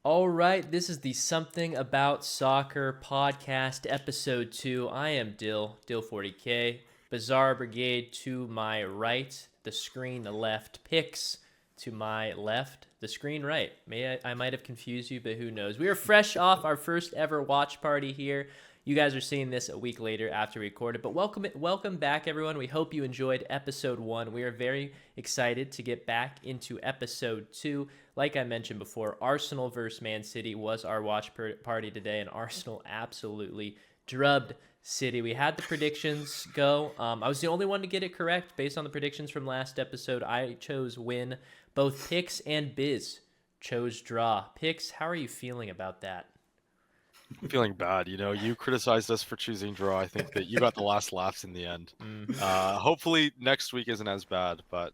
All right, this is the Something About Soccer podcast, episode 2. I am Dill 40K, BizarraBrigade to my right, the screen left, Pix to my left, the screen right. I might have confused you, but who knows? We are fresh off our first ever watch party here. You guys are seeing this a week later after we recorded, but welcome back, everyone. We hope you enjoyed episode 1. We are very excited to get back into episode 2. Like I mentioned before, Arsenal versus Man City was our watch party today, and Arsenal absolutely drubbed City. We had the predictions go. I was the only one to get it correct based on the predictions from last episode. I chose win. Both Pix and Biz chose draw. Pix, how are you feeling about that? I'm feeling bad. You criticized us for choosing draw. I think that you got the last laughs in the end. Hopefully next week isn't as bad, but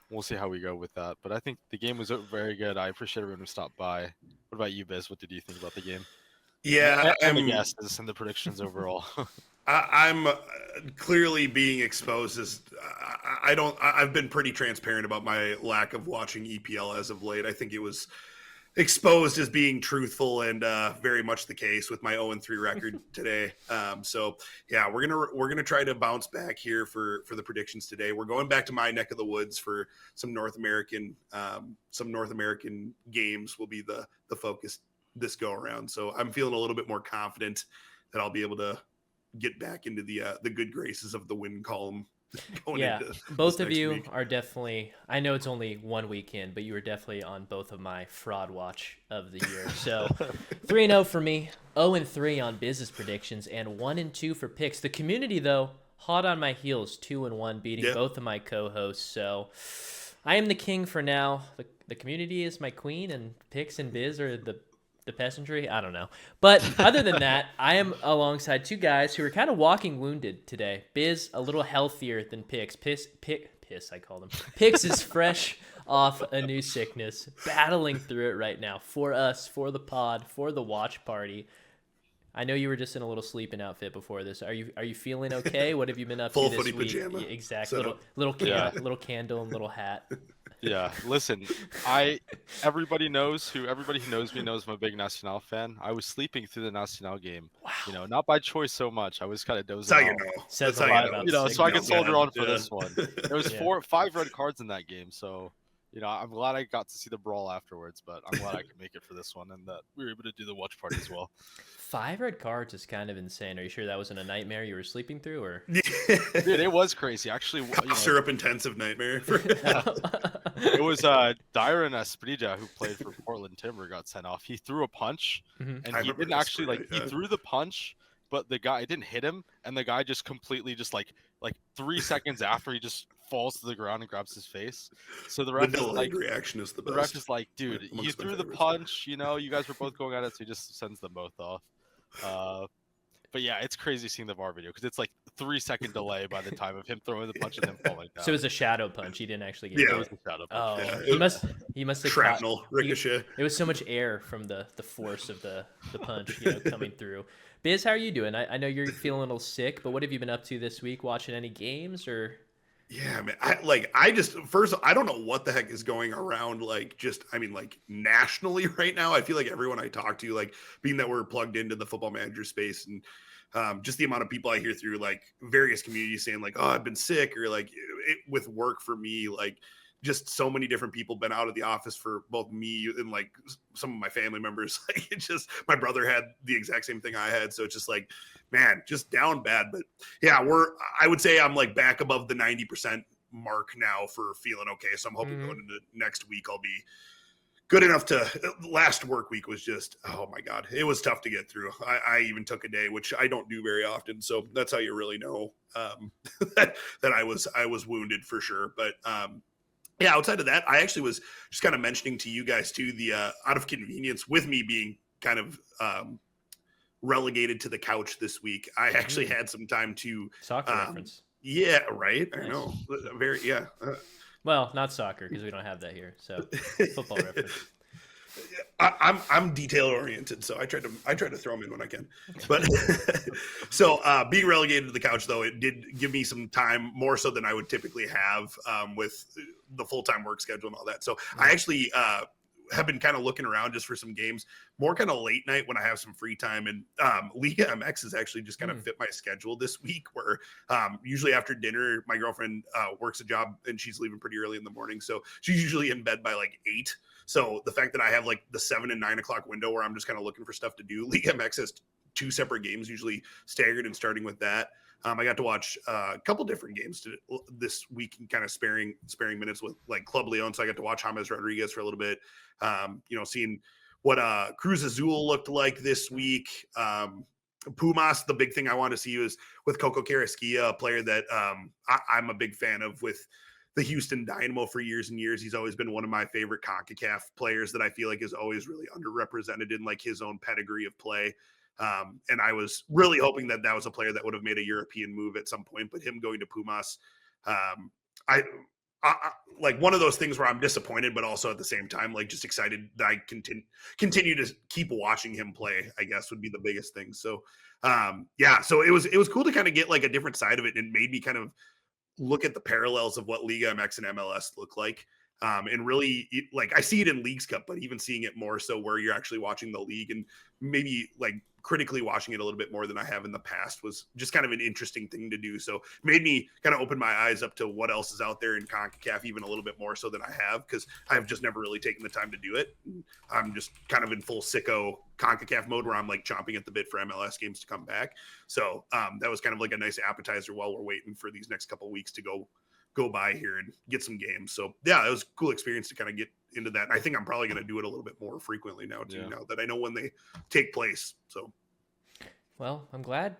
we'll see how we go with that. But I think the game was very good. I appreciate everyone who stopped by. What about you, Biz? What did you think about the game? Yeah, and the guesses and the predictions overall. I'm clearly being exposed as I've been pretty transparent about my lack of watching EPL as of late. I think it was exposed as being truthful, and very much the case with my 0-3 record today. So yeah, we're gonna try to bounce back here for the predictions today. We're going back to my neck of the woods for some North American games will be the focus this go around. So I'm feeling a little bit more confident that I'll be able to get back into the good graces of the win column. Both of you are definitely, I know it's only 1 weekend, but you were definitely on both of my fraud watch of the year. So 3-0 for me, 0-3 on business predictions, and 1-2 for picks. The community, though, hot on my heels, 2-1, beating both of my co-hosts. So I am the king for now. The community is my queen, and picks and Biz are the peasantry. I don't know. But other than that, I am alongside two guys who are kind of walking wounded today. Biz, a little healthier than Pix. Piss, I called him. Pix is fresh off a new sickness, battling through it right now for us, for the pod, for the watch party. I know you were just in a little sleeping outfit before this. Are you feeling okay? What have you been up to this week? Full footy pajama. Yeah, exactly. So, little candle and little hat. Yeah, listen, everybody who knows me knows I'm a big Nacional fan. I was sleeping through the Nacional game. Wow. Not by choice so much. I was kind of dozing off. Says a lot about so I could soldier on for this one. There was 5 red cards in that game, so I'm glad I got to see the brawl afterwards, but I'm glad I could make it for this one and that we were able to do the watch party as well. 5 red cards is kind of insane. Are you sure that wasn't a nightmare you were sleeping through, or? Dude, it was crazy. Actually, syrup intensive nightmare. It was Dyron Esprilla, who played for Portland Timber, got sent off. He threw a punch, and he didn't actually he threw the punch, but the guy didn't hit him, and the guy just completely just like 3 seconds after he just falls to the ground and grabs his face. So the ref reaction is the best. The ref is like, dude, you threw the punch. You guys were both going at it, so he just sends them both off. But yeah, it's crazy seeing the VAR video because it's like 3-second delay by the time of him throwing the punch and then falling down. So it was a shadow punch. He didn't actually get it. It was a shadow punch. Oh, yeah. He must have shrapnel ricochet. It was so much air from the force of the punch, coming through. Biz, how are you doing? I know you're feeling a little sick, but what have you been up to this week? Watching any games or? Yeah, man. I don't know what the heck is going around. Nationally right now, I feel like everyone I talk to, being that we're plugged into the football manager space, and just the amount of people I hear through various communities saying oh, I've been sick, or with work for me, just so many different people been out of the office for both me and some of my family members. It's just, my brother had the exact same thing I had. So it's just man, just down bad. But yeah, I would say I'm back above the 90% mark now for feeling okay. So I'm hoping going into next week, I'll be good enough to. Last work week was just, oh my God, it was tough to get through. I even took a day, which I don't do very often. So that's how you really know that I was wounded for sure. But yeah, outside of that, I actually was just kind of mentioning to you guys too, the out of convenience with me being kind of relegated to the couch this week. I actually had some time to soccer reference. Yeah, right. Nice. I know. Very, yeah. Well, not soccer because we don't have that here. So football reference. I'm detail oriented, so I try to throw them in when I can. But so being relegated to the couch, though, it did give me some time, more so than I would typically have with the full-time work schedule and all that. So I actually have been kind of looking around just for some games, more kind of late night when I have some free time. And Liga MX has actually just kind of fit my schedule this week, where usually after dinner, my girlfriend works a job and she's leaving pretty early in the morning. So she's usually in bed by like 8. So the fact that I have like the 7 and 9 o'clock window where I'm just kind of looking for stuff to do, Liga MX has 2 separate games, usually staggered and starting with that. I got to watch a couple different games this week, and kind of sparing minutes with like Club Leon. So I got to watch James Rodriguez for a little bit. Seeing what Cruz Azul looked like this week. Pumas, the big thing I want to see is with Coco Carrasquilla, a player that I'm a big fan of with the Houston Dynamo for years and years. He's always been one of my favorite CONCACAF players that I feel like is always really underrepresented in like his own pedigree of play. And I was really hoping that was a player that would have made a European move at some point, but him going to Pumas, I like one of those things where I'm disappointed, but also at the same time, like just excited that I continue to keep watching him play, I guess would be the biggest thing. So, so it was cool to kind of get like a different side of it, and it made me kind of look at the parallels of what Liga MX and MLS look like. And really, like I see it in Leagues Cup, but even seeing it more so where you're actually watching the league and maybe like critically watching it a little bit more than I have in the past was just kind of an interesting thing to do. So it made me kind of open my eyes up to what else is out there in CONCACAF even a little bit more so than I have, because I've just never really taken the time to do it. I'm just kind of in full sicko CONCACAF mode where I'm like chomping at the bit for MLS games to come back. So that was kind of like a nice appetizer while we're waiting for these next couple of weeks to go by here and get some games. So yeah, it was a cool experience to kind of get into that. And I think I'm probably going to do it a little bit more frequently now too, now that I know when they take place. So, well, I'm glad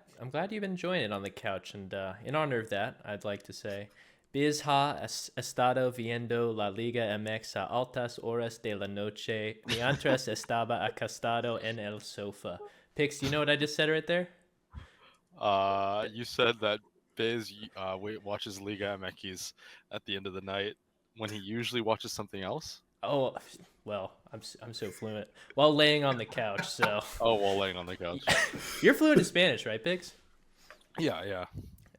you've been enjoying it on the couch. And in honor of that, I'd like to say, Biz ha estado viendo la Liga MX a altas horas de la noche mientras estaba acostado en el sofá. Pix, you know what I just said right there? You said that Biz watches Liga MX at the end of the night when he usually watches something else. Oh, well, I'm so fluent while laying on the couch. So. While laying on the couch. You're fluent in Spanish, right, Pix? Yeah.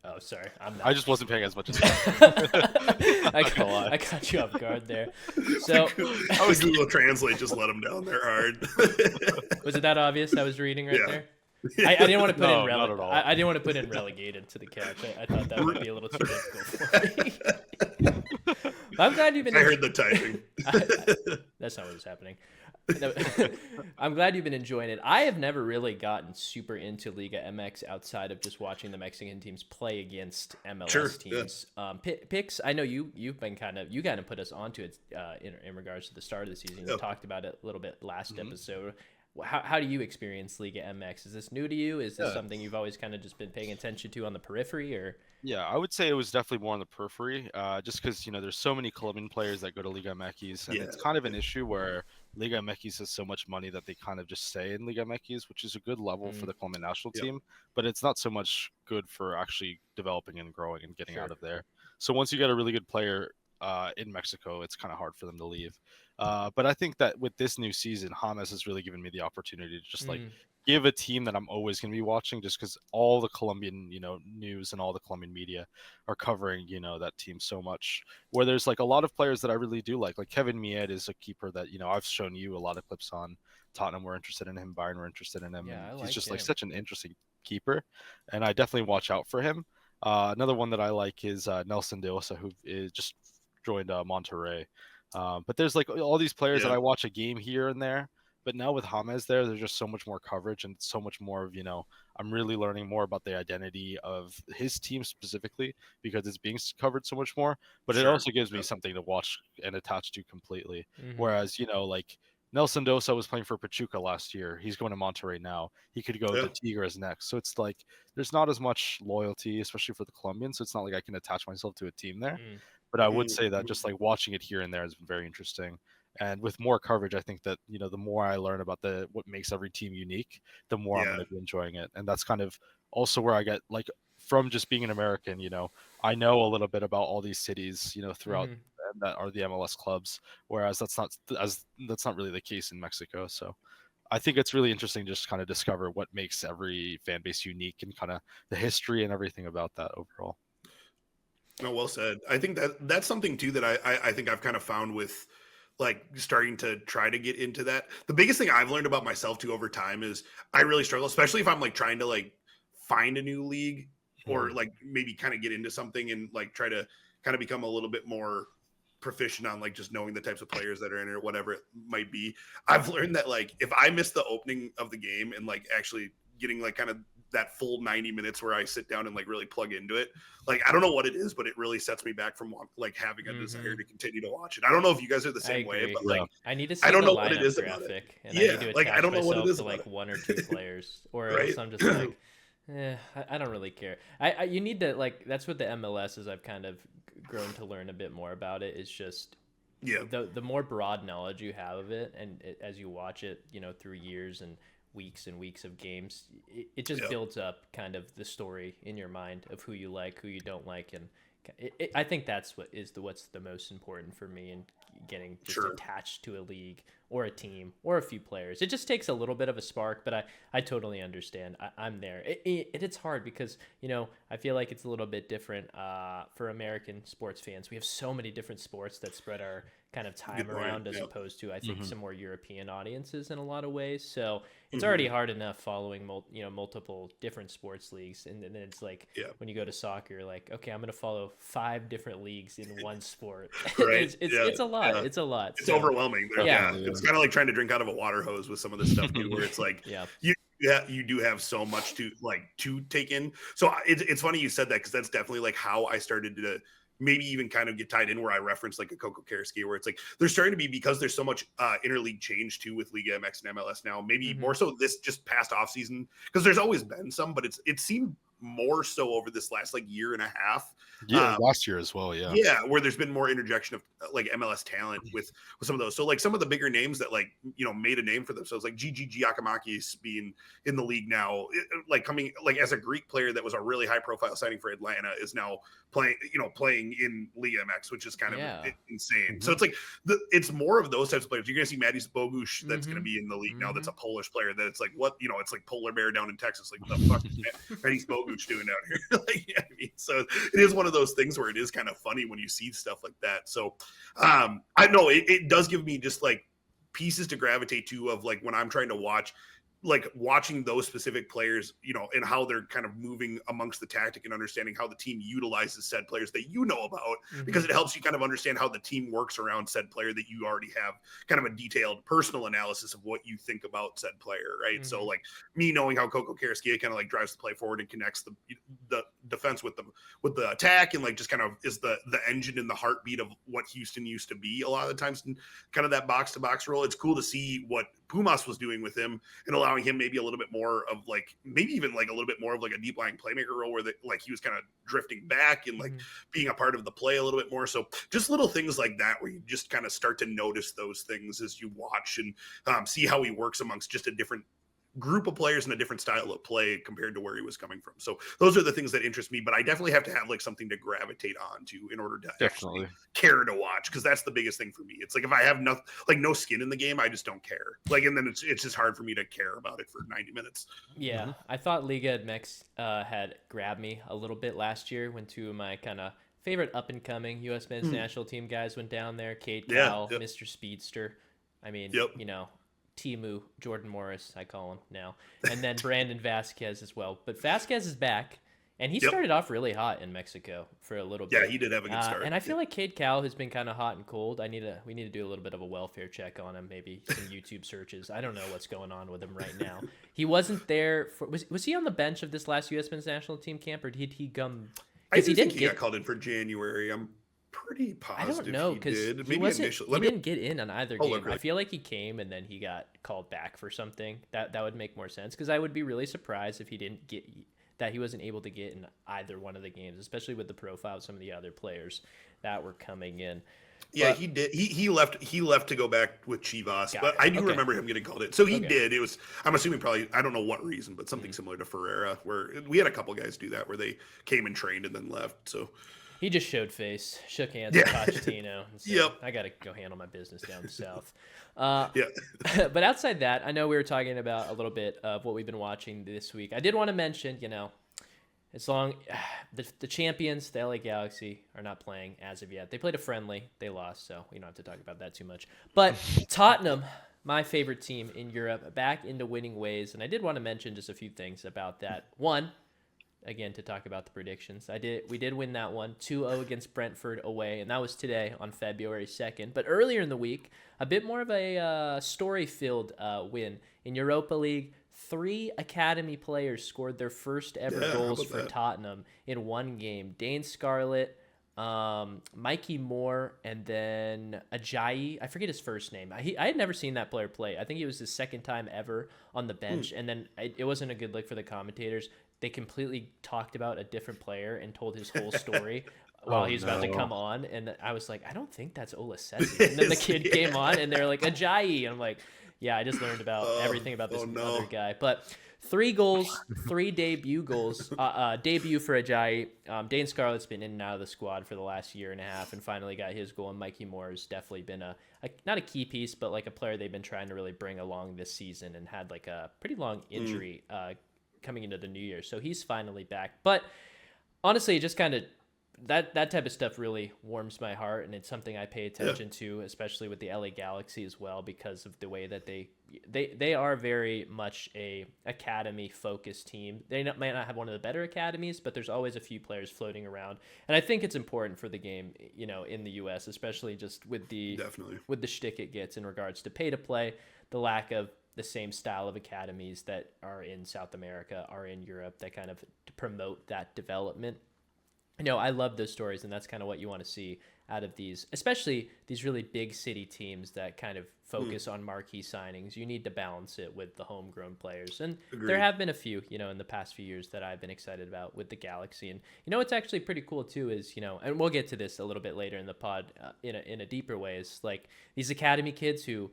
Oh, sorry, I'm not. I just wasn't paying as much attention. I got you off guard there. So I was Google Translate, just let them down there hard. Was it that obvious? I was reading right there. I didn't want to put in not at all. I didn't want to put in relegated to the couch. I thought that would be a little too difficult for me. I'm glad you've been. I heard the typing. That's not what was happening. No, I'm glad you've been enjoying it. I have never really gotten super into Liga MX outside of just watching the Mexican teams play against MLS teams. Yeah. Pix, I know you've been kind of put us onto it in regards to the start of the season. You talked about it a little bit last episode. How do you experience Liga MX? Is this new to you? Is this something you've always kind of just been paying attention to on the periphery, or? Yeah, I would say it was definitely more on the periphery, just because, there's so many Colombian players that go to Liga MX, and it's kind of an issue where Liga MX has so much money that they kind of just stay in Liga MX, which is a good level for the Colombian national team, but it's not so much good for actually developing and growing and getting out of there. So once you get a really good player in Mexico, it's kind of hard for them to leave. But I think that with this new season, James has really given me the opportunity to just like give a team that I'm always going to be watching, just because all the Colombian, news and all the Colombian media are covering, that team so much, where there's like a lot of players that I really do like Kervin Mied is a keeper that, I've shown you a lot of clips on. Tottenham were interested in him. Bayern were interested in him. Yeah, he's just like such an interesting keeper, and I definitely watch out for him. Another one that I like is Nelson Diosa, who is just joined Monterrey. But there's like all these players that I watch a game here and there. But now with James there's just so much more coverage and so much more of, I'm really learning more about the identity of his team specifically because it's being covered so much more. But it also gives me something to watch and attach to completely. Whereas, like Nelson Dosa was playing for Pachuca last year. He's going to Monterrey now. He could go to Tigres next. So it's like there's not as much loyalty, especially for the Colombians. So it's not like I can attach myself to a team there. But I would say that just like watching it here and there has been very interesting. And with more coverage, I think that, the more I learn about what makes every team unique, the more I'm going to be enjoying it. And that's kind of also where I get like from just being an American, I know a little bit about all these cities, throughout that are the MLS clubs, whereas that's not really the case in Mexico. So I think it's really interesting to just kind of discover what makes every fan base unique and kind of the history and everything about that overall. No, well said. I think that's something too that I think I've kind of found with like starting to try to get into that. The biggest thing I've learned about myself too over time is I really struggle, especially if I'm like trying to like find a new league or like maybe kind of get into something and like try to kind of become a little bit more proficient on like just knowing the types of players that are in it or whatever it might be. I've learned that like if I miss the opening of the game and like actually getting like kind of that full 90 minutes where I sit down and like really plug into it, like I don't know what it is, but it really sets me back from like having a desire to continue to watch it. I don't know if you guys are the same way, but like I need to see I don't the know what it is graphic, about it. and I need to like I don't know what it is to like about one or two players, or Right? else I'm just like, I don't really care. You need to like, that's what the MLS is. I've kind of grown to learn a bit more about it. It's just the more broad knowledge you have of it, and as you watch it, you know, through years and weeks of games, it just builds up kind of the story in your mind of who you like, who you don't like, and I think that's what's the most important for me in getting just attached to a league or a team or a few players. It just takes a little bit of a spark, but I totally understand. I'm there. It's hard because, you know, I feel like it's a little bit different for American sports fans. We have so many different sports that spread our kind of time around as opposed to, I think, some more European audiences in a lot of ways. So it's already hard enough following multiple different sports leagues, and then it's like when you go to soccer, you're like, okay, I'm going to follow 5 different leagues in one sport. Right. It's a lot. It's a lot. It's overwhelming. It's kind of like trying to drink out of a water hose with some of this stuff too, where it's like you do have so much to take in. So it's funny you said that, because that's definitely like how I started to maybe even kind of get tied in, where I reference like a Coco Kerski, where it's like there's starting to be, because there's so much interleague change too with Liga MX and MLS now, maybe more so this just past off season, because there's always been some, but it seemed more so over this last like year and a half. Last year as well. Where there's been more interjection of like MLS talent with some of those. So like some of the bigger names that like, you know, made a name for themselves, like Giakoumakis being in the league now, like coming like as a Greek player that was a really high profile signing for Atlanta, is now playing in Liga MX, which is kind of insane. So it's like it's more of those types of players. You're gonna see Matisse Bogusz that's gonna be in the league now, that's a Polish player that it's like, what, you know, it's like polar bear down in Texas, like what the fuck is Matisse Bogusz doing out here? Like, I mean, so it is one of those things where it is kind of funny when you see stuff like that. So I know it does give me just like pieces to gravitate to, of like when I'm trying to watch, like watching those specific players, you know, and how they're kind of moving amongst the tactic and understanding how the team utilizes said players that you know about, because it helps you kind of understand how the team works around said player that you already have kind of a detailed personal analysis of what you think about said player, right? So like me knowing how Coco Kerski kind of like drives the play forward and connects the defense with the attack, and like just kind of is the engine and the heartbeat of what Houston used to be a lot of the times in kind of that box to box role. It's cool to see what Pumas was doing with him and allowing him maybe a little bit more of like, maybe even like a little bit more of like a deep lying playmaker role, where like he was kind of drifting back and like being a part of the play a little bit more. So just little things like that, where you just kind of start to notice those things as you watch and see how he works amongst just a different group of players and a different style of play compared to where he was coming from. So those are the things that interest me, but I definitely have to have like something to gravitate onto in order to actually care to watch, because that's the biggest thing for me. It's like if I have no skin in the game, I just don't care. Like, and then it's just hard for me to care about it for 90 minutes. Yeah, I thought Liga MX had grabbed me a little bit last year when 2 of my kind of favorite up and coming U.S. men's national team guys went down there. Cade Cowell, Mr. Speedster. I mean, you know, Timu, Jordan Morris, I call him now, and then Brandon Vasquez as well. But Vasquez is back, and he started off really hot in Mexico for a little bit. Yeah, he did have a good start. And I feel like Cade Cowell has been kind of hot and cold. We need to do a little bit of a welfare check on him, maybe some YouTube searches. I don't know what's going on with him right now. He wasn't there for. Was he on the bench of this last U.S. men's national team camp, or did he come? I think he got called in for January. I'm pretty positive. I don't know, because he didn't get in on either game. I feel like he came and then he got called back for something. That would make more sense, because I would be really surprised if he didn't get that. He wasn't able to get in either one of the games, especially with the profile of some of the other players that were coming in. Yeah, he did. He left to go back with Chivas, but I do remember him getting called in. So he did. It was, I'm assuming probably, I don't know what reason, but something similar to Ferreira, where we had a couple guys do that, where they came and trained and then left. So he just showed face, shook hands with Pochettino, and said, I got to go handle my business down south. But outside that, I know we were talking about a little bit of what we've been watching this week. I did want to mention, you know, as long the champions, the LA Galaxy, are not playing as of yet. They played a friendly, they lost, so we don't have to talk about that too much. But Tottenham, my favorite team in Europe, back into winning ways, and I did want to mention just a few things about that. One, again, to talk about the predictions, we did win that one 2-0 against Brentford away, and that was today on February 2nd. But earlier in the week, a bit more of a story-filled win in Europa League. 3 academy players scored their first ever goals for Tottenham in one game. Dane Scarlett, Mikey Moore, and then Ajayi. I forget his first name. I had never seen that player play. I think it was his second time ever on the bench, and then it wasn't a good look for the commentators. They completely talked about a different player and told his whole story while he was about to come on, and I was like, I don't think that's Olasesi. And then the kid came on, and they're like, Ajayi. And I'm like, yeah, I just learned about everything about this other guy. But 3 goals, 3 debut goals. Debut for Ajayi. Dane Scarlett's been in and out of the squad for the last year and a half, and finally got his goal. And Mikey Moore has definitely been not a key piece, but like a player they've been trying to really bring along this season, and had like a pretty long injury coming into the new year. So he's finally back. But honestly, just kind of that type of stuff really warms my heart, and it's something I pay attention to, especially with the LA Galaxy as well, because of the way that they are very much a academy focused team. They might not have one of the better academies, but there's always a few players floating around, and I think it's important for the game, in the US, especially just with the shtick it gets in regards to pay to play, the lack of the same style of academies that are in South America, are in Europe, that kind of promote that development. I love those stories, and that's kind of what you want to see out of these, especially these really big city teams that kind of focus on marquee signings. You need to balance it with the homegrown players, and there have been a few, in the past few years that I've been excited about with the Galaxy. And what's actually pretty cool too is, and we'll get to this a little bit later in the pod in a deeper way, is like these academy kids who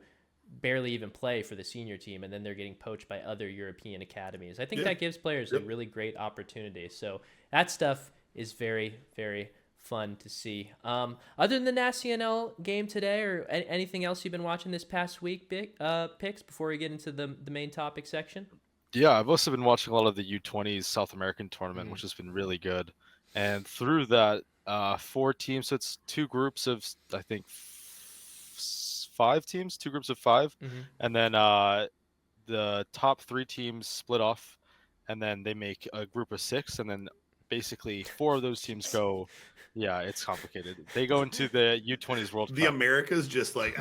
barely even play for the senior team, and then they're getting poached by other European academies. I think that gives players a really great opportunity. So that stuff is very, very fun to see. Other than the Nacional game today, or anything else you've been watching this past week, Picks, before we get into the main topic section? Yeah, I've also been watching a lot of the U20 South American Tournament, which has been really good. And through that, 4 teams, so it's 2 groups of, I think, 5 teams, 2 groups of 5. And then the top 3 teams split off, and then they make a group of 6, and then basically 4 of those teams go. Yeah, it's complicated. They go into the U20s World Cup. The Americas just like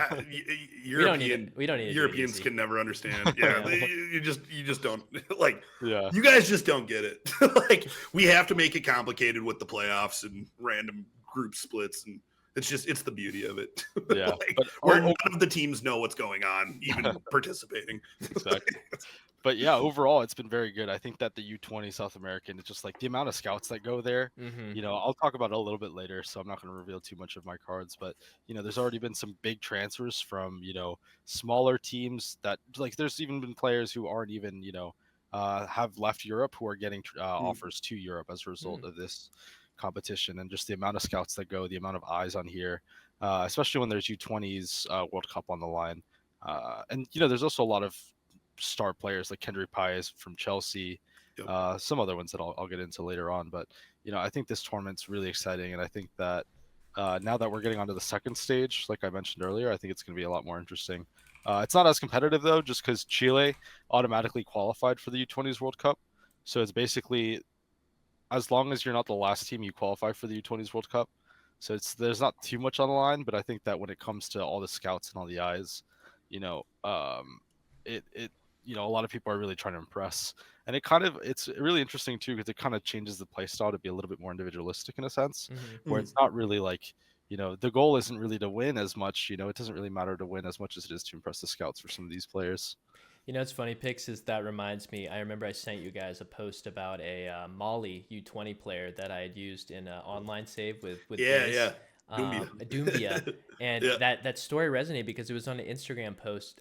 Europeans can never understand. Yeah, you just don't like. Yeah, you guys just don't get it. Like, we have to make it complicated with the playoffs and random group splits, and it's the beauty of it. Yeah, where none of the teams know what's going on, even participating. Exactly. But yeah, overall, it's been very good. I think that the U20 South American, it's just like the amount of scouts that go there. I'll talk about it a little bit later, so I'm not going to reveal too much of my cards. But there's already been some big transfers from smaller teams that, like, there's even been players who aren't even have left Europe who are getting offers to Europe as a result of this competition, and just the amount of scouts that go, the amount of eyes on here, especially when there's U20s World Cup on the line. And there's also a lot of star players like Kendrick Pies from Chelsea, some other ones that I'll get into later on. But I think this tournament's really exciting, and I think that now that we're getting onto the second stage, like I mentioned earlier, I think it's going to be a lot more interesting. It's not as competitive though, just because Chile automatically qualified for the U20s World Cup, so it's basically, as long as you're not the last team, you qualify for the U20s World Cup. So there's not too much on the line, but I think that when it comes to all the scouts and all the eyes, a lot of people are really trying to impress, and it's really interesting too, because it kind of changes the play style to be a little bit more individualistic in a sense, where it's not really like, the goal isn't really to win as much. It doesn't really matter to win as much as it is to impress the scouts for some of these players. It's funny, Pix, is that reminds me, I remember I sent you guys a post about a Mali U20 player that I had used in an online save with Doumbia. And that story resonated because it was on an Instagram post.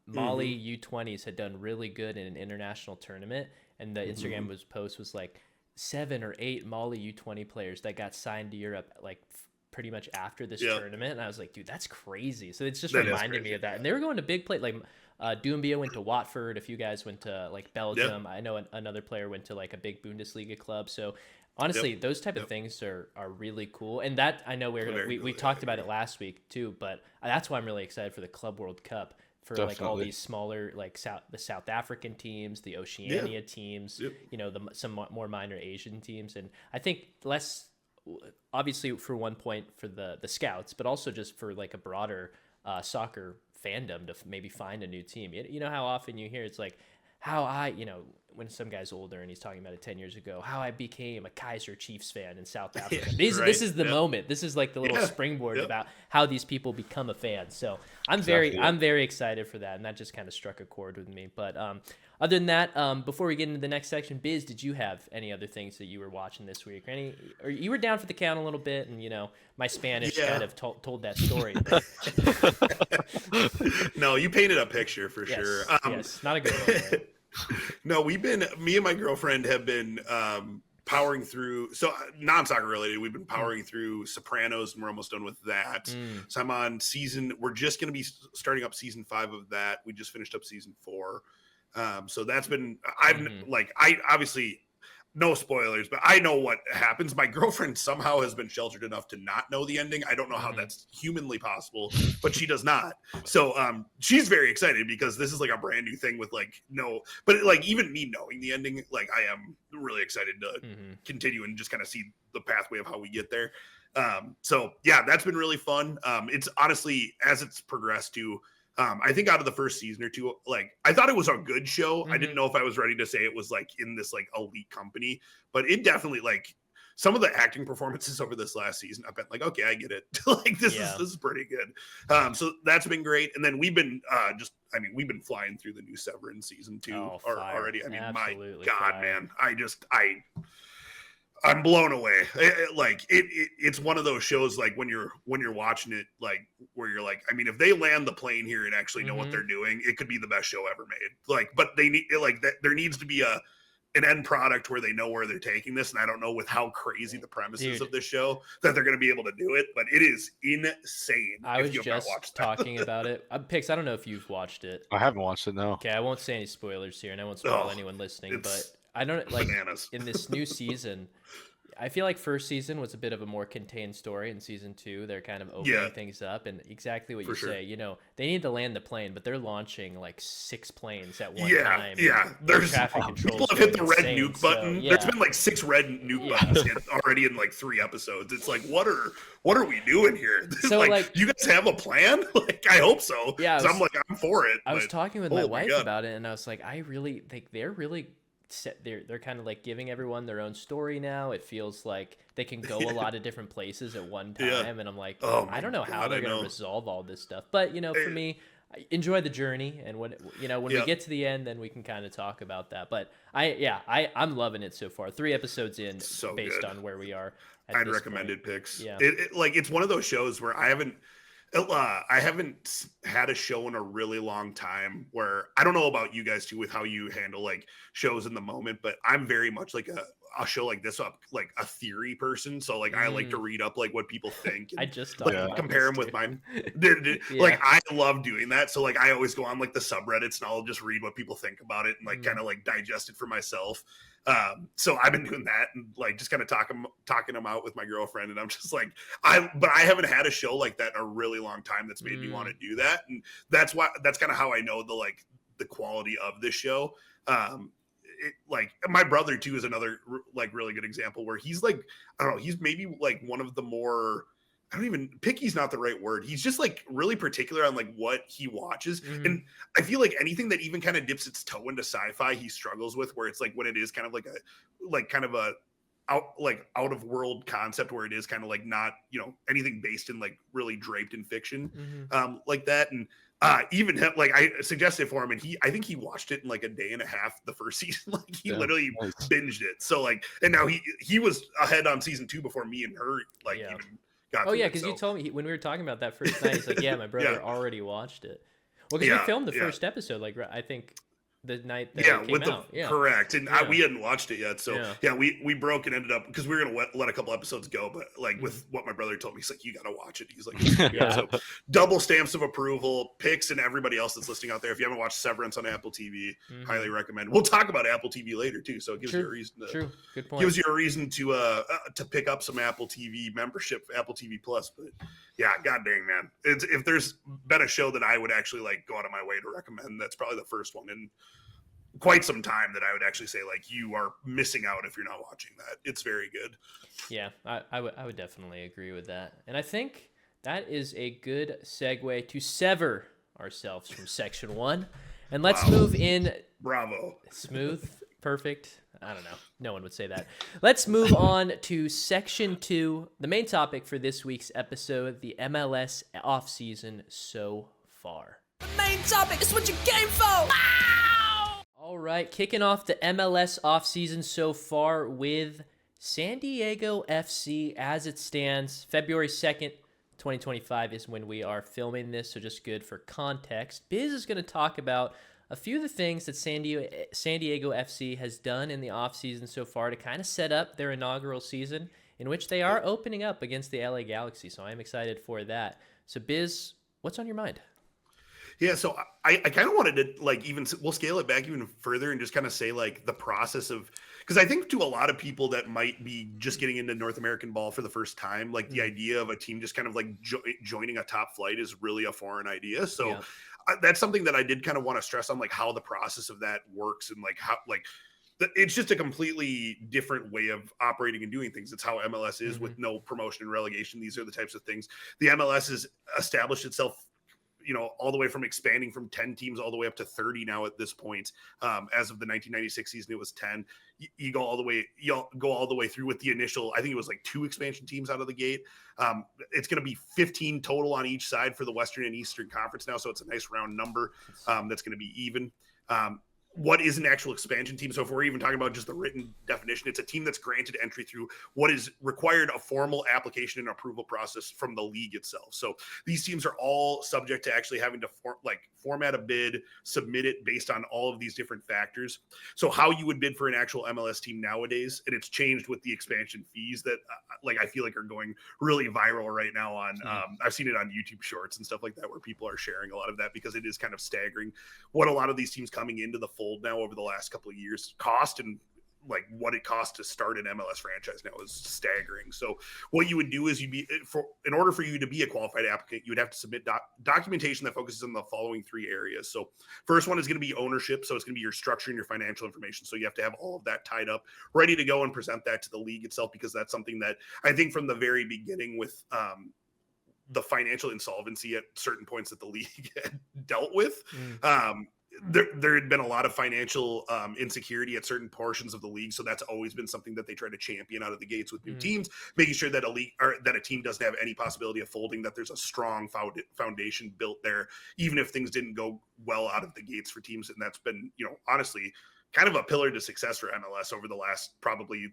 Mali U20s had done really good in an international tournament, and the Instagram post was like 7 or 8 Mali U20 players that got signed to Europe like pretty much after this Yep. tournament, and I was like, dude, that's crazy. So it's just That is reminded me crazy, of that. yeah. And they were going to big play, like Doumbia went to Watford, a few guys went to like Belgium. I know another player went to like a big Bundesliga club. So honestly, those type of things are really cool. And that, I know we talked about it last week too, but that's why I'm really excited for the Club World Cup, for like all these smaller, like the South African teams, the Oceania teams, you know, some more minor Asian teams. And I think less, obviously for one point for the scouts, but also just for like a broader soccer fandom to maybe find a new team. You know how often you hear it's like how when some guy's older and he's talking about it 10 years ago, how I became a Kaiser Chiefs fan in South Africa. This is the moment. This is like the little springboard about how these people become a fan. So I'm very excited for that. And that just kind of struck a chord with me. But other than that, before we get into the next section, Biz, did you have any other things that you were watching this week? Or you were down for the count a little bit, and you know my Spanish kind of told that story. No, you painted a picture for sure. Yes, not a good one. No, me and my girlfriend have been powering through, so non-soccer related, we've been powering through Sopranos, and we're almost done with that. So I'm on we're just going to be starting up season 5 of that. We just finished up season 4. So that's been, I obviously, no spoilers, but I know what happens. My girlfriend somehow has been sheltered enough to not know the ending. I don't know how that's humanly possible, but she does not. So she's very excited because this is like a brand new thing with but like even me knowing the ending, like I am really excited to continue and just kind of see the pathway of how we get there. So yeah, that's been really fun. It's honestly, as it's progressed to, I think out of the first season or two, like I thought it was a good show. I didn't know if I was ready to say it was like in this like elite company, but it definitely, like some of the acting performances over this last season, I've been like, okay, I get it. Like this is pretty good. So that's been great. And then we've been we've been flying through the new Severance season 2 already. I mean, absolutely, my God, fire. man, I'm blown away. It's one of those shows like when you're watching it, like where you're like, I mean, if they land the plane here and actually know what they're doing, it could be the best show ever made. Like, but they need there needs to be an end product where they know where they're taking this. And I don't know with how crazy the premises of this show that they're going to be able to do it, but it is insane. I was just talking about it. Pix, I don't know if you've watched it. I haven't watched it, no. Okay, I won't say any spoilers here, and I won't spoil anyone listening, but I don't like bananas. In this new season, I feel like first season was a bit of a more contained story. In season 2, they're kind of opening things up, and exactly what you say. You know, they need to land the plane, but they're launching like 6 planes at one time. Yeah, there's traffic control. People have hit the red nuke button. There's been like 6 red nuke buttons already in like 3 episodes. It's like, what are we doing here? So like, do you guys have a plan? Like, I hope so. Yeah, I'm for it. I was talking with my wife about it, and I was like, I really think they're really. They're kind of like giving everyone their own story now. It feels like they can go a lot of different places at one time, and I'm like, I don't know how they're going to resolve all this stuff. But you know, for me, I enjoy the journey, and when we get to the end, then we can kind of talk about that. But I'm loving it so far. 3 episodes in, based on where we are. I'd recommend it, Pix. Yeah, it's one of those shows where I haven't had a show in a really long time where I don't know about you guys too with how you handle like shows in the moment, but I'm very much like a show like this up like a theory person. So like I like to read up like what people think. And, I just compare them with mine. Like I love doing that. So like I always go on like the subreddits and I'll just read what people think about it and like kind of like digest it for myself. So I've been doing that and like just kind of talking them out with my girlfriend, and I'm just like, I haven't had a show like that in a really long time that's made me want to do that, and that's kind of how I know the quality of this show. Like my brother too is another like really good example where he's like, I don't know, he's maybe like one of the more, picky's not the right word. He's just like really particular on like what he watches. And I feel like anything that even kind of dips its toe into sci-fi, he struggles with, where it's like when it is kind of like out of world concept where it is kind of like not, anything based in like really draped in fiction, like that. And even him, like I suggested for him, and I think he watched it in like a day and a half the first season. Like he literally binged it. So like, and now he was ahead on season 2 before me and her even got. Oh yeah, because you told me when we were talking about that first night, he's like, yeah, my brother already watched it. Well, because we filmed the first episode, like I think the night that it came out. Yeah, correct. And we hadn't watched it yet, so we broke and ended up because we were gonna let a couple episodes go, but like with what my brother told me, he's like, you gotta watch it. He's like, so double stamps of approval. Pix and everybody else that's listening out there, if you haven't watched Severance on Apple TV, highly recommend. We'll talk about Apple TV later too, so it gives you a reason to good point. Gives you a reason to pick up some Apple TV membership, Apple TV Plus. But yeah, god dang, man, if there's been a show that I would actually like go out of my way to recommend, that's probably the first one in quite some time that I would actually say like you are missing out if you're not watching that. It's very good. Yeah, I would definitely agree with that. And I think that is a good segue to sever ourselves from section 1. And let's move in. Bravo. Smooth. Perfect. I don't know. No one would say that. Let's move on to section 2, the main topic for this week's episode, the MLS offseason so far. The main topic is what you came for. Wow! All right, kicking off the MLS offseason so far with San Diego FC as it stands. February 2nd, 2025 is when we are filming this, so just good for context. Biz is going to talk about a few of the things that San Diego FC has done in the offseason so far to kind of set up their inaugural season, in which they are opening up against the LA Galaxy, so I'm excited for that. So, Biz, what's on your mind? Yeah, so I kind of wanted to like we'll scale it back even further and just kind of say like the process of, because I think to a lot of people that might be just getting into North American ball for the first time, like the idea of a team just kind of like joining a top flight is really a foreign idea. So that's something that I did kind of want to stress on, like how the process of that works and like how like it's just a completely different way of operating and doing things. It's how MLS is with no promotion and relegation. These are the types of things the MLS has established itself, you know, all the way from expanding from 10 teams all the way up to 30 now at this point. As of the 1996 season, it was 10. You go all the way through with the initial, I think it was like 2 expansion teams out of the gate. It's going to be 15 total on each side for the Western and Eastern Conference now. So it's a nice round number that's going to be even. What is an actual expansion team? So if we're even talking about just the written definition, it's a team that's granted entry through what is required a formal application and approval process from the league itself. So these teams are all subject to actually having to format a bid, submit it based on all of these different factors. So how you would bid for an actual MLS team nowadays, and it's changed with the expansion fees that I feel like are going really viral right now on, I've seen it on YouTube Shorts and stuff like that, where people are sharing a lot of that because it is kind of staggering what a lot of these teams coming into the fold now over the last couple of years cost, and like what it costs to start an MLS franchise now is staggering. So what you would do is in order for you to be a qualified applicant, you would have to submit documentation that focuses on the following 3 areas. So first one is going to be ownership. So it's going to be your structure and your financial information. So you have to have all of that tied up, ready to go and present that to the league itself, because that's something that I think from the very beginning with the financial insolvency at certain points that the league had dealt with, there had been a lot of financial insecurity at certain portions of the league. So that's always been something that they try to champion out of the gates with new teams, making sure that a team doesn't have any possibility of folding, that there's a strong foundation built there, even if things didn't go well out of the gates for teams. And that's been, you know, honestly kind of a pillar to success for MLS over the last probably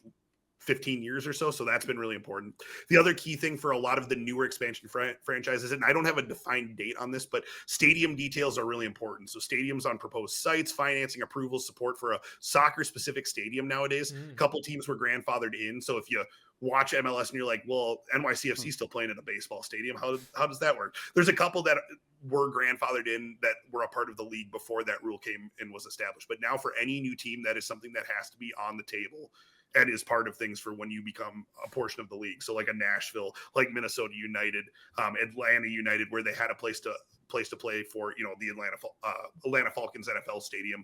15 years or so. So that's been really important. The other key thing for a lot of the newer expansion franchises, and I don't have a defined date on this, but stadium details are really important. So stadiums on proposed sites, financing, approval, support for a soccer specific stadium nowadays. A couple teams were grandfathered in. So if you watch MLS and you're like, well, NYCFC still playing in a baseball stadium, how does that work? There's a couple that were grandfathered in that were a part of the league before that rule came and was established. But now for any new team, that is something that has to be on the table and is part of things for when you become a portion of the league. So like a Nashville, like Minnesota United, Atlanta United, where they had a place to play for, you know, the Atlanta Falcons NFL stadium,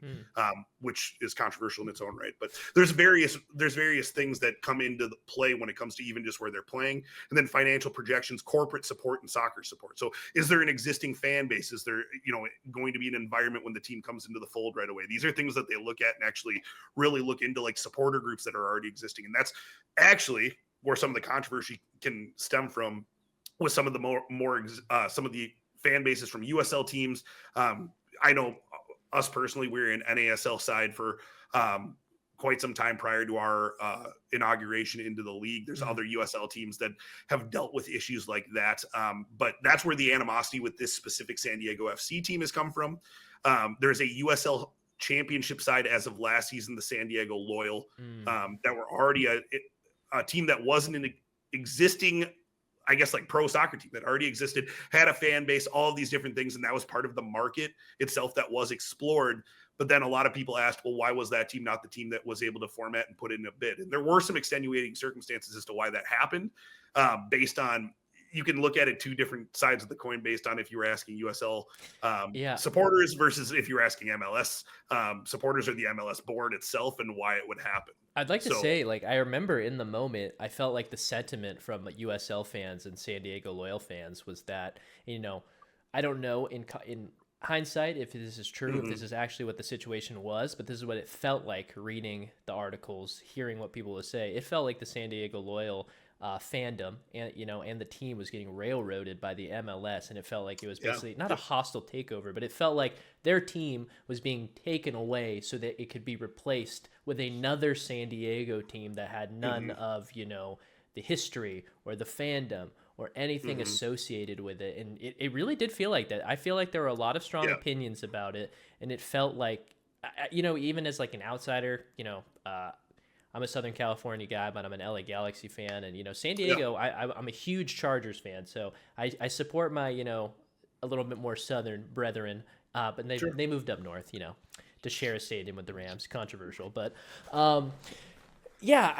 which is controversial in its own right. But there's various things that come into the play when it comes to even just where they're playing, and then financial projections, corporate support, and soccer support. So is there an existing fan base? Is there, you know, going to be an environment when the team comes into the fold right away? These are things that they look at and actually really look into, like supporter groups that are already existing. And that's actually where some of the controversy can stem from with some of the some of the fan bases from USL teams. I know us personally, we're in NASL side for quite some time prior to our inauguration into the league. There's other USL teams that have dealt with issues like that. But that's where the animosity with this specific San Diego FC team has come from. There's a USL championship side as of last season, the San Diego Loyal, that were already a team that wasn't an existing, I guess, like pro soccer team that already existed, had a fan base, all of these different things. And that was part of the market itself that was explored. But then a lot of people asked, well, why was that team not the team that was able to format and put in a bid? And there were some extenuating circumstances as to why that happened, based on, you can look at it two different sides of the coin based on if you were asking USL supporters versus if you were asking MLS supporters or the MLS board itself and why it would happen. I'd like to say, like, I remember in the moment, I felt like the sentiment from USL fans and San Diego Loyal fans was that, you know, I don't know in hindsight if this is true, if this is actually what the situation was, but this is what it felt like reading the articles, hearing what people would say. It felt like the San Diego Loyal fandom and the team was getting railroaded by the MLS, and it felt like it was basically not a hostile takeover, but it felt like their team was being taken away so that it could be replaced with another San Diego team that had none of, you know, the history or the fandom or anything associated with it. And it really did feel like that. I feel like there were a lot of strong opinions about it, and it felt like, you know, even as like an outsider, you know, I'm a Southern California guy, but I'm an LA Galaxy fan. And, you know, San Diego, I'm a huge Chargers fan. So I support my, you know, a little bit more Southern brethren. But they moved up north, you know, to share a stadium with the Rams. Controversial. But yeah,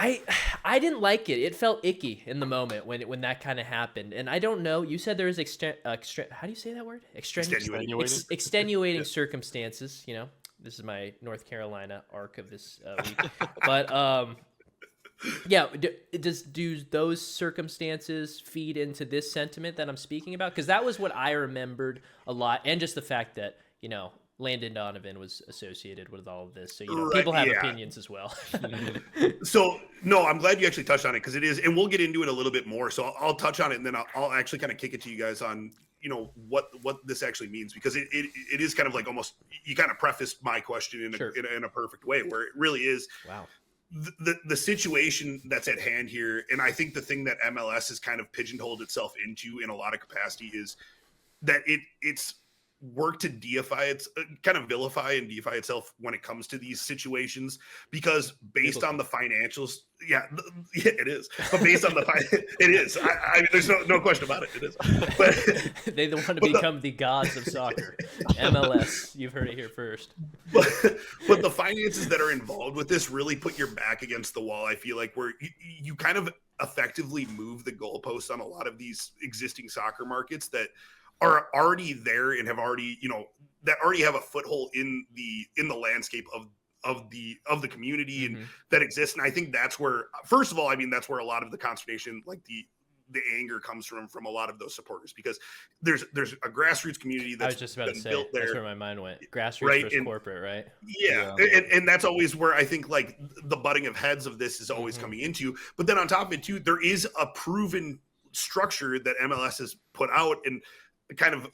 I didn't like it. It felt icky in the moment when that kind of happened. And I don't know. You said there was how do you say that word? Extenuating circumstances, you know. This is my North Carolina arc of this week. But yeah, do those circumstances feed into this sentiment that I'm speaking about? Because that was what I remembered a lot, and just the fact that, you know, Landon Donovan was associated with all of this. So, you know, people have opinions as well. So, no, I'm glad you actually touched on it, because it is, and we'll get into it a little bit more. So I'll touch on it, and then I'll actually kind of kick it to you guys on, you know, what this actually means, because it is kind of like almost, you kind of prefaced my question in a perfect way, where it really is the situation that's at hand here. And I think the thing that MLS has kind of pigeonholed itself into in a lot of capacity is that it's work to deify its kind of vilify and deify itself when it comes to these situations, because based on the financials, it is. But based on it is. I mean, there's no question about it. It is. But they want to become the gods of soccer. MLS, you've heard it here first. But the finances that are involved with this really put your back against the wall. I feel like where you kind of effectively move the goalposts on a lot of these existing soccer markets that are already there and have already, you know, that already have a foothold in the landscape of the community and that exists. And I think that's where, first of all, I mean, that's where a lot of the consternation, like the anger comes from a lot of those supporters, because there's a grassroots community that's, I was just about to say, built there. That's where my mind went. Grassroots versus corporate, right? Yeah. And that's always where I think like the butting of heads of this is always coming into. But then on top of it too, there is a proven structure that MLS has put out and kind of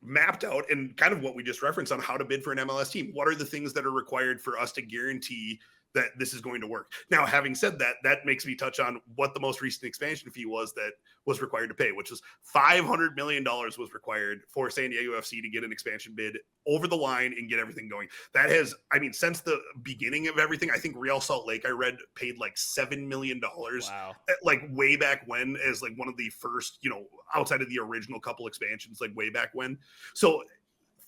mapped out, and kind of what we just referenced on how to bid for an MLS team. What are the things that are required for us to guarantee that this is going to work? Now, having said that, that makes me touch on what the most recent expansion fee was that was required to pay, which was $500 million was required for San Diego FC to get an expansion bid over the line and get everything going. That has, I mean, since the beginning of everything, I think Real Salt Lake, I read, paid like $7 million, like way back when, as like one of the first, you know, outside of the original couple expansions, like way back when. So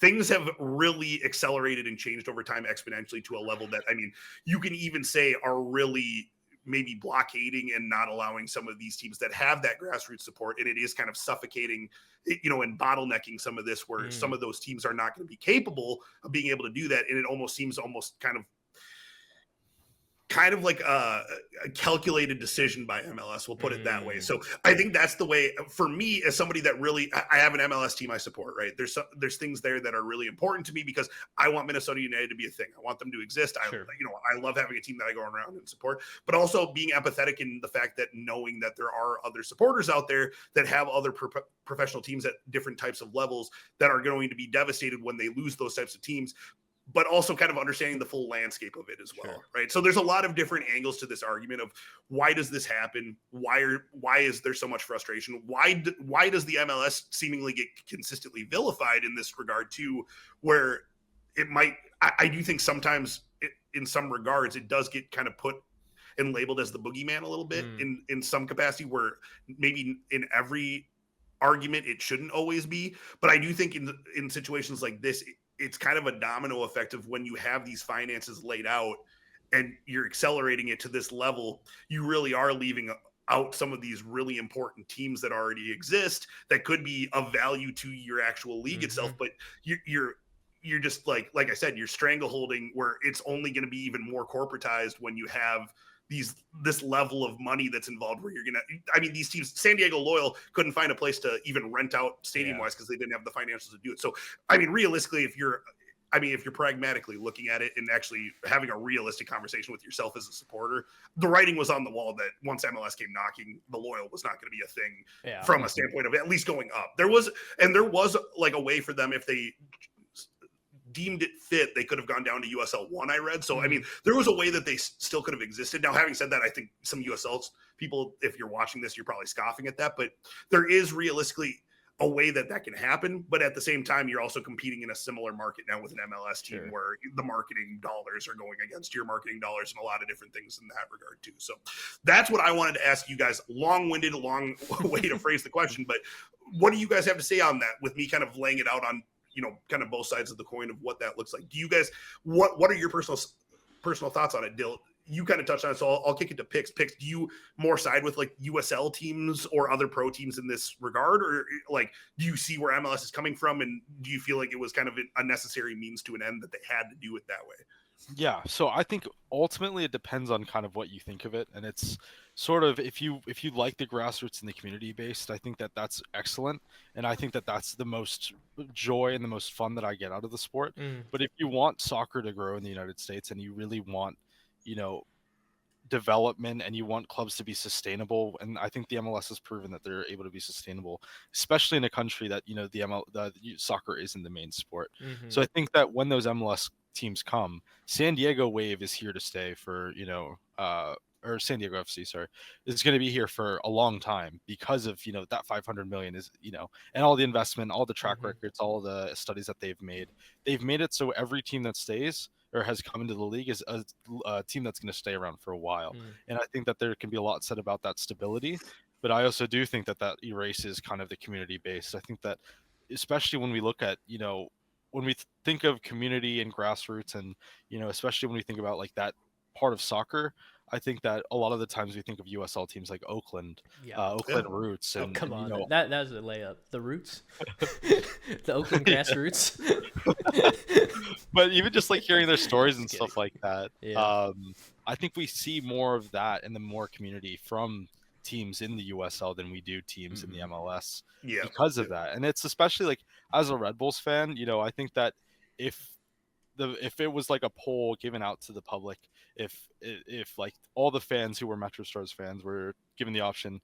things have really accelerated and changed over time exponentially to a level that, I mean, you can even say are really maybe blockading and not allowing some of these teams that have that grassroots support. And it is kind of suffocating, you know, and bottlenecking some of this, where some of those teams are not going to be capable of being able to do that. And it almost seems kind of like a calculated decision by MLS, we'll put it that way. So I think that's the way, for me, as somebody that really, I have an MLS team I support, right? There's things there that are really important to me, because I want Minnesota United to be a thing. I want them to exist. I love having a team that I go around and support, but also being empathetic in the fact that knowing that there are other supporters out there that have other professional teams at different types of levels that are going to be devastated when they lose those types of teams, but also kind of understanding the full landscape of it as well, right? So there's a lot of different angles to this argument of why does this happen? Why is there so much frustration? Why does the MLS seemingly get consistently vilified in this regard too, where it might, I do think sometimes in some regards, it does get kind of put and labeled as the boogeyman a little bit in some capacity, where maybe in every argument it shouldn't always be. But I do think in situations like this, it's kind of a domino effect of when you have these finances laid out and you're accelerating it to this level, you really are leaving out some of these really important teams that already exist that could be of value to your actual league itself. But you're just like I said, you're strangleholding where it's only going to be even more corporatized when you have this level of money that's involved, where these teams, San Diego Loyal couldn't find a place to even rent out stadium wise because they didn't have the financials to do it. So, realistically, if you're pragmatically looking at it and actually having a realistic conversation with yourself as a supporter, the writing was on the wall that once MLS came knocking, the Loyal was not going to be a thing from a standpoint of at least going up. There was like a way for them, if they deemed it fit, they could have gone down to USL 1, I read. So, there was a way that they still could have existed. Now, having said that, I think some USL people, if you're watching this, you're probably scoffing at that, but there is realistically a way that can happen. But at the same time, you're also competing in a similar market now with an MLS team where the marketing dollars are going against your marketing dollars and a lot of different things in that regard too. So that's what I wanted to ask you guys. Long-winded, long way to phrase the question, but what do you guys have to say on that, with me kind of laying it out on, kind of both sides of the coin of what that looks like? Do you guys, what are your personal thoughts on it, Dill? You kind of touched on it, so I'll kick it to Pix. Pix, do you more side with like USL teams or other pro teams in this regard, or like do you see where MLS is coming from, and do you feel like it was kind of a necessary means to an end that they had to do it that way? Yeah, so I think ultimately it depends on kind of what you think of it, and it's sort of if you like the grassroots and the community based, I think that's excellent, and I think that's the most joy and the most fun that I get out of the sport. But if you want soccer to grow in the United States and you really want development and you want clubs to be sustainable, and I think the MLS has proven that they're able to be sustainable, especially in a country that the soccer isn't the main sport. So I think that when those MLS teams come, San Diego Wave is here to stay for or San Diego FC, sorry, is going to be here for a long time because of that 500 million is and all the investment, all the track records, all the studies that they've made it so every team that stays or has come into the league is a team that's going to stay around for a while. And I think that there can be a lot said about that stability, but I also do think that erases kind of the community base. I think that especially when we look at when we think of community and grassroots, and especially when we think about like that part of soccer, I think that a lot of the times we think of USL teams like Oakland, Roots. And, come on, that was a layup. The Roots, the Oakland Grassroots. But even just like hearing their stories and stuff like that, I think we see more of that and the more community from teams in the USL than we do teams in the MLS because of that. And it's especially like as a Red Bulls fan, I think that if it was like a poll given out to the public, if like all the fans who were Metro Stars fans were given the option,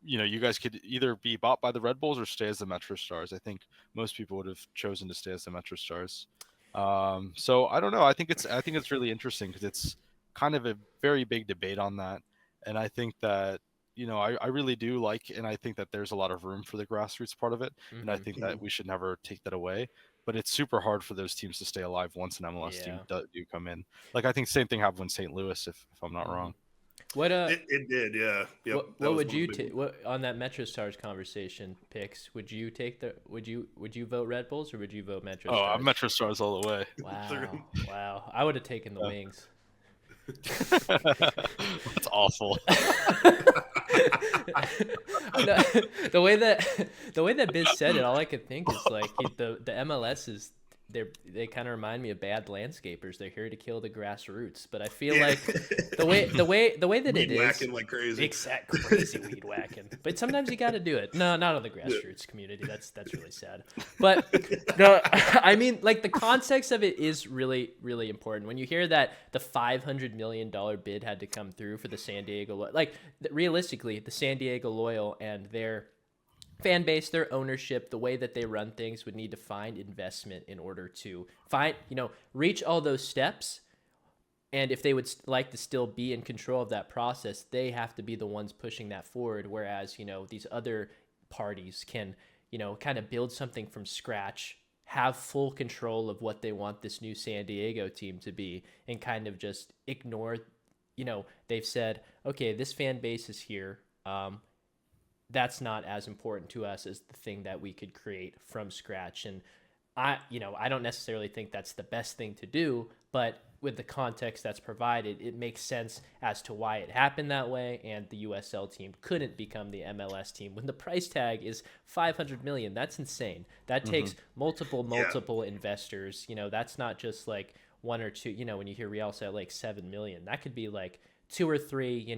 you guys could either be bought by the Red Bulls or stay as the Metro Stars, I think most people would have chosen to stay as the Metro Stars. So I don't know. I think it's really interesting because it's kind of a very big debate on that. And I think that, I really do like, and I think that there's a lot of room for the grassroots part of it. And I think that we should never take that away. But it's super hard for those teams to stay alive once an MLS team do come in. Like I think same thing happened in St. Louis, if I'm not wrong. What it did, yeah. Yep, what would you take? What on that Metro Stars conversation, Pix? Would you take Would you vote Red Bulls or would you vote Metro Stars? Oh, I'm Metro Stars all the way. Wow. I would have taken the Wings. That's awful. The way that Biz said it, all I could think is like the MLS is they kind of remind me of bad landscapers. They're here to kill the grassroots, but I feel like the way that weed it is whacking like crazy. Exactly, crazy weed whacking. But sometimes you got to do it. No, not on the grassroots community. That's really sad. But no, I mean, like the context of it is really, really important. When you hear that the $500 million bid had to come through for the San Diego, like realistically, the San Diego Loyal and their fan base, their ownership, the way that they run things would need to find investment in order to reach all those steps. And if they would like to still be in control of that process, they have to be the ones pushing that forward. Whereas, these other parties can, kind of build something from scratch, have full control of what they want this new San Diego team to be and kind of just ignore, they've said, okay, this fan base is here. That's not as important to us as the thing that we could create from scratch. And I don't necessarily think that's the best thing to do, but with the context that's provided, it makes sense as to why it happened that way. And the USL team couldn't become the MLS team when the price tag is $500 million. That's insane. That takes multiple investors. That's not just like one or two, when you hear Real say like 7 million, that could be like 2 or 3,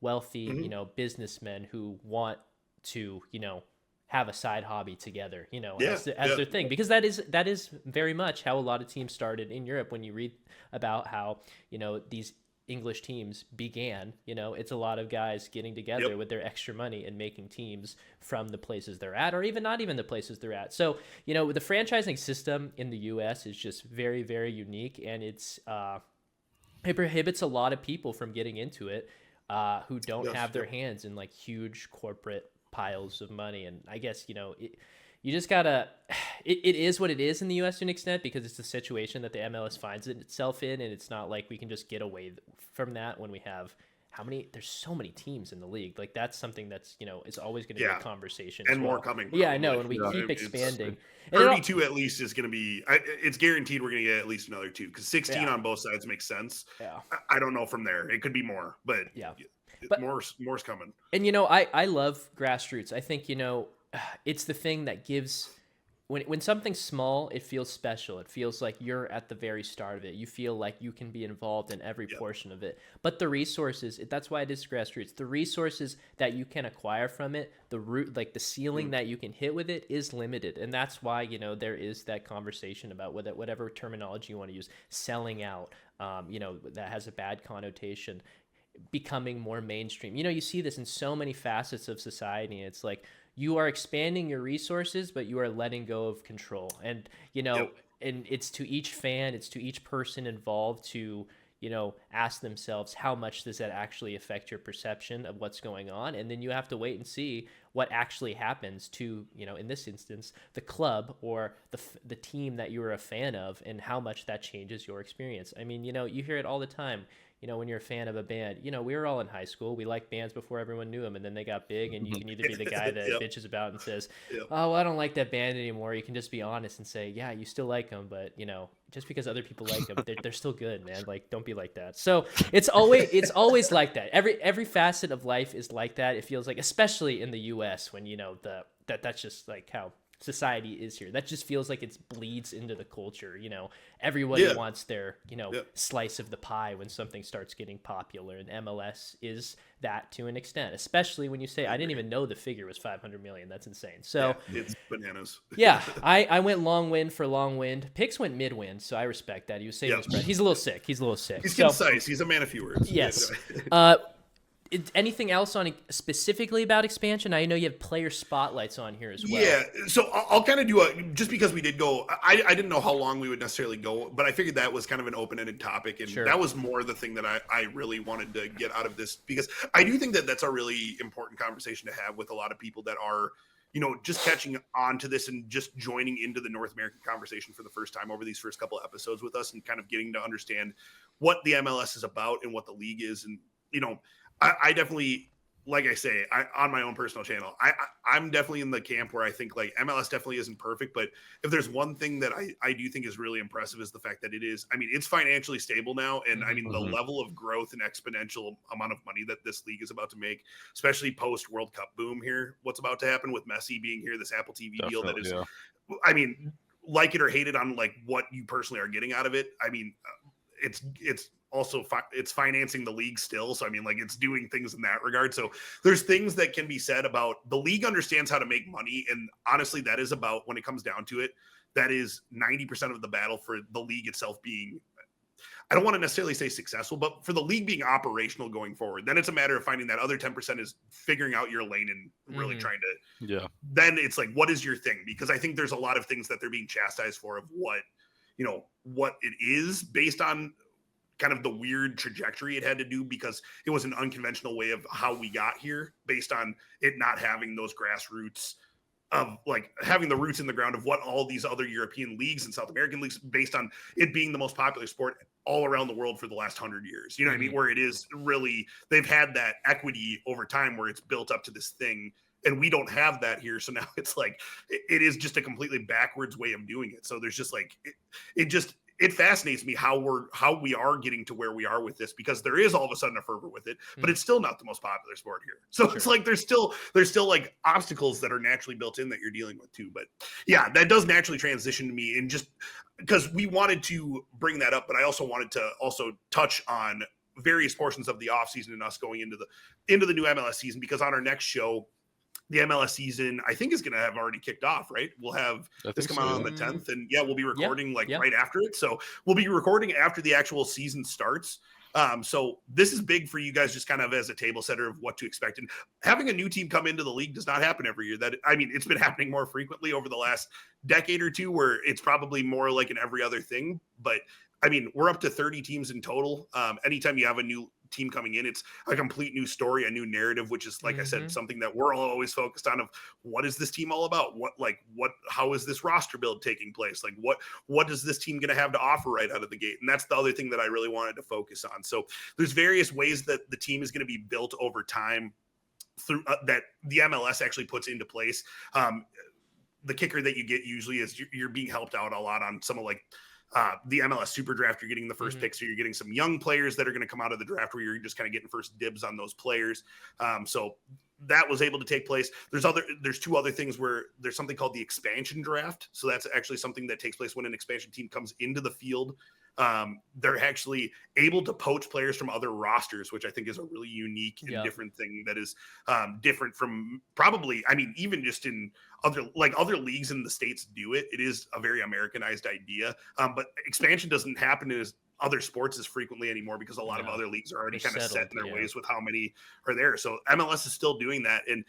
wealthy, businessmen who want to, have a side hobby together, as their thing, because that is very much how a lot of teams started in Europe. When you read about how, these English teams began, it's a lot of guys getting together with their extra money and making teams from the places they're at, or even not even the places they're at. So, the franchising system in the US is just very, very unique, and it prohibits a lot of people from getting into it who don't have their hands in like huge corporate piles of money. And I guess, you just gotta, it is what it is in the US to an extent, because it's the situation that the MLS finds itself in. And it's not like we can just get away from that when we have there's so many teams in the league. Like that's something that's, is always going to be a conversation. And more coming. Yeah, I know. And we keep expanding. 32 at least is going to be, it's guaranteed we're going to get at least another 2, because 16 on both sides makes sense. Yeah. I don't know from there. It could be more, but more's coming. And, I love grassroots. I think, it's the thing that gives, when something's small, it feels special. It feels like you're at the very start of it. You feel like you can be involved in every portion of it. But the resources, that's why it is grassroots. The resources that you can acquire from it, the ceiling that you can hit with it is limited. And that's why, there is that conversation about whatever terminology you want to use, selling out, that has a bad connotation, becoming more mainstream. You see this in so many facets of society. It's like, you are expanding your resources, but you are letting go of control. And, and it's to each fan, it's to each person involved to, ask themselves, how much does that actually affect your perception of what's going on? And then you have to wait and see what actually happens to, in this instance, the club or the team that you were a fan of, and how much that changes your experience. I mean, you hear it all the time. When you're a fan of a band, we were all in high school. We liked bands before everyone knew them, and then they got big, and you can either be the guy that bitches about and says, oh, well, I don't like that band anymore. You can just be honest and say, yeah, you still like them, but, just because other people like them, they're still good, man. Like, don't be like that. So it's always like that. Every facet of life is like that. It feels like, especially in the US, when, that's just like how society is here. That just feels like it bleeds into the culture. Everybody wants their slice of the pie when something starts getting popular, and MLS is that to an extent, especially when you say, I didn't even know the figure was 500 million. That's insane. So it's bananas. I went long wind for long wind. Pix went mid wind, so I respect that. He was saving his breath. He's a little sick. He's concise. He's a man of few words. Yes. Anything else on specifically about expansion? I know you have player spotlights on here as well. Yeah, so I'll kind of do just because we did go, I didn't know how long we would necessarily go, but I figured that was kind of an open-ended topic, and that was more the thing that I really wanted to get out of this, because I do think that that's a really important conversation to have with a lot of people that are, just catching on to this and just joining into the North American conversation for the first time over these first couple of episodes with us, and kind of getting to understand what the MLS is about and what the league is. And, I definitely, like I say, on my own personal channel, I'm definitely in the camp where I think like MLS definitely isn't perfect, but if there's one thing that I do think is really impressive is the fact that it's financially stable now. And the level of growth and exponential amount of money that this league is about to make, especially post World Cup boom here, what's about to happen with Messi being here, this Apple TV deal that is, like it or hate it on like what you personally are getting out of it. It's also it's financing the league still. So, it's doing things in that regard. So there's things that can be said about the league understands how to make money. And honestly, that is about, when it comes down to it, that is 90% of the battle for the league itself being, I don't want to necessarily say successful, but for the league being operational going forward. Then it's a matter of finding that other 10% is figuring out your lane and really trying to, then it's like, what is your thing? Because I think there's a lot of things that they're being chastised for of what it is based on kind of the weird trajectory it had to do, because it was an unconventional way of how we got here based on it not having those grassroots of like having the roots in the ground of what all these other European leagues and South American leagues, based on it being the most popular sport all around the world for the last 100 years. You know what I mean? Where it is really, they've had that equity over time where it's built up to this thing. And we don't have that here. So now it's like, it is just a completely backwards way of doing it. So there's just like, it fascinates me how we are getting to where we are with this, because there is all of a sudden a fervor with it, but it's still not the most popular sport here. So It's like there's still like obstacles that are naturally built in that you're dealing with too. But yeah, that does naturally transition to me, and just because we wanted to bring that up, but I also wanted to also touch on various portions of the offseason and us going into the new MLS season, because on our next show, the MLS season, I think, is going to have already kicked off, right? We'll have this come out on the 10th, and we'll be recording right after it. So we'll be recording after the actual season starts. So this is big for you guys, just kind of as a table setter of what to expect. And having a new team come into the league does not happen every year. It's been happening more frequently over the last decade or two, where it's probably more like an every other thing. But we're up to 30 teams in total. Anytime you have a new team coming in, it's a complete new story, a new narrative, which is, like I said, something that we're all always focused on, of what is this team all about? How is this roster build taking place? Like what is this team going to have to offer right out of the gate? And that's the other thing that I really wanted to focus on. So there's various ways that the team is going to be built over time through that the MLS actually puts into place. The kicker that you get usually is you're being helped out a lot on some of the MLS Super Draft. You're getting the first pick, so you're getting some young players that are going to come out of the draft where you're just kind of getting first dibs on those players. So that was able to take place. There's two other things where there's something called the expansion draft. So that's actually something that takes place when an expansion team comes into the field. They're actually able to poach players from other rosters, which I think is a really unique and different thing that is different from probably, even just in other leagues in the States do it. It is a very Americanized idea. But expansion doesn't happen in other sports as frequently anymore, because a lot of other leagues are already kind of set in their ways with how many are there. So MLS is still doing that. And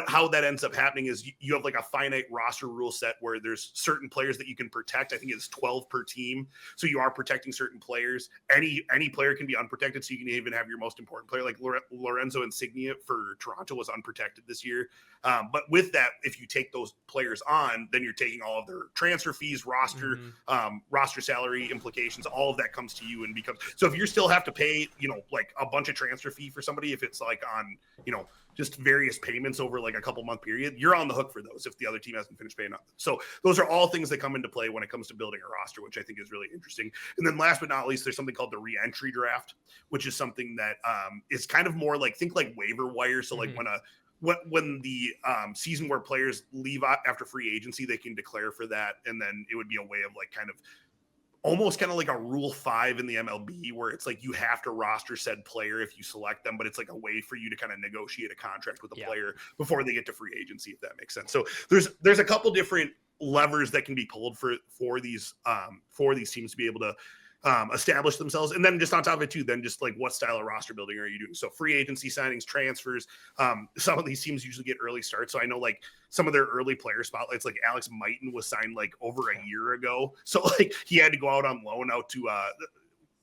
how that ends up happening is you have like a finite roster rule set where there's certain players that you can protect. I think it's 12 per team. So you are protecting certain players. Any player can be unprotected. So you can even have your most important player, like Lorenzo Insigne for Toronto was unprotected this year. But with that, if you take those players on, then you're taking all of their transfer fees, roster salary implications, all of that comes to you and becomes, so if you still have to pay, like a bunch of transfer fee for somebody, if it's like on, just various payments over like a couple month period, you're on the hook for those if the other team hasn't finished paying up. So those are all things that come into play when it comes to building a roster, which I think is really interesting. And then last but not least, there's something called the re-entry draft, which is something that is kind of more like, think like waiver wire. So like when the season where players leave after free agency, they can declare for that. And then it would be a way of like almost kind of like a Rule 5 in the MLB, where it's like you have to roster said player if you select them, but it's like a way for you to kind of negotiate a contract with a player before they get to free agency, if that makes sense. So there's a couple different levers that can be pulled for these teams to be able to establish themselves. And then just on top of it too, then just like what style of roster building are you doing? So free agency signings, transfers, some of these teams usually get early starts. So I know like some of their early player spotlights, like Alex Miranchuk was signed like over a year ago. So like he had to go out on loan out to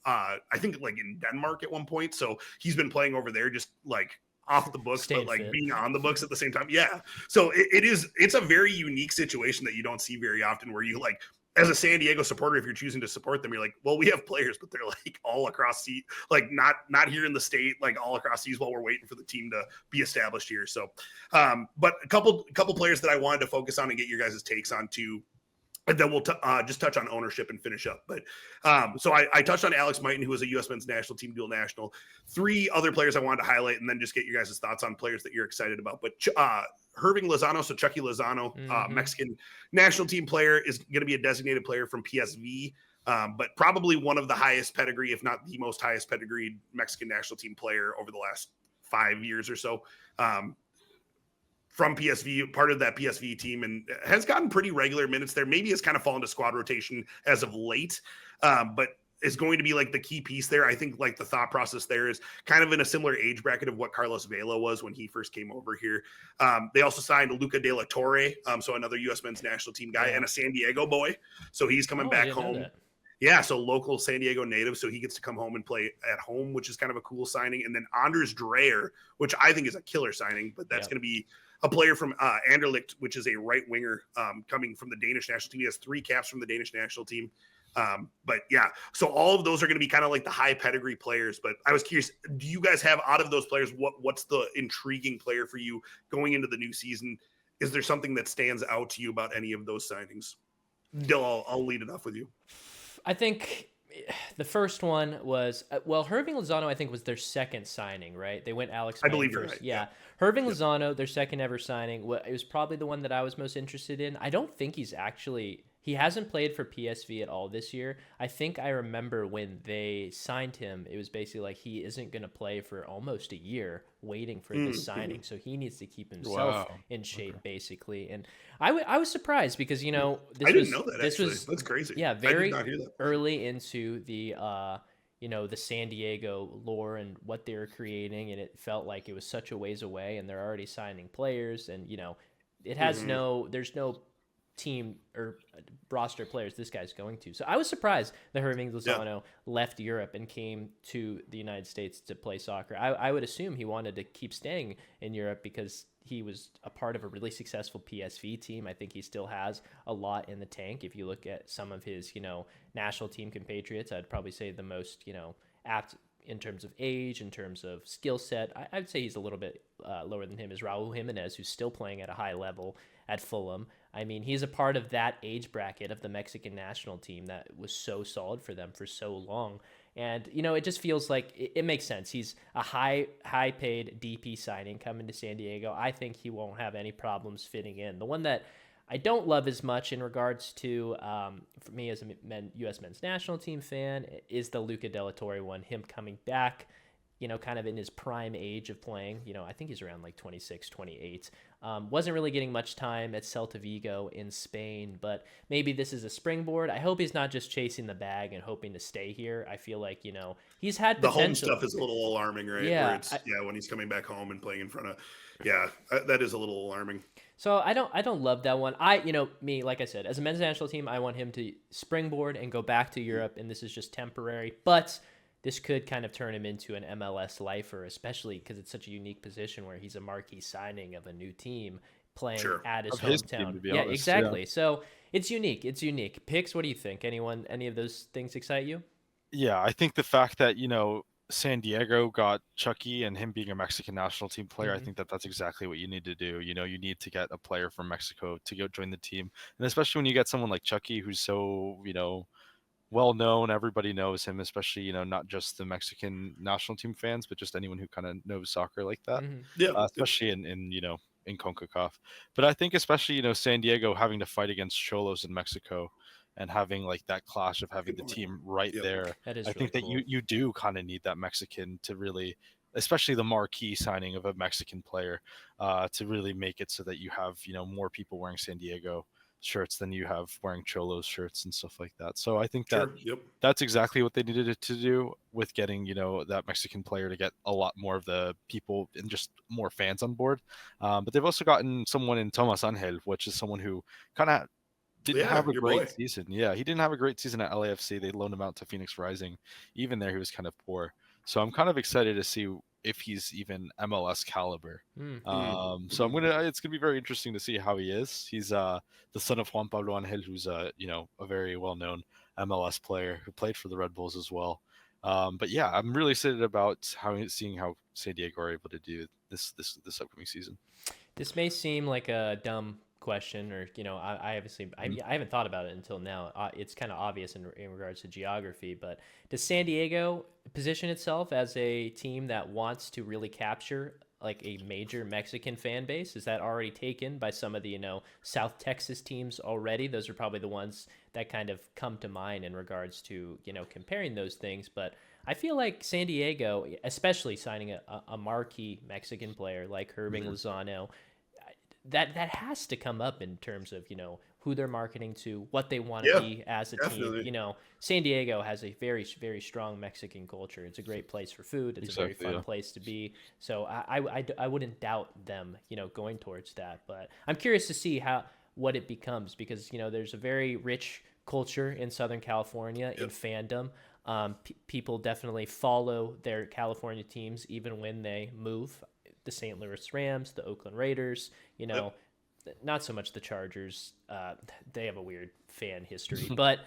I think like in Denmark at one point. So he's been playing over there just like off the books, but like being on the books at the same time. Yeah. So it's a very unique situation that you don't see very often, where you like, as a San Diego supporter, if you're choosing to support them, you're like, well, we have players, but they're like all across like not here in the state, like all across seas while we're waiting for the team to be established here. So, but a couple players that I wanted to focus on and get your guys' takes on too. And then we'll just touch on ownership and finish up. But so I touched on Alex Miranchuk, who was a U.S. men's national team dual national. 3 other players I wanted to highlight, and then just get your guys' thoughts on players that you're excited about. But Hirving Lozano, so Chucky Lozano, Mexican national team player, is going to be a designated player from PSV, but probably one of the highest pedigree, if not the most highest pedigree Mexican national team player over the last 5 years or so. From PSV, part of that PSV team, and has gotten pretty regular minutes there. Maybe has kind of fallen to squad rotation as of late, but is going to be like the key piece there. I think like the thought process there is kind of in a similar age bracket of what Carlos Vela was when he first came over here. They also signed Luca De La Torre, so another U.S. men's national team guy, and a San Diego boy. So he's coming back home. Yeah, so local San Diego native, so he gets to come home and play at home, which is kind of a cool signing. And then Anders Dreyer, which I think is a killer signing, but that's going to be a player from Anderlecht, which is a right winger coming from the Danish national team. He has 3 caps from the Danish national team. But yeah, so all of those are going to be kind of like the high pedigree players. But I was curious, do you guys have out of those players, what's the intriguing player for you going into the new season? Is there something that stands out to you about any of those signings? Dill, I'll lead it off with you. I think the first one was, Hirving Lozano, I think, was their second signing, right? They went Alex. I believe first. Right. Yeah. Hirving Lozano, their second ever signing. It was probably the one that I was most interested in. I don't think he hasn't played for PSV at all this year. I think I remember when they signed him, it was basically like he isn't going to play for almost a year waiting for this signing. So he needs to keep himself in shape, basically. And I was surprised because, I didn't know that, actually. That's crazy. Yeah, very early into the the San Diego lore and what they were creating, and it felt like it was such a ways away, and they're already signing players, and it has there's no team or roster players this guy's going to. So I was surprised that Hirving Lozano left Europe and came to the United States to play soccer. I would assume he wanted to keep staying in Europe because he was a part of a really successful PSV team. I think he still has a lot in the tank. If you look at some of his, national team compatriots, I'd probably say the most, apt in terms of age, in terms of skill set. I'd say he's a little bit lower than him is Raul Jimenez, who's still playing at a high level at Fulham. I mean, he's a part of that age bracket of the Mexican national team that was so solid for them for so long. And, it just feels like it makes sense. He's a high paid DP signing coming to San Diego. I think he won't have any problems fitting in. The one that I don't love as much in regards to, for me as a U.S. men's national team fan, is the Luca De La Torre one, him coming back, kind of in his prime age of playing. I think he's around like 26, 28. Wasn't really getting much time at Celta Vigo in Spain, but maybe this is a springboard. I hope he's not just chasing the bag and hoping to stay here. I feel like, he's had potential. The home stuff is a little alarming, right? Yeah. When he's coming back home and playing in front of, that is a little alarming. So I don't love that one. Me, like I said, as a men's national team, I want him to springboard and go back to Europe, and this is just temporary. But this could kind of turn him into an MLS lifer, especially because it's such a unique position where he's a marquee signing of a new team playing at his hometown. Team, honest. Exactly. Yeah. So it's unique. Pix, what do you think? Any of those things excite you? Yeah, I think the fact that, San Diego got Chucky and him being a Mexican national team player, I think that's exactly what you need to do. You need to get a player from Mexico to go join the team. And especially when you get someone like Chucky, who's so, well known, everybody knows him, especially, not just the Mexican national team fans, but just anyone who kind of knows soccer like that. Especially in CONCACAF. But I think especially, San Diego having to fight against Cholos in Mexico and having like that clash of having the team right there. That is I think that you do kind of need that Mexican to really, especially the marquee signing of a Mexican player, to really make it so that you have, that people wearing San Diego shirts than you have wearing Cholos shirts and stuff like that. So I think that's exactly what they needed to do with getting, that Mexican player to get a lot more of the people and just more fans on board. But they've also gotten someone in Tomas Angel, which is someone who kind of didn't have a great season. Yeah, he didn't have a great season at LAFC. They loaned him out to Phoenix Rising. Even there, he was kind of poor. So I'm kind of excited to see if he's even MLS caliber. So it's gonna be very interesting to see how he is. He's the son of Juan Pablo Angel, who's a very well-known MLS player who played for the Red Bulls as well. But yeah, I'm really excited about seeing how San Diego are able to do this upcoming season. This may seem like a dumb question, or I haven't thought about it until now. It's kind of obvious in regards to geography, but does San Diego position itself as a team that wants to really capture like a major Mexican fan base? Is that already taken by some of the South Texas teams already? Those are probably the ones that kind of come to mind in regards to comparing those things. But I feel like San Diego, especially signing a marquee Mexican player like Hirving Lozano, that has to come up in terms of who they're marketing to, what they want to be as a team. San Diego has a very, very strong Mexican culture. It's a great place for food. It's a very fun place to be. So I wouldn't doubt them going towards that. But I'm curious to see what it becomes, because there's a very rich culture in Southern California in fandom. People definitely follow their California teams even when they move. the St. Louis Rams, the Oakland Raiders, not so much the Chargers. They have a weird fan history, but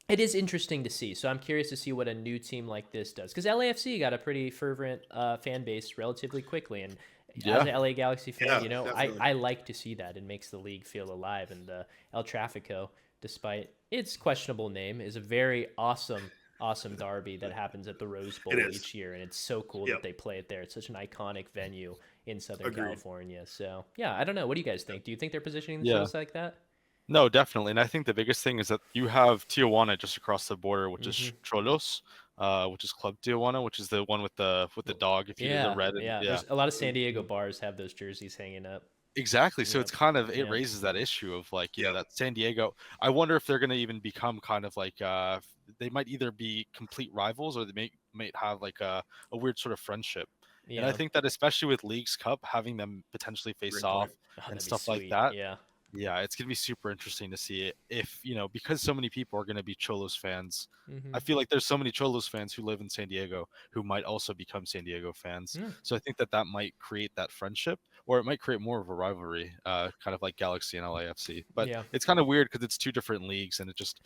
it is interesting to see. So I'm curious to see what a new team like this does, because LAFC got a pretty fervent fan base relatively quickly. And as an LA Galaxy fan, I like to see that. It makes the league feel alive. And El Tráfico, despite its questionable name, is a very awesome derby that happens at the Rose Bowl each year. And it's so cool that they play it there. It's such an iconic venue in Southern California. So, yeah, I don't know. What do you guys think? Do you think they're positioning themselves like that? No, definitely. And I think the biggest thing is that you have Tijuana just across the border, which is Cholos, which is Club Tijuana, which is the one with the dog. If you do the red. There's a lot of San Diego bars have those jerseys hanging up. Exactly. So it's kind of, it raises that issue of like, that San Diego, I wonder if they're going to even become kind of like, they might either be complete rivals or they might have like a weird sort of friendship. Yeah. And I think that especially with Leagues Cup, having them potentially face off and stuff like that. Yeah, it's going to be super interesting to see it if, because so many people are going to be Cholos fans. I feel like there's so many Cholos fans who live in San Diego who might also become San Diego fans. So I think that might create that friendship, or it might create more of a rivalry, kind of like Galaxy and LAFC. But it's kind of weird because it's two different leagues and it just,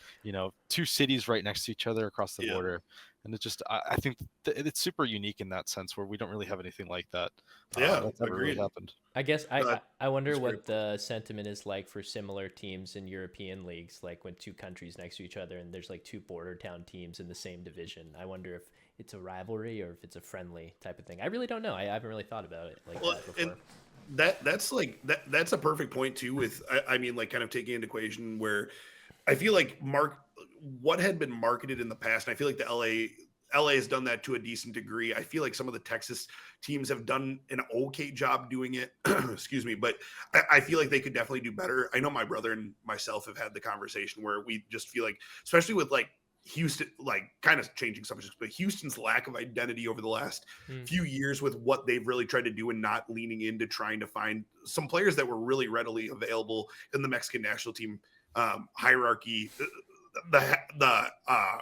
two cities right next to each other across the border. And it just, I think it's super unique in that sense where we don't really have anything like that. That's never really happened. I guess I wonder what the sentiment is like for similar teams in European leagues, like when two countries next to each other and there's like two border town teams in the same division. I wonder if it's a rivalry or if it's a friendly type of thing. I really don't know. I haven't really thought about it like that before. And that's a perfect point too. With I mean, like kind of taking into equation where I feel like what had been marketed in the past, and I feel like the LA has done that to a decent degree. I feel like some of the Texas teams have done an okay job doing it. Excuse me, but I feel like they could definitely do better. I know my brother and myself have had the conversation where we just feel like, especially with like Houston, like kind of changing subjects, but Houston's lack of identity over the last few years with what they've really tried to do and not leaning into trying to find some players that were really readily available in the Mexican national team hierarchy. The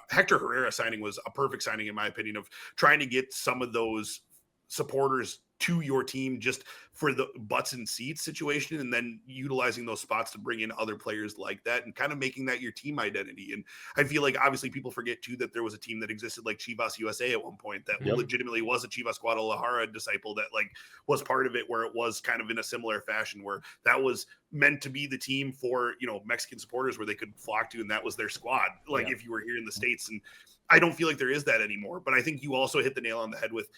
Hector Herrera signing was a perfect signing, in my opinion, of trying to get some of those supporters to your team just for the butts and seats situation, and then utilizing those spots to bring in other players like that and kind of making that your team identity. And I feel like obviously people forget too that there was a team that existed like Chivas USA at one point that legitimately was a Chivas Guadalajara disciple that like was part of it, where it was kind of in a similar fashion where that was meant to be the team for, Mexican supporters where they could flock to, and that was their squad. Like if you were here in the States, and I don't feel like there is that anymore, but I think you also hit the nail on the head with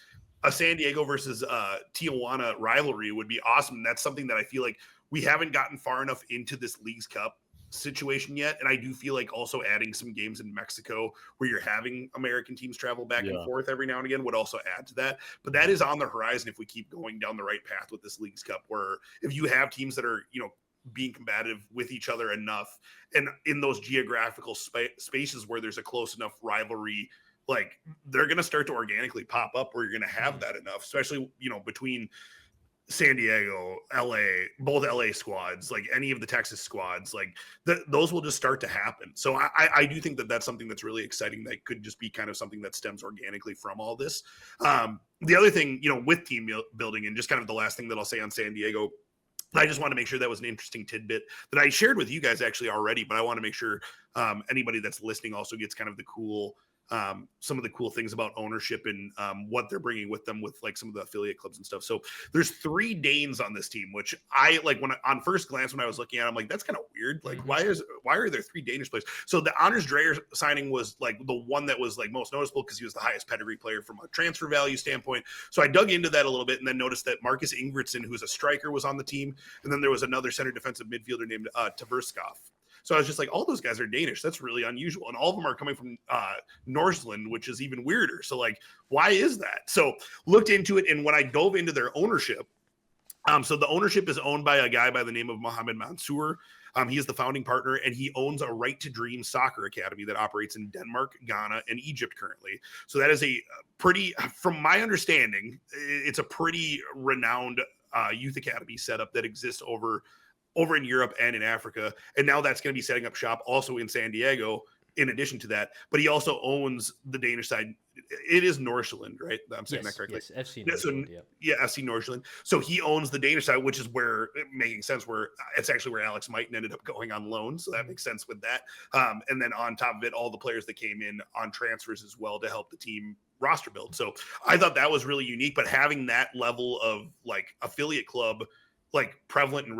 a San Diego versus Tijuana rivalry would be awesome. And that's something that I feel like we haven't gotten far enough into this Leagues Cup situation yet. And I do feel like also adding some games in Mexico where you're having American teams travel back and forth every now and again would also add to that. But that is on the horizon if we keep going down the right path with this Leagues Cup, where if you have teams that are, being combative with each other enough and in those geographical spaces where there's a close enough rivalry, like they're going to start to organically pop up where you're going to have that enough, especially, between San Diego, LA, both LA squads, like any of the Texas squads, like those will just start to happen. So I do think that that's something that's really exciting. That could just be kind of something that stems organically from all this. The other thing, with team building, and just kind of the last thing that I'll say on San Diego, I just want to make sure that was an interesting tidbit that I shared with you guys actually already, but I want to make sure anybody that's listening also gets kind of the cool, some of the cool things about ownership and what they're bringing with them with like some of the affiliate clubs and stuff. So there's 3 Danes on this team, which I like on first glance, when I was looking at it, I'm like, that's kind of weird. Like, why are there 3 Danish players? So the Anders Dreyer signing was like the one that was like most noticeable because he was the highest pedigree player from a transfer value standpoint. So I dug into that a little bit and then noticed that Marcus Ingvartsen, who's a striker, was on the team. And then there was another center defensive midfielder named Tverskov. So I was just like, all those guys are Danish. That's really unusual. And all of them are coming from Nordsjælland, which is even weirder. So like, why is that? So looked into it. And when I dove into their ownership, so the ownership is owned by a guy by the name of Mohamed Mansour. He is the founding partner, and he owns a Right to Dream soccer academy that operates in Denmark, Ghana, and Egypt currently. So that is a pretty, from my understanding, it's a pretty renowned youth academy setup that exists over in Europe and in Africa. And now that's going to be setting up shop also in San Diego in addition to that. But he also owns the Danish side it is Nordsjælland, right? I'm saying yes, that correctly. Yes, FC Yeah, so, Nordsjælland, yeah, FC Nordsjælland. So he owns the Danish side, which is where, making sense, where it's actually where Alex Mighten ended up going on loan. So that makes sense with that. And then on top of it, all the players that came in on transfers as well to help the team roster build. So I thought that was really unique, but having that level of like affiliate club, like prevalent and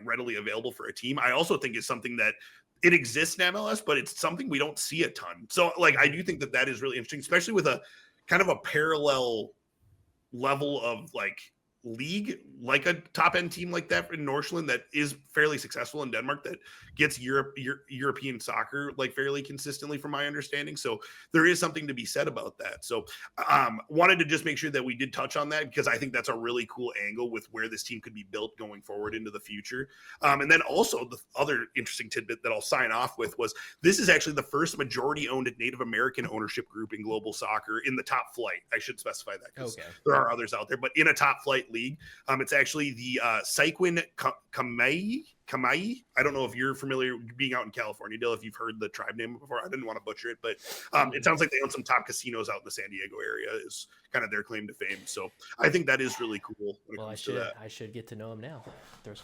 readily available for a team, I also think is something that it exists in MLS, but it's something we don't see a ton. So like, I do think that that is really interesting, especially with a kind of a parallel level of like league, like a top end team like that in Nordsjælland that is fairly successful in Denmark, that gets European soccer like fairly consistently from my understanding. So there is something to be said about that. So wanted to just make sure that we did touch on that, because I think that's a really cool angle with where this team could be built going forward into the future. And then also the other interesting tidbit that I'll sign off with was this is actually the first majority owned Native American ownership group in global soccer in the top flight. I should specify that because there are others out there, but in a top flight league. It's actually the Saikwin Kamai. I don't know if you're familiar being out in California, Dill, if you've heard the tribe name before. I didn't want to butcher it, but it sounds like they own some top casinos out in the San Diego area is kind of their claim to fame. So I think that is really cool. Well, I should get to know him now.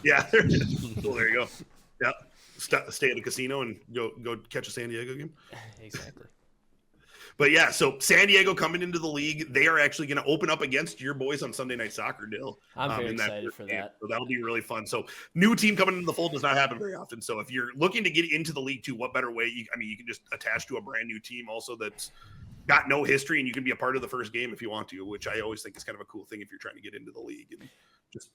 Yeah. Well, there you go. Yeah. Stay at a casino and go catch a San Diego game. Exactly. But yeah, so San Diego coming into the league, they are actually going to open up against your boys on Sunday Night Soccer, Dill. I'm very excited for that. So that'll be really fun. So new team coming into the fold does not happen very often. So if you're looking to get into the league too, what better way? You can just attach to a brand new team also that's got no history, and you can be a part of the first game if you want to, which I always think is kind of a cool thing if you're trying to get into the league and just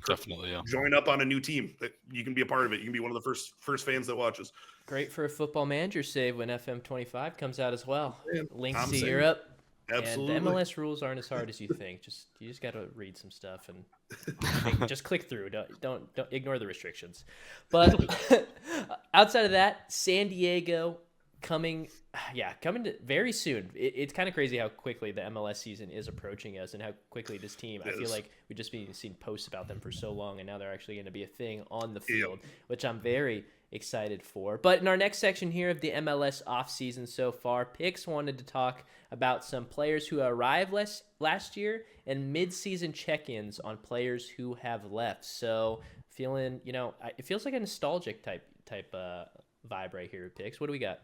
definitely join up on a new team that you can be a part of it. You can be one of the first fans that watches. Great for a Football Manager save when FM25 comes out as well. Links to saying. Europe. Absolutely. And the MLS rules aren't as hard as you think. You just got to read some stuff and just click through. Don't ignore the restrictions. But outside of that, San Diego coming to very soon. It's kind of crazy how quickly the MLS season is approaching us and how quickly this team, I feel like we've just been seeing posts about them for so long, and now they're actually going to be a thing on the field, which I'm very excited for. But in our next section here of the MLS offseason so far, Pix wanted to talk about some players who arrived last year and mid-season check-ins on players who have left. So feeling, it feels like a nostalgic type vibe right here, Pix. What do we got?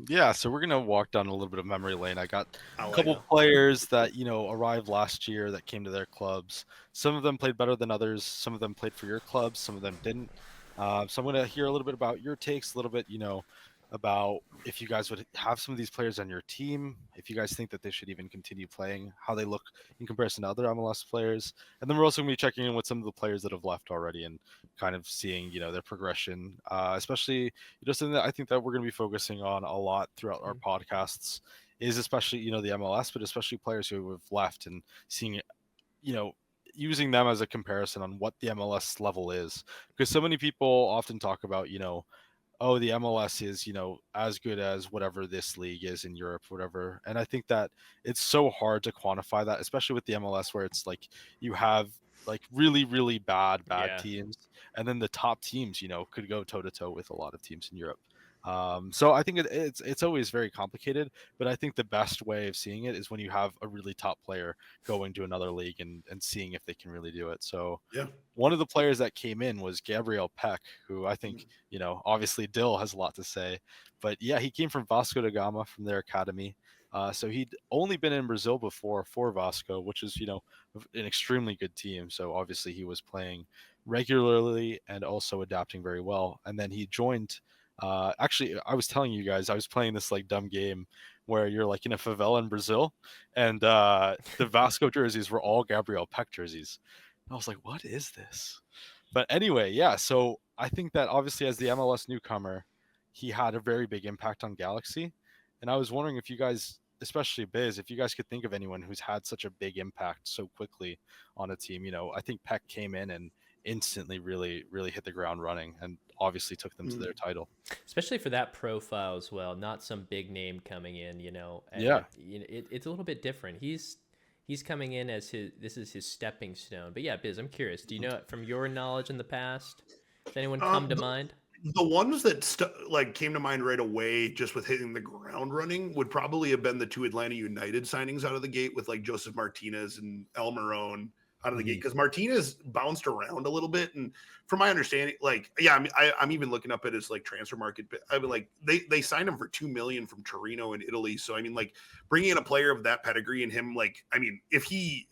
Yeah, so we're gonna walk down a little bit of memory lane. I got a couple players that arrived last year that came to their clubs. Some of them played better than others. Some of them played for your clubs. Some of them didn't. So I'm gonna hear a little bit about your takes, a little bit, about if you guys would have some of these players on your team, if you guys think that they should even continue playing, how they look in comparison to other MLS players. And then we're also going to be checking in with some of the players that have left already and kind of seeing, their progression, especially, something that I think that we're going to be focusing on a lot throughout our podcasts is especially, the MLS, but especially players who have left and seeing, using them as a comparison on what the MLS level is. Because so many people often talk about, oh, the MLS is, as good as whatever this league is in Europe, whatever. And I think that it's so hard to quantify that, especially with the MLS, where it's like you have like really, really bad teams. And then the top teams, could go toe to toe with a lot of teams in Europe. So I think it's always very complicated, but I think the best way of seeing it is when you have a really top player going to another league and seeing if they can really do it. So one of the players that came in was Gabriel Pec, who I think, obviously Dill has a lot to say, but yeah, he came from Vasco da Gama from their academy. So he'd only been in Brazil before for Vasco, which is, an extremely good team. So obviously he was playing regularly and also adapting very well. And then he joined actually, I was telling you guys, I was playing this like dumb game where you're like in a favela in Brazil, and the Vasco jerseys were all Gabriel Pec jerseys. And I was like, what is this? But anyway, yeah. So I think that obviously as the MLS newcomer, he had a very big impact on Galaxy. And I was wondering if you guys, especially Biz, if you guys could think of anyone who's had such a big impact so quickly on a team. I think Pec came in and instantly really, really hit the ground running and obviously took them to their title. Especially for that profile as well, not some big name coming in, and, it's a little bit different. He's coming in as this is his stepping stone. But yeah, Biz, I'm curious. Do you know from your knowledge in the past, does anyone come to mind? The ones that came to mind right away, just with hitting the ground running, would probably have been the 2 Atlanta United signings out of the gate with like Joseph Martinez and El Marone out of the gate, because Martinez bounced around a little bit, and from my understanding, I'm even looking up at his like transfer market. But I mean, like they signed him for $2 million from Torino in Italy. So I mean, like bringing in a player of that pedigree and him, like I mean, if he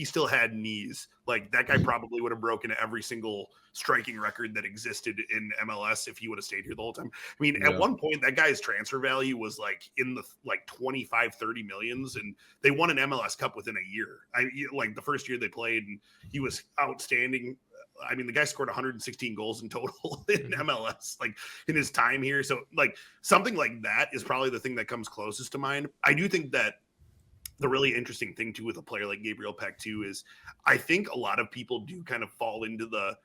still had knees, like that guy probably would have broken every single striking record that existed in MLS if he would have stayed here the whole time. I mean, at one point, that guy's transfer value was like in the like 25-30 millions, and they won an MLS Cup within a year. Like the first year they played, and he was outstanding. I mean, the guy scored 116 goals in total in MLS, like in his time here. So like something like that is probably the thing that comes closest to mind. I do think that the really interesting thing too with a player like Gabriel Pec too is I think a lot of people do kind of fall into the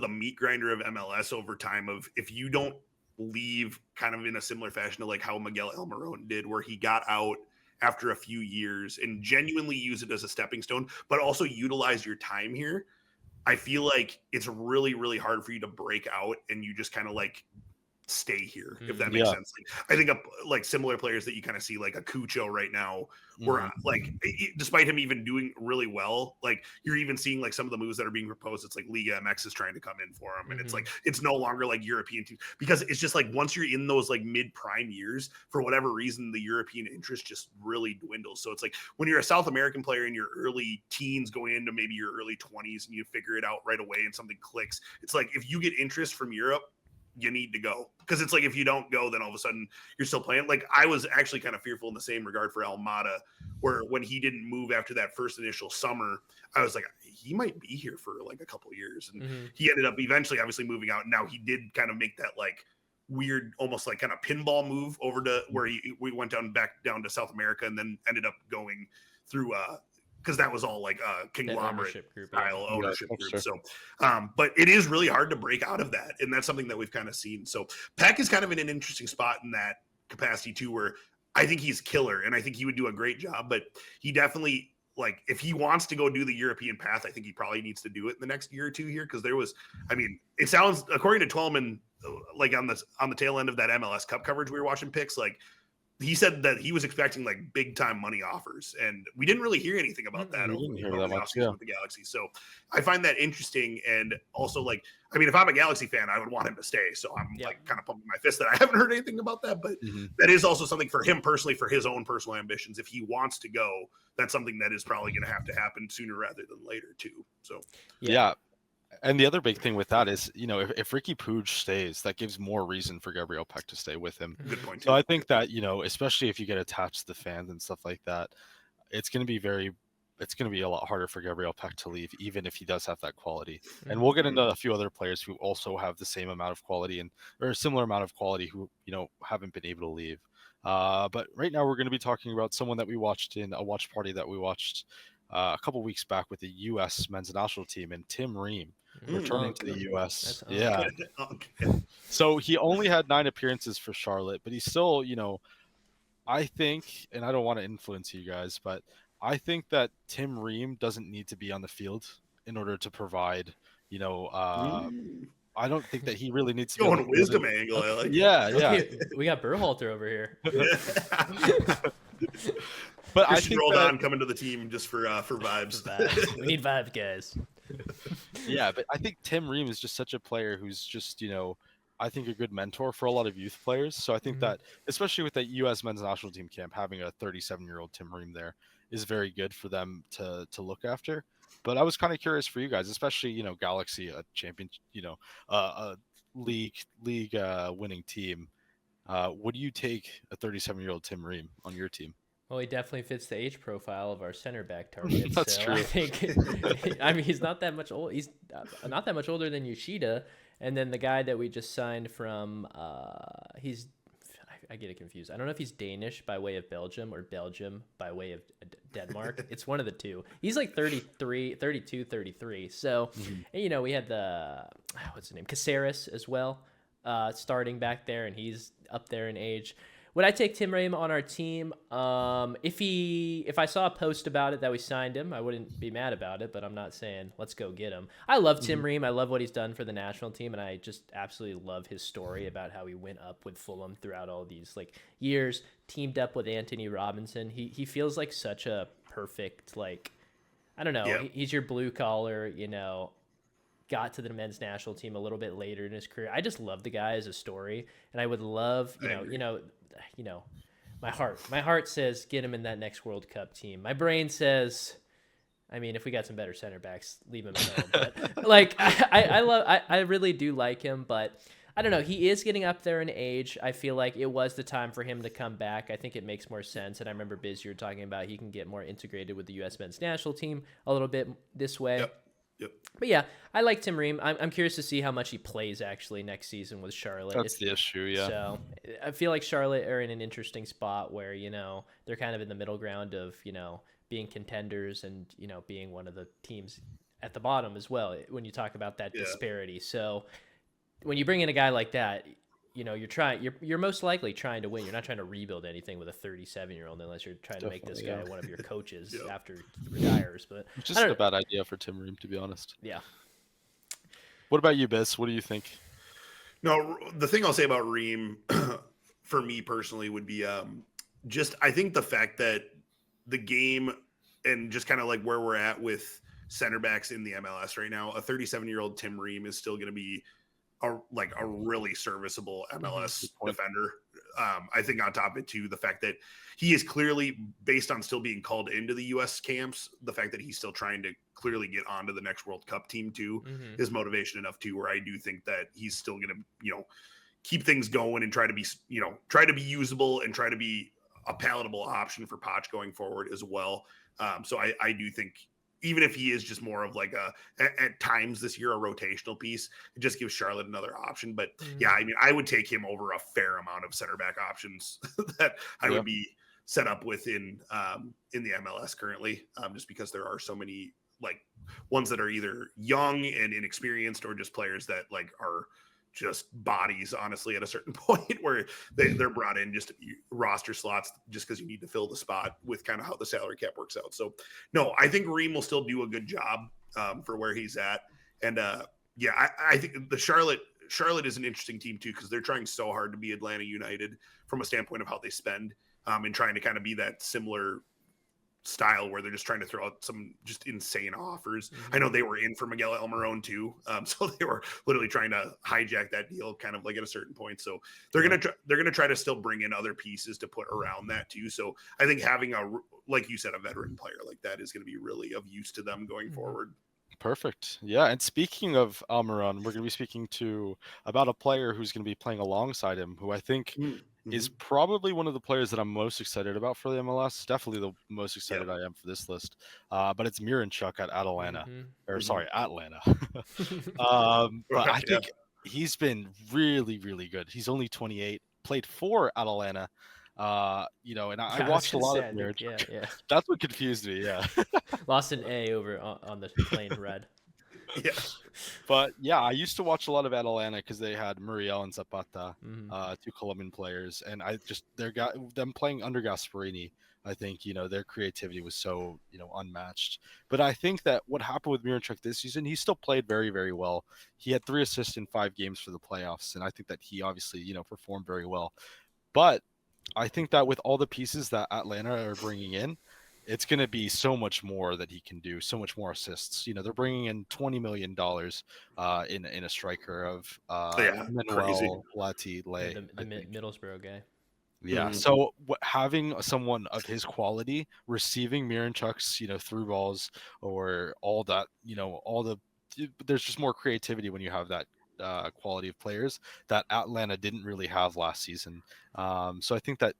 meat grinder of MLS over time of if you don't leave kind of in a similar fashion to like how Miguel Almiron did, where he got out after a few years and genuinely use it as a stepping stone, but also utilize your time here. I feel like it's really, really hard for you to break out and you just kind of like stay here, if that makes sense. Like, I think like similar players that you kind of see like a Cucho right now, where like despite him even doing really well, like you're even seeing like some of the moves that are being proposed. It's like Liga MX is trying to come in for him, and it's like it's no longer like European teams, because it's just like once you're in those like mid prime years, for whatever reason, the European interest just really dwindles. So it's like when you're a South American player in your early teens going into maybe your early 20s and you figure it out right away and something clicks, it's like if you get interest from Europe, you need to go, because it's like if you don't go, then all of a sudden you're still playing. Like I was actually kind of fearful in the same regard for Almada, where when he didn't move after that first initial summer, I was like, he might be here for like a couple of years, and he ended up eventually obviously moving out. Now he did kind of make that like weird, almost like kind of pinball move over to where we went back down to South America, and then ended up going through because that was all like conglomerate style ownership group. So, but it is really hard to break out of that. And that's something that we've kind of seen. So Peck is kind of in an interesting spot in that capacity too, where I think he's killer and I think he would do a great job, but he definitely, like, if he wants to go do the European path, I think he probably needs to do it in the next year or two here. Cause there was, I mean, it sounds, according to Twellman, like on the tail end of that MLS Cup coverage we were watching picks, like, he said that he was expecting like big time money offers, and we didn't really hear anything about that over the offseason with the Galaxy. So I find that interesting. And also, like, I mean, if I'm a Galaxy fan, I would want him to stay. So I'm like kind of pumping my fist that I haven't heard anything about that, but that is also something for him personally, for his own personal ambitions. If he wants to go, that's something that is probably going to have to happen sooner rather than later too. So yeah. And the other big thing with that is, you know, if Ricky Puig stays, that gives more reason for Gabriel Pec to stay with him. Good point. So I think that, you know, especially if you get attached to the fans and stuff like that, it's going to be a lot harder for Gabriel Pec to leave, even if he does have that quality. And we'll get into a few other players who also have the same amount of quality or a similar amount of quality who, you know, haven't been able to leave. But right now we're going to be talking about someone that we watched in a watch party that we watched a couple weeks back with the U.S. men's national team, and Tim Ream returning to the U.S. Yeah. So he only had 9 appearances for Charlotte, but he's still, you know, I think, and I don't want to influence you guys, but I think that Tim Ream doesn't need to be on the field in order to provide, you know, I don't think that he really needs to go on a wisdom angle. I like yeah. We got Berhalter over here. But I think Roldan coming to the team just for vibes. We need vibes, guys. Yeah, but I think Tim Ream is just such a player who's just, you know, I think a good mentor for a lot of youth players. So I think that, especially with that U.S. men's national team camp, having a 37-year-old Tim Ream there is very good for them to look after. But I was kind of curious for you guys, especially, you know, Galaxy, a champion, you know, a league winning team. Would you take a 37-year-old Tim Ream on your team? Well, he definitely fits the age profile of our center back target. That's so true. I think, I mean, he's not that much old. He's not that much older than Yoshida. And then the guy that we just signed from, I get it confused. I don't know if he's Danish by way of Belgium or Belgium by way of Denmark. It's one of the two. He's like 33, 32, 33. So, and, you know, we had what's his name? Caceres as well, starting back there, and he's up there in age. would I take Tim Ream on our team? If I saw a post about it that we signed him, I wouldn't be mad about it, but I'm not saying let's go get him. I love Tim Ream. I love what he's done for the national team, and I just absolutely love his story about how he went up with Fulham throughout all these like years, teamed up with Anthony Robinson. He feels like such a perfect, like, I don't know, he's your blue collar, you know, got to the men's national team a little bit later in his career. I just love the guy as a story, and I would love, you know, my heart says get him in that next World Cup team. My brain says, I mean, if we got some better center backs, leave him at home. But like, I really do like him, but I don't know. He is getting up there in age. I feel like it was the time for him to come back. I think it makes more sense. And I remember Biz, you were talking about he can get more integrated with the U.S. men's national team a little bit this way. Yep. But yeah, I like Tim Ream. I'm curious to see how much he plays actually next season with Charlotte. That's the issue, yeah. So I feel like Charlotte are in an interesting spot where, you know, they're kind of in the middle ground of, you know, being contenders and, you know, being one of the teams at the bottom as well when you talk about that disparity. So when you bring in a guy like that, you know, you're most likely trying to win. You're not trying to rebuild anything with a 37-year-old unless you're trying to make this guy one of your coaches after he retires. But it's just a bad idea for Tim Ream, to be honest. Yeah. What about you, Biz? What do you think? No, the thing I'll say about Ream for me personally would be just I think the fact that the game and just kind of like where we're at with center backs in the MLS right now, a 37-year-old Tim Ream is still going to be a really serviceable MLS defender. I think on top of it too, the fact that he is clearly, based on still being called into the U.S. camps, the fact that he's still trying to clearly get onto the next World Cup team too is motivation enough too, where I do think that he's still going to, you know, keep things going and try to be usable and try to be a palatable option for Poch going forward as well. So I do think, even if he is just more of like at times this year, a rotational piece, it just gives Charlotte another option. But yeah, I mean, I would take him over a fair amount of center back options that I would be set up with in the MLS currently, just because there are so many like ones that are either young and inexperienced or just players that like are just bodies, honestly, at a certain point where they're brought in just to be roster slots just because you need to fill the spot with kind of how the salary cap works out. So no, I think Ream will still do a good job for where he's at. And I think the Charlotte is an interesting team too, because they're trying so hard to be Atlanta United from a standpoint of how they spend and trying to kind of be that similar style where they're just trying to throw out some just insane offers. I know they were in for Miguel Almiron too, so they were literally trying to hijack that deal kind of like at a certain point. So they're gonna try to still bring in other pieces to put around that too. So I think having like you said, a veteran player like that is going to be really of use to them going forward. Perfect. Yeah, and speaking of Almiron, we're going to be speaking about a player who's going to be playing alongside him, who I think is probably one of the players that I'm most excited about for the MLS. Definitely the most excited I am for this list. But it's Miranchuk at Atlanta. Atlanta. But I think he's been really, really good. He's only 28, played for Atlanta. You know, and I watched a lot of Miranchuk. Yeah. That's what confused me. Yeah. Lost an A over on the plain red. Yeah. But yeah, I used to watch a lot of Atlanta because they had Muriel and Zapata, two Colombian players, and them playing under Gasparini. I think, you know, their creativity was so, you know, unmatched. But I think that what happened with Miranchuk this season, he still played very, very well. He had 3 assists in 5 games for the playoffs, and I think that he obviously, you know, performed very well. But I think that with all the pieces that Atlanta are bringing in, it's going to be so much more that he can do, so much more assists. You know, they're bringing in $20 million in a striker of Manuel Lati Lay, the Middlesbrough guy. Yeah. So having someone of his quality receiving Miranchuk's, you know, through balls or all that, you know, there's just more creativity when you have that quality of players that Atlanta didn't really have last season. So I think that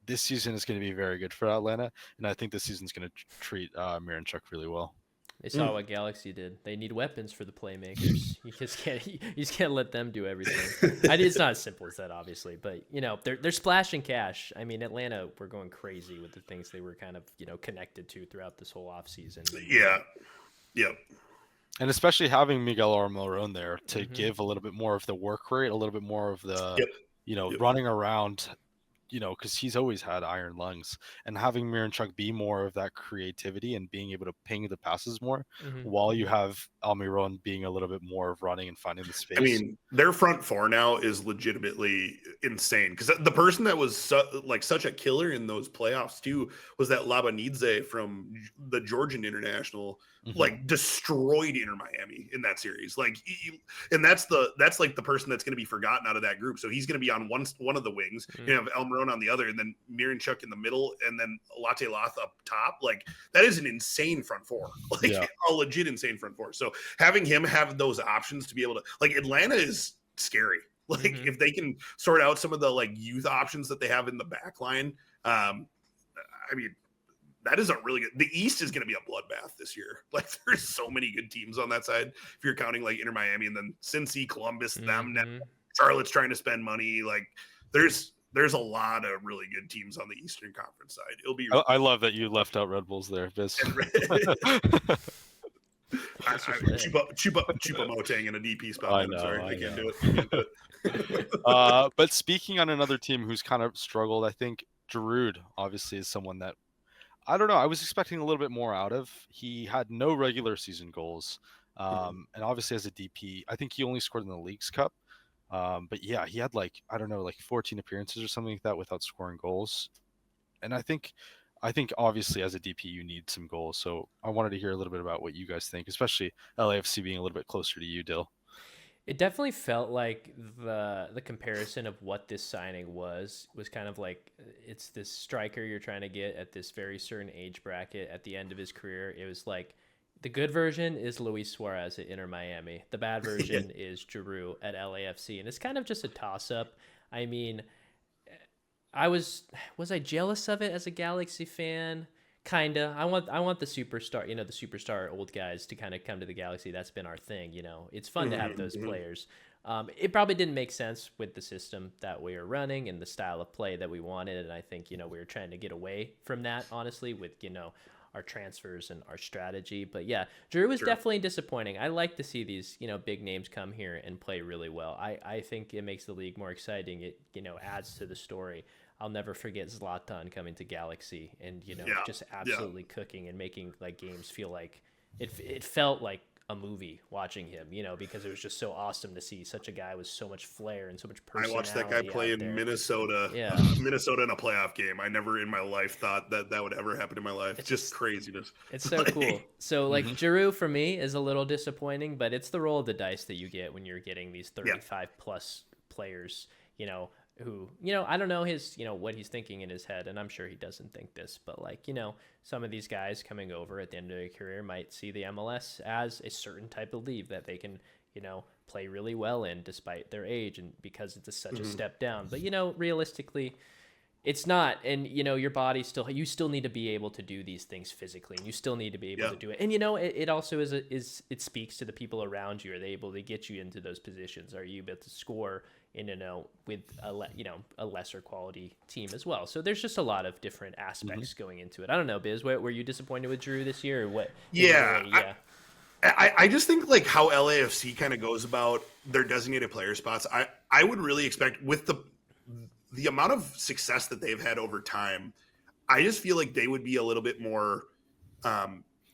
this season is going to be very good for Atlanta, and I think this season's going to treat Miranchuk really well. They saw what Galaxy did. They need weapons for the playmakers. You just can't let them do everything. It's not as simple as that, obviously, but you know they're splashing cash. I mean, Atlanta were going crazy with the things they were kind of, you know, connected to throughout this whole offseason. Yeah. Yep. And especially having Miguel Almiron there to give a little bit more of the work rate, a little bit more of the, running around because he's always had iron lungs, and having Miranchuk be more of that creativity and being able to ping the passes more, while you have Almiron being a little bit more of running and finding the space. I mean, their front four now is legitimately insane, because the person that was such a killer in those playoffs too was that Labanidze from the Georgian international, like destroyed Inter Miami in that series. Like, and that's like the person that's going to be forgotten out of that group. So he's going to be on one of the wings. You have Almiron on the other, and then Miranchuk in the middle, and then Latte Loth up top. Like, that is an insane front four, like a legit insane front four. So having him have those options to be able to, like, Atlanta is scary. Like, if they can sort out some of the like youth options that they have in the back line, I mean, that is a really good. The East is going to be a bloodbath this year. Like, there's so many good teams on that side. If you're counting like Inter Miami and then Cincy, Columbus, them, Charlotte's trying to spend money. Like, there's a lot of really good teams on the Eastern Conference side. It'll be. I love that you left out Red Bulls there, Biz. Chupa-Moting in a DP spot. I'm sorry, I can't do it. But speaking on another team who's kind of struggled, I think Giroud obviously is someone that, I don't know, I was expecting a little bit more out of. He had no regular season goals. And obviously as a DP, I think he only scored in the Leagues Cup. But yeah, he had like 14 appearances or something like that without scoring goals. And I think obviously as a DP you need some goals. So I wanted to hear a little bit about what you guys think, especially LAFC being a little bit closer to you, Dill. It definitely felt like the comparison of what this signing was kind of like, it's this striker you're trying to get at this very certain age bracket at the end of his career. It was like, the good version is Luis Suarez at Inter Miami. The bad version is Giroud at LAFC. And it's kind of just a toss-up. I mean, was I jealous of it as a Galaxy fan? Kinda. I want the superstar, the superstar old guys to kind of come to the Galaxy. That's been our thing, It's fun to have those players. It probably didn't make sense with the system that we were running and the style of play that we wanted. And I think, we were trying to get away from that, honestly, with, our transfers and our strategy. But yeah, Giroud was definitely disappointing. I like to see these, big names come here and play really well. I think it makes the league more exciting. It, adds to the story. I'll never forget Zlatan coming to Galaxy and, just absolutely cooking and making like games feel like it felt like a movie watching him, because it was just so awesome to see such a guy with so much flair and so much personality. I watched that guy play in Minnesota, Minnesota in a playoff game. I never in my life thought that would ever happen in my life. It's just craziness. It's so cool. So like Giroud for me is a little disappointing, but it's the roll of the dice that you get when you're getting these 35 plus players, who, I don't know his, what he's thinking in his head, and I'm sure he doesn't think this, but like, some of these guys coming over at the end of their career might see the MLS as a certain type of league that they can, play really well in despite their age, and because it's such a step down. But, realistically, it's not, and, your body you still need to be able to do these things physically, and you still need to be able to do it. And, it also it speaks to the people around you. Are they able to get you into those positions? Are you able to score with a lesser quality team as well? So there's just a lot of different aspects going into it. I don't know, Biz, were you disappointed with Giroud this year or what? I just think like how LAFC kind of goes about their designated player spots. I would really expect, with the amount of success that they've had over time, I just feel like they would be a little bit more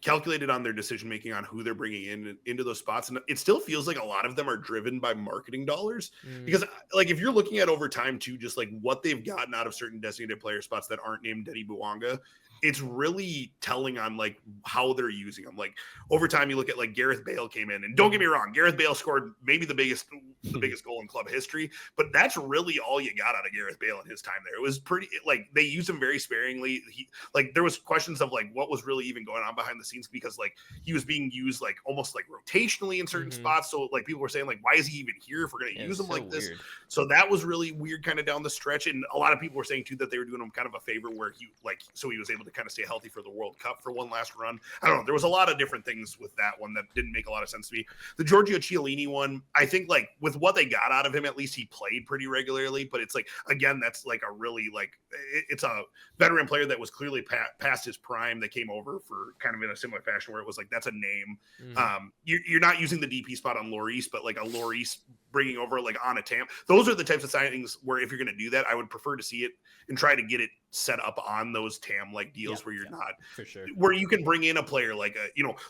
calculated on their decision making on who they're bringing into those spots. And it still feels like a lot of them are driven by marketing dollars, because like if you're looking at over time too, just like what they've gotten out of certain designated player spots that aren't named Denny Bouanga, it's really telling on like how they're using them. Like over time, you look at like Gareth Bale came in, and don't get me wrong, Gareth Bale scored maybe the biggest goal in club history, but that's really all you got out of Gareth Bale in his time there. It was pretty, like they used him very sparingly. There was questions of like what was really even going on behind the scenes, because like he was being used like almost like rotationally in certain spots. So like people were saying like, why is he even here if we're going to use him like this? So that was really weird kind of down the stretch. And a lot of people were saying too that they were doing him kind of a favor where he was able to kind of stay healthy for the World Cup for one last run. I don't know. There was a lot of different things with that one that didn't make a lot of sense to me. The Giorgio Chiellini one, I think like with what they got out of him, at least he played pretty regularly, but it's like, again, that's like a really like, it's a veteran player that was clearly past his prime that came over for kind of in a similar fashion where it was like, that's a name. You're not using the DP spot on Lloris, but like a Lloris bringing over like on a TAM. Those are the types of signings where if you're going to do that, I would prefer to see it and try to get it set up on those TAM like deals where you're not for sure, where you can bring in a player like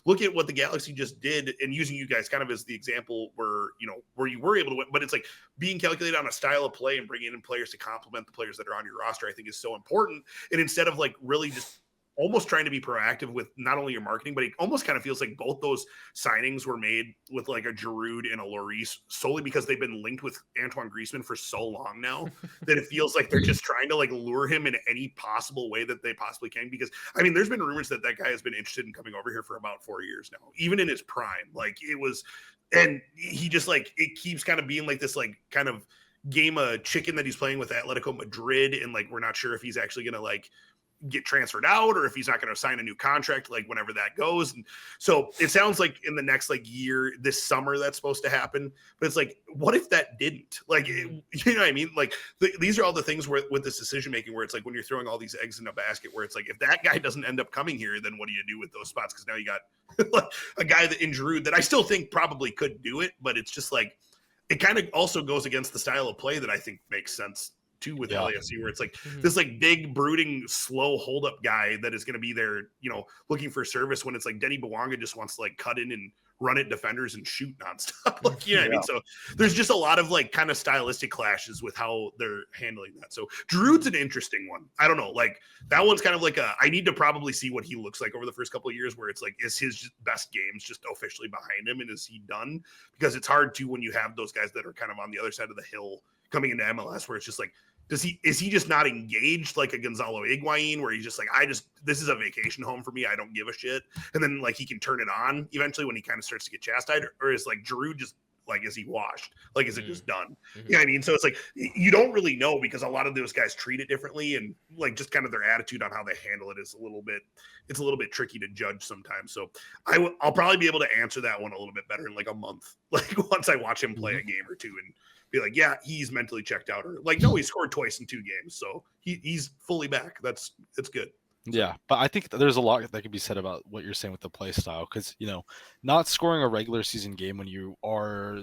look at what the Galaxy just did, and using you guys kind of as the example where you were able to win, but it's like being calculated on a style of play and bringing in players to complement the players that are on your roster, I think is so important. And instead of like really just almost trying to be proactive with not only your marketing, but it almost kind of feels like both those signings were made with like a Giroud and a Lloris solely because they've been linked with Antoine Griezmann for so long now that it feels like they're just trying to like lure him in any possible way that they possibly can. Because I mean, there's been rumors that guy has been interested in coming over here for about 4 years now, even in his prime. Like it was, and he just like, it keeps kind of being like this, like kind of game of chicken that he's playing with Atletico Madrid. And like, we're not sure if he's actually going to like get transferred out or if he's not going to sign a new contract, like whenever that goes. And so it sounds like in the next like year, this summer, that's supposed to happen. But it's like, what if that didn't? Like, you know what I mean? Like these are all the things where with this decision making, where it's like when you're throwing all these eggs in a basket, where it's like, if that guy doesn't end up coming here, then what do you do with those spots? Because now you got a guy that in Giroud that I still think probably could do it, but it's just like, it kind of also goes against the style of play that I think makes sense too with LAFC, where it's like this like big brooding slow hold up guy that is going to be there, looking for service, when it's like Denny Bawanga just wants to like cut in and run at defenders and shoot nonstop. Like, you know what I mean? So there's just a lot of like kind of stylistic clashes with how they're handling that. So Giroud's an interesting one. I don't know, like that one's kind of like I need to probably see what he looks like over the first couple of years, where it's like, is his best games just officially behind him and is he done? Because it's hard to, when you have those guys that are kind of on the other side of the hill coming into MLS, where it's just like, is he just not engaged like a Gonzalo Higuain, where he's just like, this is a vacation home for me, I don't give a shit, and then like he can turn it on eventually when he kind of starts to get chastised, or is like Giroud just like, is he washed? Like, is it just done? You know what I mean? So it's like, you don't really know, because a lot of those guys treat it differently, and like just kind of their attitude on how they handle it is a little bit tricky to judge sometimes. So I'll probably be able to answer that one a little bit better in like a month, like once I watch him play a game or two and be like, yeah, he's mentally checked out, or like, no, he scored twice in 2 games, so he's fully back. It's good. Yeah, but I think there's a lot that could be said about what you're saying with the play style, because not scoring a regular season game when you are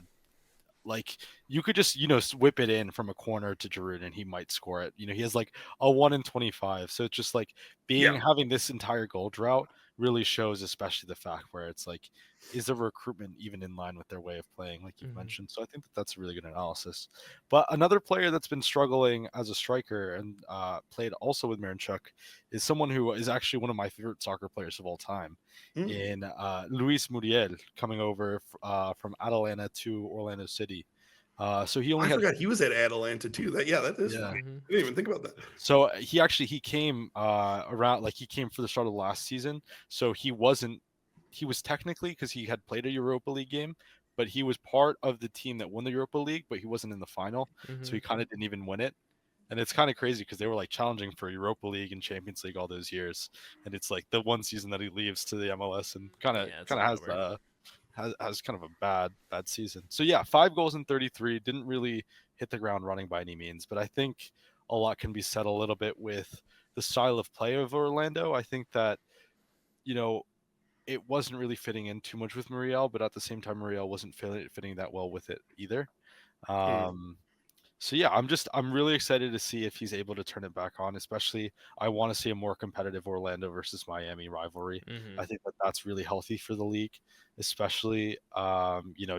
like, you could just whip it in from a corner to Giroud and he might score it. He has like a 1 in 25, so it's just like having this entire goal drought really shows, especially the fact where it's like, is the recruitment even in line with their way of playing, like you mentioned? So I think that's a really good analysis. But another player that's been struggling as a striker and played also with Miranchuk is someone who is actually one of my favorite soccer players of all time, in Luis Muriel, coming over from Atalanta to Orlando City. So he only forgot he was at Atalanta too. That is funny. I didn't even think about that. So he came around, like he came for the start of last season. So he was technically, because he had played a Europa League game, but he was part of the team that won the Europa League, but he wasn't in the final. So he kind of didn't even win it. And it's kind of crazy because they were like challenging for Europa League and Champions League all those years. And it's like the one season that he leaves to the MLS and kind of has kind of a bad season. So yeah, 5 goals in 33, didn't really hit the ground running by any means, but I think a lot can be said a little bit with the style of play of Orlando. I think that it wasn't really fitting in too much with Muriel, but at the same time Muriel wasn't fitting that well with it either. So yeah, I'm really excited to see if he's able to turn it back on. Especially, I want to see a more competitive Orlando versus Miami rivalry. I think that's really healthy for the league, especially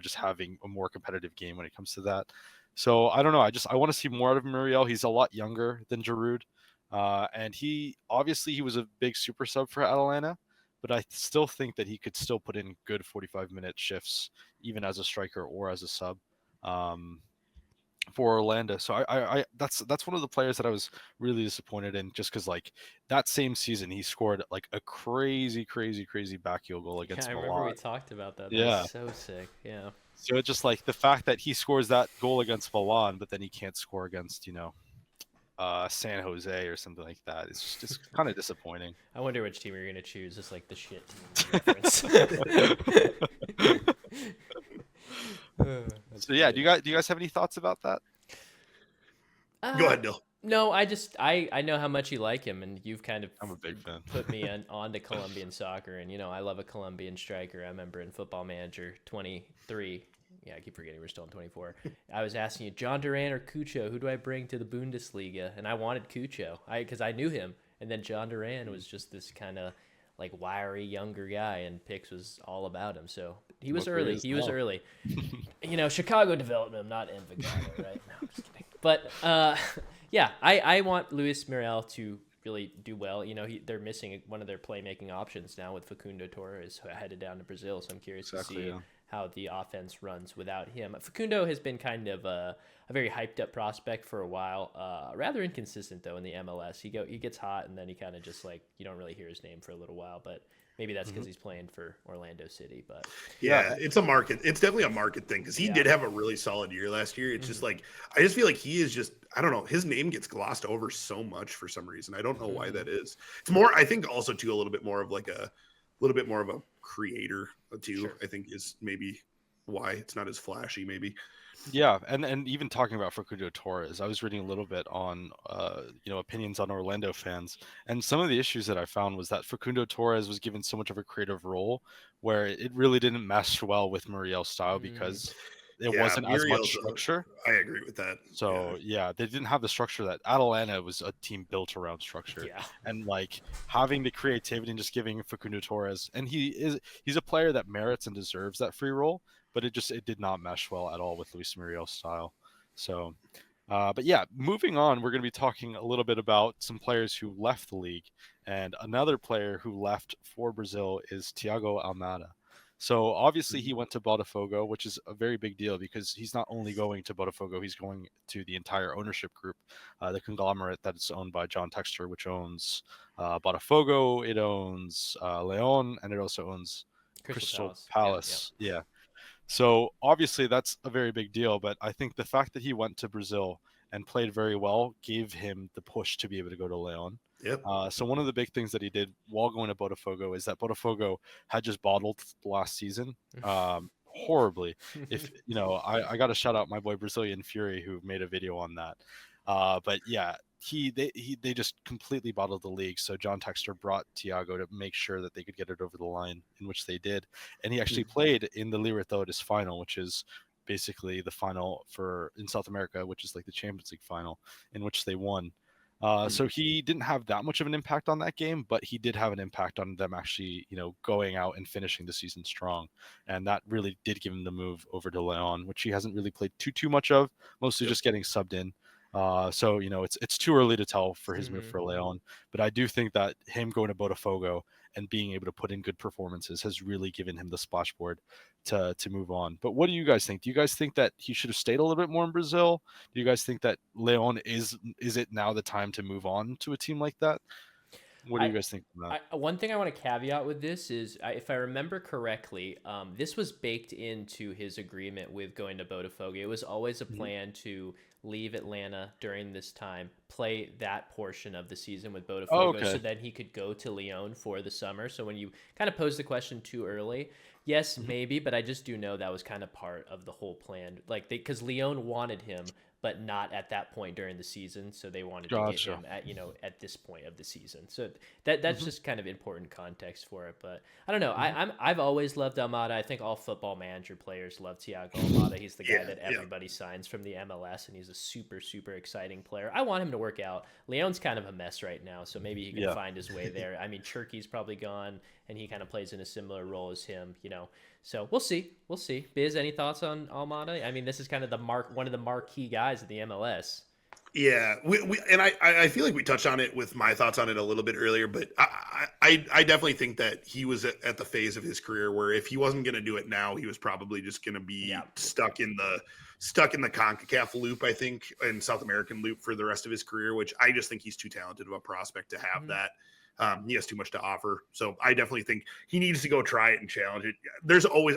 just having a more competitive game when it comes to that. So I don't know. I want to see more out of Muriel. He's a lot younger than Giroud, and he was a big super sub for Atalanta, but I still think that he could still put in good 45-minute shifts, even as a striker or as a sub. For Orlando. So I that's one of the players that I was really disappointed in, just because like that same season he scored like a crazy back heel goal against Milan. I remember we talked about that. Yeah. That's so sick. Yeah. So it's just like the fact that he scores that goal against Milan, but then he can't score against, San Jose or something like that. It's just kind of disappointing. I wonder which team you're going to choose. Just like the shit team reference. So yeah, do you guys have any thoughts about that? Go ahead, Dill. No, I know how much you like him, and you've kind of I'm a big fan. put me on to Colombian soccer, and I love a Colombian striker. I remember in Football Manager 23, Yeah, I keep forgetting we're still in 24. I was asking you, John Duran or Cucho, who do I bring to the Bundesliga? And I wanted Cucho, because I knew him. And then John Duran was just this kind of like wiry younger guy, and Pix was all about him. So he was early. He was early. Chicago development, not Envigado, right? No, I'm just kidding. But yeah, I want Luis Muriel to really do well. They're missing one of their playmaking options now with Facundo Torres headed down to Brazil. So I'm curious to see how the offense runs without him. Facundo has been kind of a very hyped up prospect for a while. Rather inconsistent though in the MLS. He gets hot and then he kind of just like you don't really hear his name for a little while, but maybe that's because he's playing for Orlando City. But yeah, it's a market. It's definitely a market thing because he did have a really solid year last year. It's just like I just feel like he is just I don't know. His name gets glossed over so much for some reason. I don't know why that is. It's more I think also too a little bit more of a creator too. Sure. I think is maybe why it's not as flashy maybe. Yeah, and even talking about Facundo Torres, I was reading a little bit on opinions on Orlando fans, and some of the issues that I found was that Facundo Torres was given so much of a creative role where it really didn't mesh well with Muriel's style because it wasn't Muriel's as much structure. I agree with that. So yeah, they didn't have the structure that Atalanta was a team built around structure. Yeah. And like having the creativity and just giving Facundo Torres, and he's a player that merits and deserves that free role, but it did not mesh well at all with Luis Muriel's style. So but yeah, moving on, we're going to be talking a little bit about some players who left the league, and another player who left for Brazil is Thiago Almada. So obviously he went to Botafogo, which is a very big deal because he's not only going to Botafogo, he's going to the entire ownership group, the conglomerate that is owned by John Textor, which owns Botafogo, it owns Leon, and it also owns Crystal Palace. Yeah. So obviously that's a very big deal, but I think the fact that he went to Brazil and played very well gave him the push to be able to go to Leon. Yep. So one of the big things that he did while going to Botafogo is that Botafogo had just bottled last season horribly. If I got to shout out my boy Brazilian Fury who made a video on that. But yeah, they just completely bottled the league. So John Textor brought Thiago to make sure that they could get it over the line, in which they did. And he actually played in the Libertadores final, which is basically the final in South America, which is like the Champions League final, in which they won. So he didn't have that much of an impact on that game, but he did have an impact on them actually, going out and finishing the season strong. And that really did give him the move over to Leon, which he hasn't really played too much of, mostly just getting subbed in. So it's too early to tell for his move for Leon, but I do think that him going to Botafogo and being able to put in good performances has really given him the splashboard to move on. But what do you guys think? Do you guys think that he should have stayed a little bit more in Brazil? Do you guys think that Leon is it now the time to move on to a team like that? What do you guys think of that? One thing I want to caveat with this is, if I remember correctly, this was baked into his agreement with going to Botafogo. It was always a plan to leave Atlanta during this time, play that portion of the season with Botafogo, so then he could go to Lyon for the summer. So when you kind of posed the question too early, yes, maybe, but I just do know that was kind of part of the whole plan. Like because Lyon wanted him, but not at that point during the season. So they wanted to get him at, at this point of the season. So that's just kind of important context for it. But I don't know. I've always loved Almada. I think all Football Manager players love Thiago Almada. He's the guy that everybody signs from the MLS, and he's a super, super exciting player. I want him to work out. Leon's kind of a mess right now, so maybe he can find his way there. I mean, Cherky's probably gone, and he kind of plays in a similar role as him, So we'll see. Biz, any thoughts on Almada? I mean, this is kind of one of the marquee guys at the MLS. Yeah, and I feel like we touched on it with my thoughts on it a little bit earlier, but I definitely think that he was at the phase of his career where if he wasn't going to do it now, he was probably just going to be stuck in the CONCACAF loop, I think, and South American loop for the rest of his career, which I just think he's too talented of a prospect to have that. He has too much to offer. So I definitely think he needs to go try it and challenge it. There's always,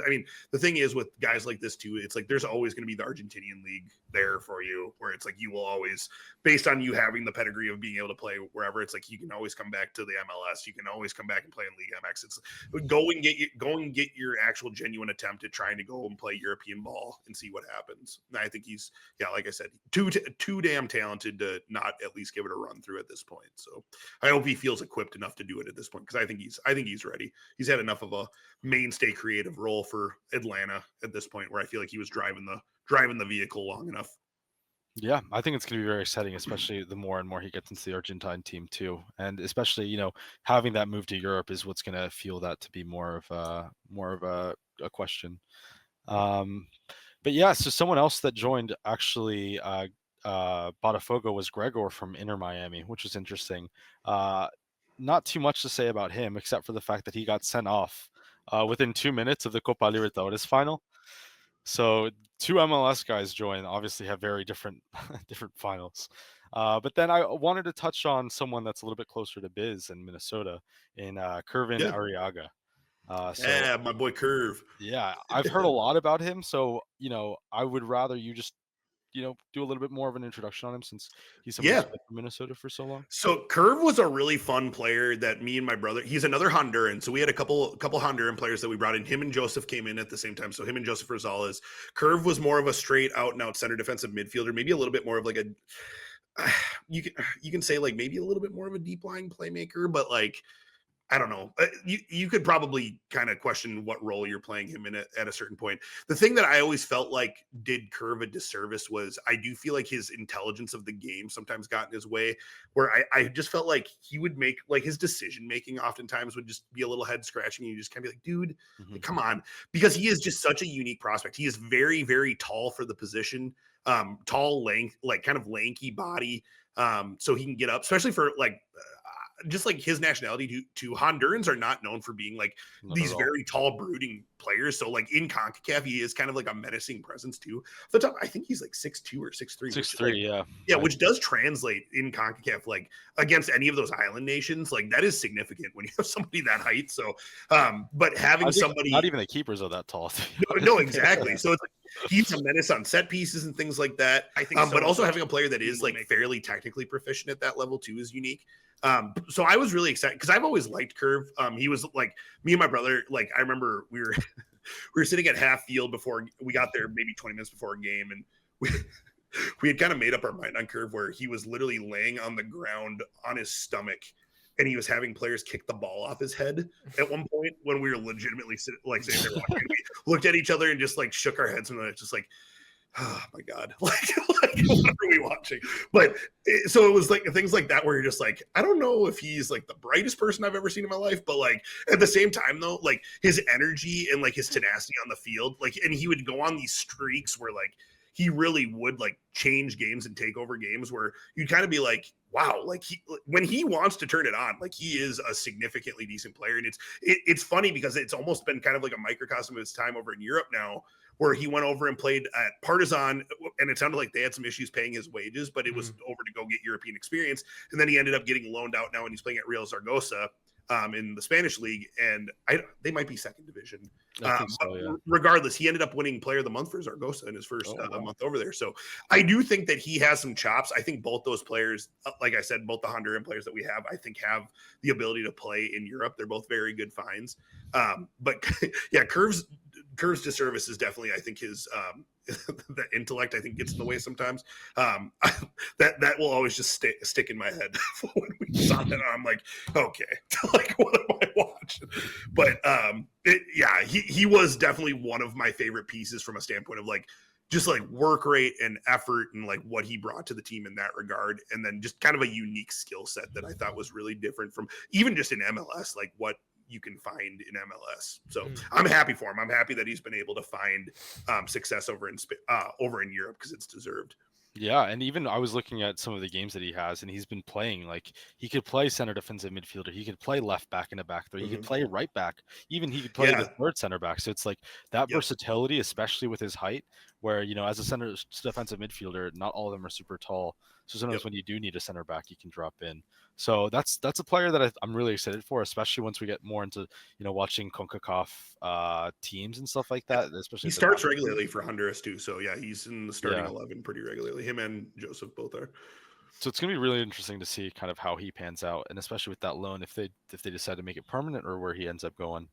the thing is with guys like this too, it's like there's always going to be the Argentinian league there for you, where it's like you will always, based on you having the pedigree of being able to play wherever, it's like you can always come back to the MLS. You can always come back and play in Liga MX. It's go and get your actual genuine attempt at trying to go and play European ball and see what happens. And I think he's, like I said, too damn talented to not at least give it a run through at this point. So I hope he feels equipped looked enough to do it at this point, because I think he's ready. He's had enough of a mainstay creative role for Atlanta at this point, where I feel like he was driving the vehicle long enough. Yeah, I think it's going to be very exciting, especially the more and more he gets into the Argentine team too, and especially having that move to Europe is what's going to fuel that to be more of a question. But yeah, so someone else that joined actually Botafogo was Gregore from Inter Miami, which was interesting. Not too much to say about him except for the fact that he got sent off within 2 minutes of the Copa Libertadores final. So 2 MLS guys join, obviously have very different different finals. But then I wanted to touch on someone that's a little bit closer to Biz in Minnesota, in Kervin Arriaga. Yeah, my boy Curve. Yeah, I've heard a lot about him. So, I would rather you just, do a little bit more of an introduction on him, since he's someone who's been from Minnesota for so long. So Curve was a really fun player that me and my brother, he's another Honduran. So we had a couple Honduran players that we brought in. Him and Joseph came in at the same time. So him and Joseph Rosales. Curve was more of a straight out and out center defensive midfielder, maybe a little bit more of like you can say like maybe a little bit more of a deep line playmaker, but like, I don't know. You could probably kind of question what role you're playing him in at a certain point. The thing that I always felt like did Curve a disservice was I do feel like his intelligence of the game sometimes got in his way, where I just felt like he would make like his decision making oftentimes would just be a little head scratching. You just kind of be like, dude, like, come on, because he is just such a unique prospect. He is very, very tall for the position, tall, like kind of lanky body. So he can get up, especially for like, just like his nationality to Hondurans are not known for being like these very tall brooding players. So like in CONCACAF, he is kind of like a menacing presence too. The top, I think he's like 6'2" or 6'3". 6'3", yeah, which does translate in CONCACAF like against any of those island nations. Like that is significant when you have somebody that height. So, but having somebody, not even the keepers are that tall. No, exactly. So it's like he's a menace on set pieces and things like that. I think, but also having a player that is like fairly technically proficient at that level too is unique. So I was really excited because I've always liked Curve. He was like me and my brother. Like I remember we were sitting at half field before we got there, maybe 20 minutes before a game, and we had kind of made up our mind on Curve, where he was literally laying on the ground on his stomach, and he was having players kick the ball off his head at one point when we were legitimately sitting there watching. We looked at each other and just like shook our heads, and it's just like, oh my God, like what are we watching? But so it was like things like that where you're just like, I don't know if he's like the brightest person I've ever seen in my life, but like at the same time though, like his energy and like his tenacity on the field, like, and he would go on these streaks where like he really would like change games and take over games where you'd kind of be like, wow, like when he wants to turn it on, like he is a significantly decent player. And it's funny because it's almost been kind of like a microcosm of his time over in Europe now, where he went over and played at Partizan, and it sounded like they had some issues paying his wages, but it was over to go get European experience. And then he ended up getting loaned out now, and he's playing at Real Zaragoza in the Spanish league, and they might be second division. Regardless, he ended up winning Player of the Month for Zaragoza in his first month over there. So I do think that he has some chops. I think both those players, like I said, both the Honduran players that we have, I think have the ability to play in Europe. They're both very good finds. But yeah, Curve's disservice is definitely, I think, his the intellect, I think, gets in the way sometimes. That will always just stick in my head when we saw that. I'm like, okay, like what am I watching? But he was definitely one of my favorite pieces from a standpoint of like just like work rate and effort and like what he brought to the team in that regard, and then just kind of a unique skill set that I thought was really different from even just in MLS, like what you can find in MLS. So I'm happy for him. I'm happy that he's been able to find success over in Europe, because it's deserved. Yeah, and even I was looking at some of the games that he has, and he's been playing like he could play center defensive midfielder, he could play left back in a back three, he could play right back, even he could play the third center back. So it's like that versatility, especially with his height, where as a center defensive midfielder, not all of them are super tall. So sometimes when you do need a center back, you can drop in. So that's a player that I'm really excited for, especially once we get more into watching CONCACAF teams and stuff like that. Especially he starts regularly for Honduras too, so yeah, he's in the starting 11 pretty regularly. Him and Joseph both are. So it's gonna be really interesting to see kind of how he pans out, and especially with that loan, if they decide to make it permanent or where he ends up going.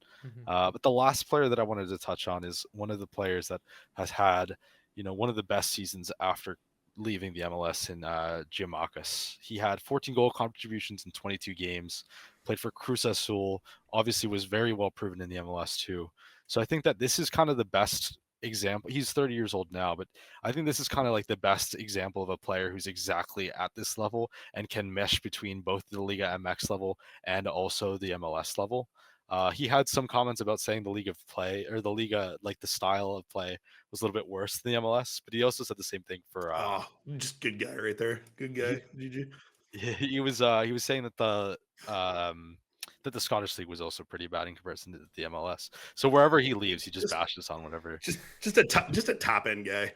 But the last player that I wanted to touch on is one of the players that has had one of the best seasons after leaving the MLS in Giakoumakis. He had 14 goal contributions in 22 games, played for Cruz Azul, obviously was very well proven in the MLS too. So I think that this is kind of the best example. He's 30 years old now, but I think this is kind of like the best example of a player who's exactly at this level and can mesh between both the Liga MX level and also the MLS level. He had some comments about saying the league of play or the Liga, like the style of play, was a little bit worse than the MLS. But he also said the same thing for. Just good guy right there. Good guy. GG. He was saying that the Scottish league was also pretty bad in comparison to the MLS. So wherever he leaves, he just bashes on whatever. Just a top end guy.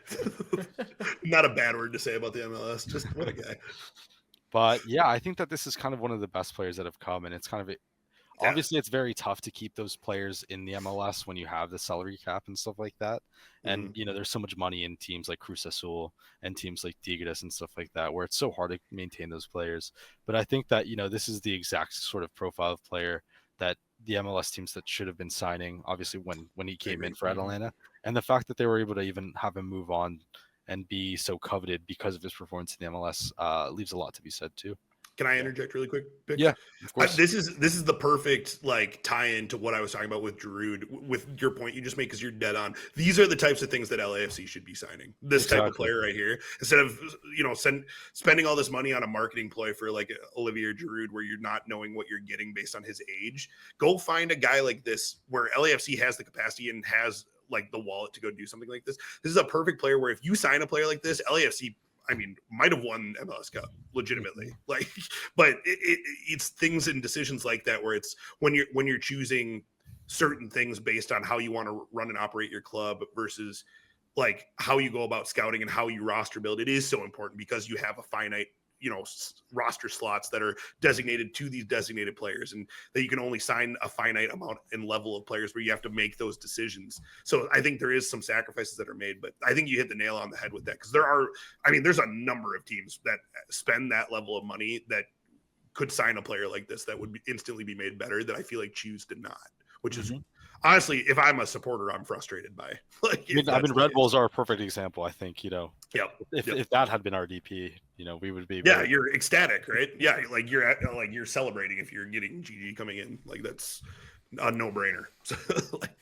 Not a bad word to say about the MLS. Just what a guy. But yeah, I think that this is kind of one of the best players that have come, and it's kind of obviously it's very tough to keep those players in the MLS when you have the salary cap and stuff like that. And you know, there's so much money in teams like Cruz Azul and teams like Tigres and stuff like that, where it's so hard to maintain those players. But I think that, you know, this is the exact sort of profile of player that the MLS teams that should have been signing, obviously when he came in for Atlanta. And the fact that they were able to even have him move on and be so coveted because of his performance in the MLS leaves a lot to be said too. Can I interject really quick? Pix? Yeah, of course. This is the perfect like tie-in to what I was talking about with Giroud, with your point you just made, because you're dead on. These are the types of things that LAFC should be signing. This type of player right here, instead of, you know, spending all this money on a marketing ploy for like Olivier Giroud, where you're not knowing what you're getting based on his age. Go find a guy like this where LAFC has the capacity and has like the wallet to go do something like this. This is a perfect player where if you sign a player like this, LAFC, I mean, might have won MLS Cup legitimately. Like, but it's things and decisions like that where it's when you're choosing certain things based on how you want to run and operate your club versus like how you go about scouting and how you roster build. It is so important because you have a finite, you know, roster slots that are designated to these designated players, and that you can only sign a finite amount and level of players where you have to make those decisions. So I think there is some sacrifices that are made, but I think you hit the nail on the head with that, because there's a number of teams that spend that level of money that could sign a player like this that would instantly be made better, that I feel like choose to not, which is honestly, if I'm a supporter, I'm frustrated by. Like, I mean, Red Bulls are a perfect example. I think, you know, if that had been our DP, you know, we would be. Yeah, you're ecstatic, right? Yeah, like you're celebrating if you're getting GG coming in. Like, that's a no-brainer. So, like,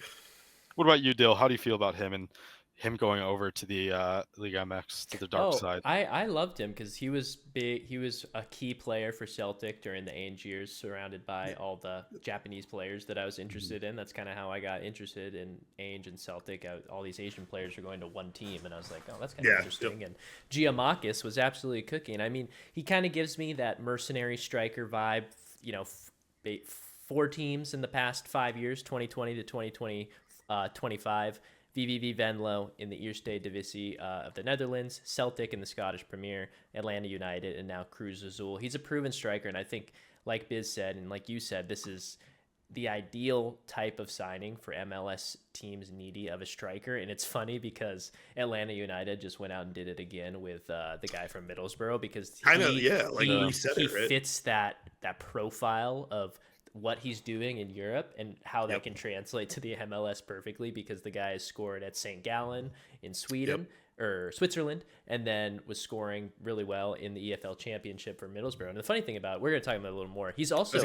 what about you, Dill? How do you feel about him and him going over to the Liga MX, to the dark side? I loved him because he was big. He was a key player for Celtic during the Ainge years, surrounded by all the Japanese players that I was interested in. That's kind of how I got interested in Ainge and Celtic. All these Asian players are going to one team, and I was like, oh, that's kind of interesting. And Giakoumakis was absolutely cooking. I mean, he kind of gives me that mercenary striker vibe. You know, 4 teams in the past 5 years, 2020 to 2025. VVV Venlo in the Eerste Divisie of the Netherlands, Celtic in the Scottish Premier, Atlanta United, and now Cruz Azul. He's a proven striker, and I think, like Biz said, and like you said, this is the ideal type of signing for MLS teams needy of a striker. And it's funny because Atlanta United just went out and did it again with the guy from Middlesbrough, because he fits that profile of what he's doing in Europe and how that can translate to the MLS perfectly, because the guy has scored at St. Gallen in Sweden or Switzerland, and then was scoring really well in the EFL Championship for Middlesbrough. And the funny thing about it, we're going to talk about it a little more, he's also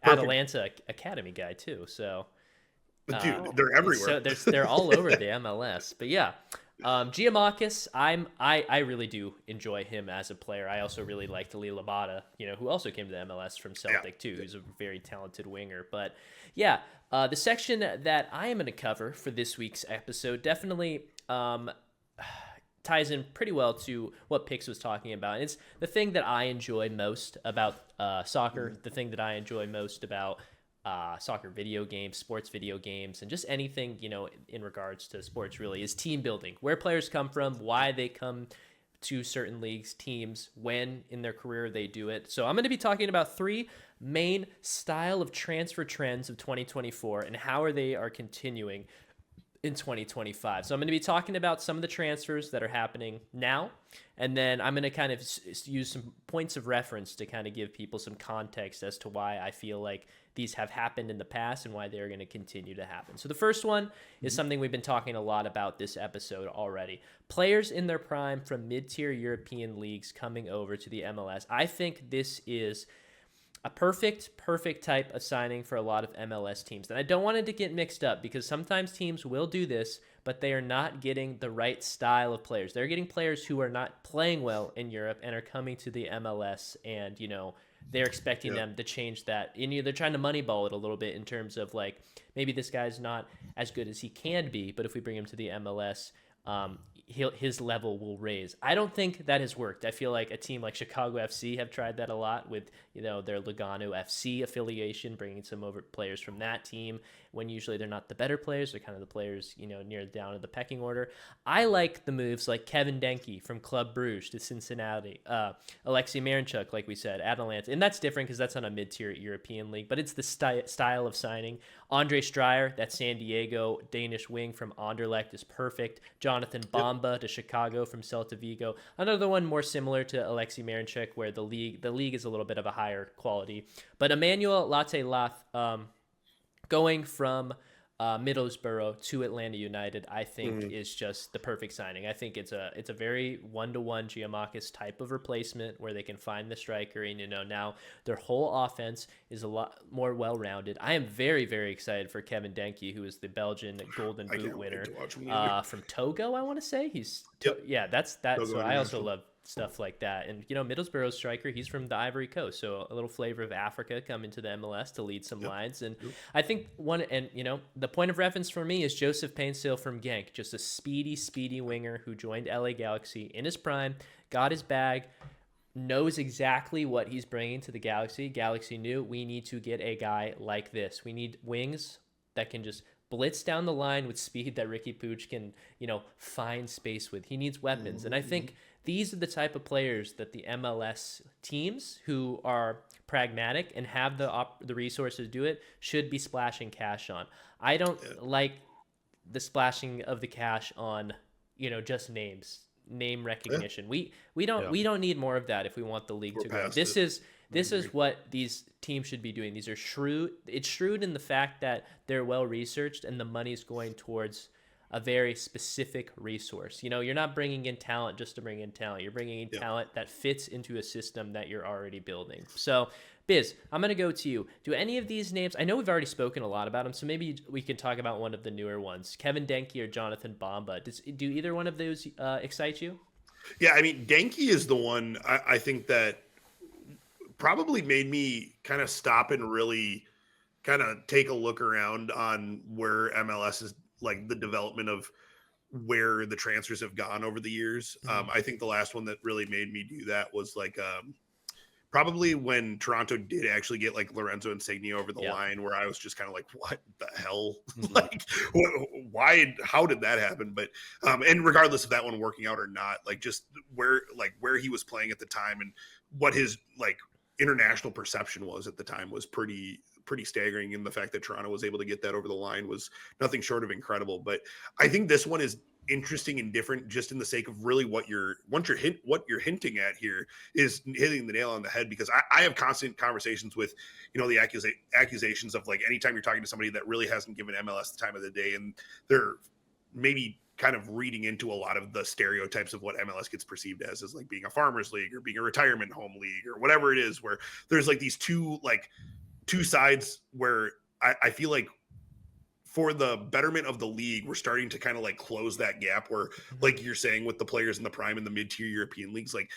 Atalanta Academy guy too. So, but dude, they're everywhere. So they're all over the MLS. But yeah, Giakoumakis, I really do enjoy him as a player. I also really liked Almada, you know, who also came to the MLS from Celtic too, who's a very talented winger. But yeah, the section that I am going to cover for this week's episode definitely ties in pretty well to what Pix was talking about. And it's the thing that I enjoy most about soccer, the thing that I enjoy most about soccer video games, sports video games, and just anything, you know, in regards to sports really, is team building. Where players come from, why they come to certain leagues, teams, when in their career they do it. So I'm going to be talking about 3 main style of transfer trends of 2024 and how they are continuing in 2025. So I'm going to be talking about some of the transfers that are happening now, and then I'm going to kind of use some points of reference to kind of give people some context as to why I feel like these have happened in the past and why they're going to continue to happen. So the first one is something we've been talking a lot about this episode already. Players in their prime from mid-tier European leagues coming over to the MLS. I think this is a perfect type of signing for a lot of MLS teams. And I don't want it to get mixed up because sometimes teams will do this, but they are not getting the right style of players. They're getting players who are not playing well in Europe and are coming to the MLS, and, you know, they're expecting them to change that. And they're trying to moneyball it a little bit in terms of, like, maybe this guy's not as good as he can be, but if we bring him to the MLS, his level will raise. I don't think that has worked. I feel like a team like Chicago FC have tried that a lot with, you know, their Lugano FC affiliation, bringing some over players from that team when usually they're not the better players. They're kind of the players, you know, near down in the pecking order. I like the moves like Kevin Denke from Club Bruges to Cincinnati, Aleksey Miranchuk, like we said, Atalanta. And that's different because that's on a mid-tier European league, but it's the style of signing. Andre Stryer, that San Diego Danish wing from Anderlecht, is perfect. Jonathan Bamba to Chicago from Celta Vigo. Another one more similar to Aleksey Miranchuk, where the league is a little bit of a higher quality. But Emmanuel Latte-Lath, going from Middlesbrough to Atlanta United, I think is just the perfect signing. I think it's a very one-to-one Giakoumakis type of replacement where they can find the striker, and, you know, now their whole offense is a lot more well-rounded. I am very, very excited for Kevin Denke, who is the Belgian Golden Boot winner from Togo, I want to say. That's that. Togo, so I also love stuff like that. And, you know, Middlesbrough's striker, he's from the Ivory Coast, so a little flavor of Africa coming to the MLS to lead some lines. And I think the point of reference for me is Joseph Painsil from Genk, just a speedy winger who joined LA Galaxy in his prime, got his bag, knows exactly what he's bringing to the Galaxy. Galaxy knew, we need to get a guy like this. We need wings that can just blitz down the line with speed that Ricky Puig can, you know, find space with. He needs weapons. And I think these are the type of players that the MLS teams who are pragmatic and have the resources to do it should be splashing cash on. I don't like the splashing of the cash on, you know, just name recognition. We don't need more of that if we want the league to grow. This is what these teams should be doing. These are shrewd. It's shrewd in the fact that they're well researched and the money's going towards a very specific resource. You know, you're not bringing in talent just to bring in talent. You're bringing in talent that fits into a system that you're already building. So, Biz, I'm going to go to you. Do any of these names, I know we've already spoken a lot about them, so maybe we can talk about one of the newer ones, Kevin Denke or Jonathan Bamba. Do either one of those excite you? Yeah, I mean, Denke is the one I think that probably made me kind of stop and really kind of take a look around on where MLS is, like the development of where the transfers have gone over the years. I think the last one that really made me do that was like probably when Toronto did actually get like Lorenzo Insigne over the line, where I was just kind of like, what the hell? Like, why, how did that happen? But, and regardless of that one working out or not, like just where he was playing at the time and what his like international perception was at the time was pretty staggering. And the fact that Toronto was able to get that over the line was nothing short of incredible. But I think this one is interesting and different just in the sake of really what you're hinting at here is hitting the nail on the head, because I have constant conversations with, you know, the accusations of like, anytime you're talking to somebody that really hasn't given MLS the time of the day, and they're maybe kind of reading into a lot of the stereotypes of what MLS gets perceived as like being a farmers league or being a retirement home league or whatever it is, where there's like these two sides where I feel like for the betterment of the league, we're starting to kind of like close that gap where, like you're saying, with the players in the prime and the mid-tier European leagues, like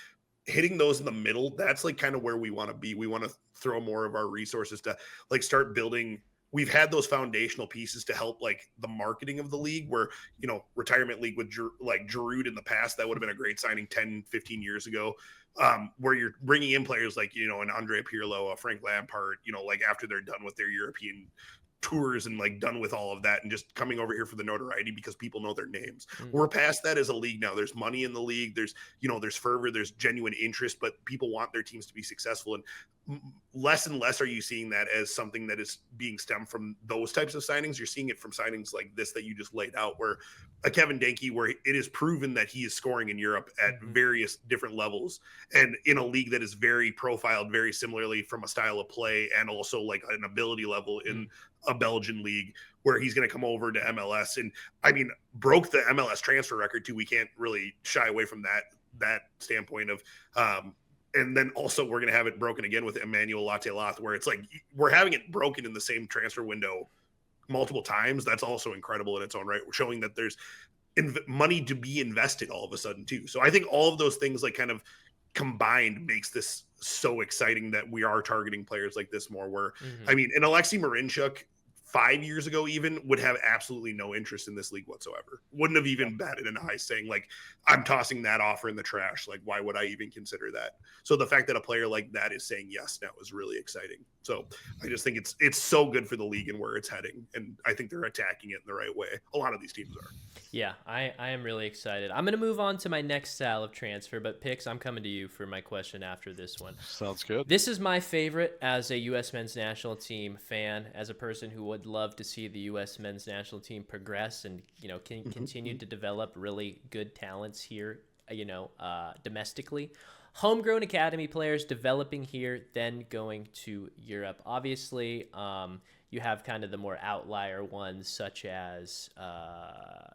hitting those in the middle, that's like kind of where we want to be. We want to throw more of our resources to like start building. We've had those foundational pieces to help like the marketing of the league, where, you know, retirement league with like Giroud in the past, that would have been a great signing 10, 15 years ago. Where you're bringing in players like, you know, an Andre Pirlo, a Frank Lampard, you know, like after they're done with their European tours and like done with all of that and just coming over here for the notoriety because people know their names. We're past that as a league now. There's money in the league. There's, you know, there's fervor, there's genuine interest, but people want their teams to be successful. And less and less are you seeing that as something that is being stemmed from those types of signings. You're seeing it from signings like this that you just laid out, where a Kevin Denke, where it is proven that he is scoring in Europe at various different levels and in a league that is very profiled very similarly from a style of play and also like an ability level in a Belgian league, where he's going to come over to MLS. And I mean, broke the MLS transfer record too. We can't really shy away from that standpoint of And then also we're going to have it broken again with Emmanuel Latte-Lath, where it's like we're having it broken in the same transfer window multiple times. That's also incredible in its own right. We're showing that there's money to be invested all of a sudden too. So I think all of those things like kind of combined makes this so exciting that we are targeting players like this more. Where I mean, an Aleksey Miranchuk 5 years ago even would have absolutely no interest in this league whatsoever. Wouldn't have even batted an eye, saying like, I'm tossing that offer in the trash. Like, why would I even consider that? So the fact that a player like that is saying yes now is really exciting. So I just think it's so good for the league and where it's heading. And I think they're attacking it in the right way. A lot of these teams are. Yeah, I am really excited. I'm going to move on to my next style of transfer, but Pix, I'm coming to you for my question after this one. Sounds good. This is my favorite as a U.S. men's national team fan, as a person who would love to see the U.S. men's national team progress and, continue to develop really good talents here, domestically. Homegrown Academy players developing here, then going to Europe. Obviously, you have kind of the more outlier ones, such as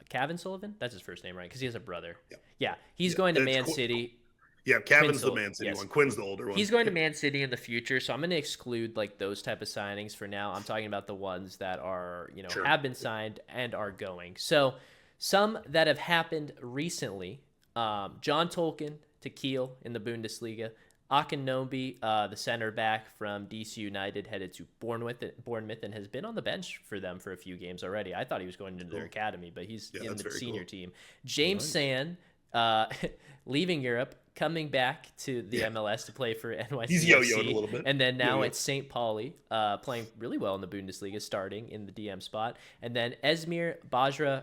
Kevin Sullivan. That's his first name, right? Because he has a brother. Yeah, he's going to Man City. Yeah, Kevin's the Man City one. Quinn's the older one. He's going to Man City in the future, so I'm going to exclude like those type of signings for now. I'm talking about the ones that are, have been signed and are going. So some that have happened recently, John Tolkien to Kiel in the Bundesliga. Akinnombi, the center back from DC United, headed to Bournemouth and has been on the bench for them for a few games already. I thought he was going into their academy, but he's in the senior team. James Sand, leaving Europe, coming back to the MLS to play for NYCFC. He's yo-yoed a little bit. And then now it's St. Pauli, playing really well in the Bundesliga, starting in the DM spot. And then Esmir Bajrak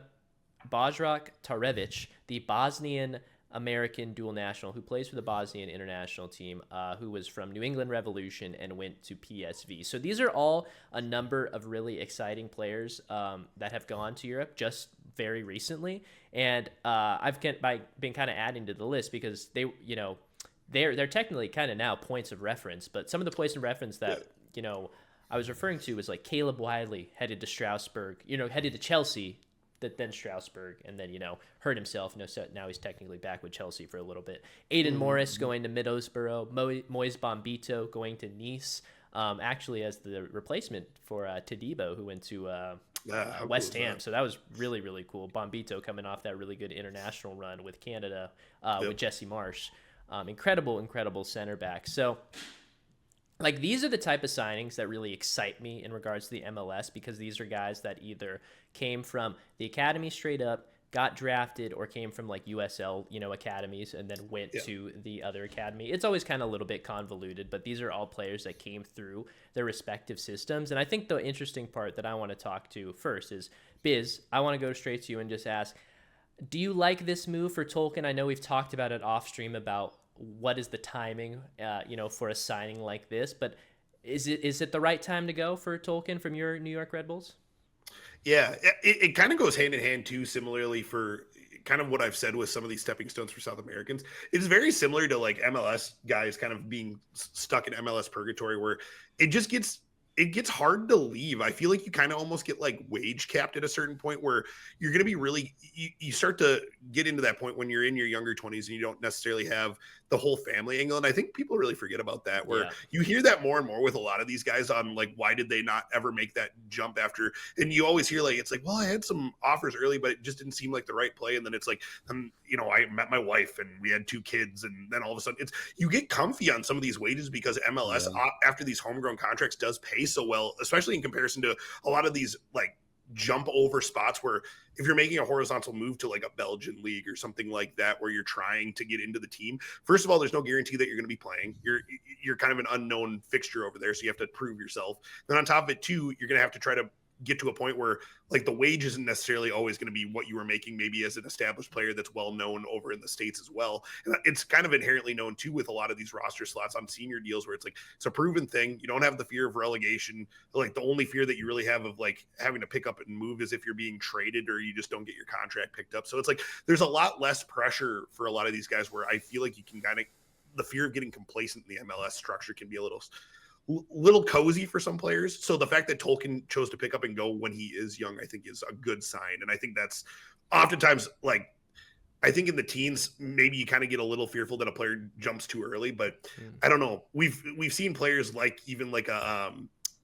Tarevic, the Bosnian American dual national who plays for the Bosnian international team, who was from New England Revolution and went to PSV. So these are all a number of really exciting players that have gone to Europe just very recently. And I've been kind of adding to the list because they're technically kind of now points of reference, but some of the points of reference that, I was referring to was like Caleb Wiley headed to Strasbourg, headed to Chelsea, then Strasbourg, and then, hurt himself. So now he's technically back with Chelsea for a little bit. Aiden Morris going to Middlesbrough, Moise Bombito going to Nice, actually as the replacement for Tadibo, who went to West Ham. So that was really, really cool. Bombito coming off that really good international run with Canada, with Jesse Marsh. Incredible center back. So, like, these are the type of signings that really excite me in regards to the MLS, because these are guys that either came from the academy straight up, got drafted, or came from like USL, academies, and then went to the other academy. It's always kind of a little bit convoluted, but these are all players that came through their respective systems. And I think the interesting part that I want to talk to first is, Biz, I want to go straight to you and just ask, do you like this move for Tolkien? I know we've talked about it off stream about what is the timing, for a signing like this, but is it the right time to go for Tolkien from your New York Red Bulls? Yeah, it kind of goes hand in hand too, similarly for kind of what I've said with some of these stepping stones for South Americans. It's very similar to like MLS guys kind of being stuck in MLS purgatory, where it gets hard to leave. I feel like you kind of almost get like wage capped at a certain point where you're going to be really, you start to get into that point when you're in your younger 20s and you don't necessarily have the whole family angle. And I think people really forget about that, where you hear that more and more with a lot of these guys on like, why did they not ever make that jump after? And you always hear like, it's like, well, I had some offers early, but it just didn't seem like the right play. And then it's like, I met my wife and we had 2 kids. And then all of a sudden you get comfy on some of these wages because MLS after these homegrown contracts does pay so well, especially in comparison to a lot of these like jump over spots where if you're making a horizontal move to like a Belgian league or something like that, where you're trying to get into the team, first of all, there's no guarantee that you're going to be playing. You're kind of an unknown fixture over there. So you have to prove yourself. Then on top of it too, you're going to have to try to get to a point where like the wage isn't necessarily always going to be what you were making maybe as an established player that's well known over in the States as well. And it's kind of inherently known too with a lot of these roster slots on senior deals, where it's like it's a proven thing. You don't have the fear of relegation. Like the only fear that you really have of like having to pick up and move is if you're being traded or you just don't get your contract picked up. So it's like there's a lot less pressure for a lot of these guys, where I feel like you can kind of, the fear of getting complacent in the MLS structure can be a little cozy for some players. So the fact that Tolkien chose to pick up and go when he is young, I think is a good sign. And I think that's oftentimes like I think in the teens, maybe you kind of get a little fearful that a player jumps too early, but I don't know. We've seen players like a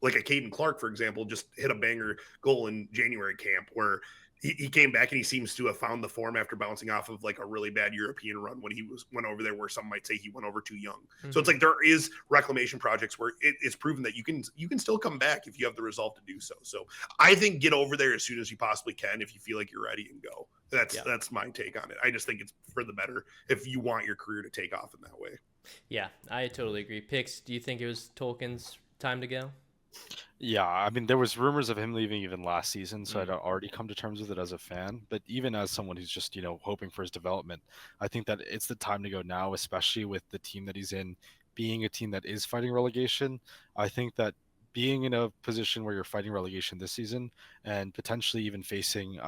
Caden Clark, for example, just hit a banger goal in January camp where he came back and he seems to have found the form after bouncing off of like a really bad European run when he went over there, where some might say he went over too young. So it's like there is reclamation projects where it's proven that you can still come back if you have the resolve to do so. So I think get over there as soon as you possibly can if you feel like you're ready, and go. That's my take on it. I just think it's for the better if you want your career to take off in that way. Yeah, I totally agree. Pix, do you think it was Tolkien's time to go? Yeah, I mean, there was rumors of him leaving even last season, so I'd already come to terms with it as a fan. But even as someone who's just, hoping for his development, I think that it's the time to go now, especially with the team that he's in being a team that is fighting relegation. I think that being in a position where you're fighting relegation this season and potentially even facing,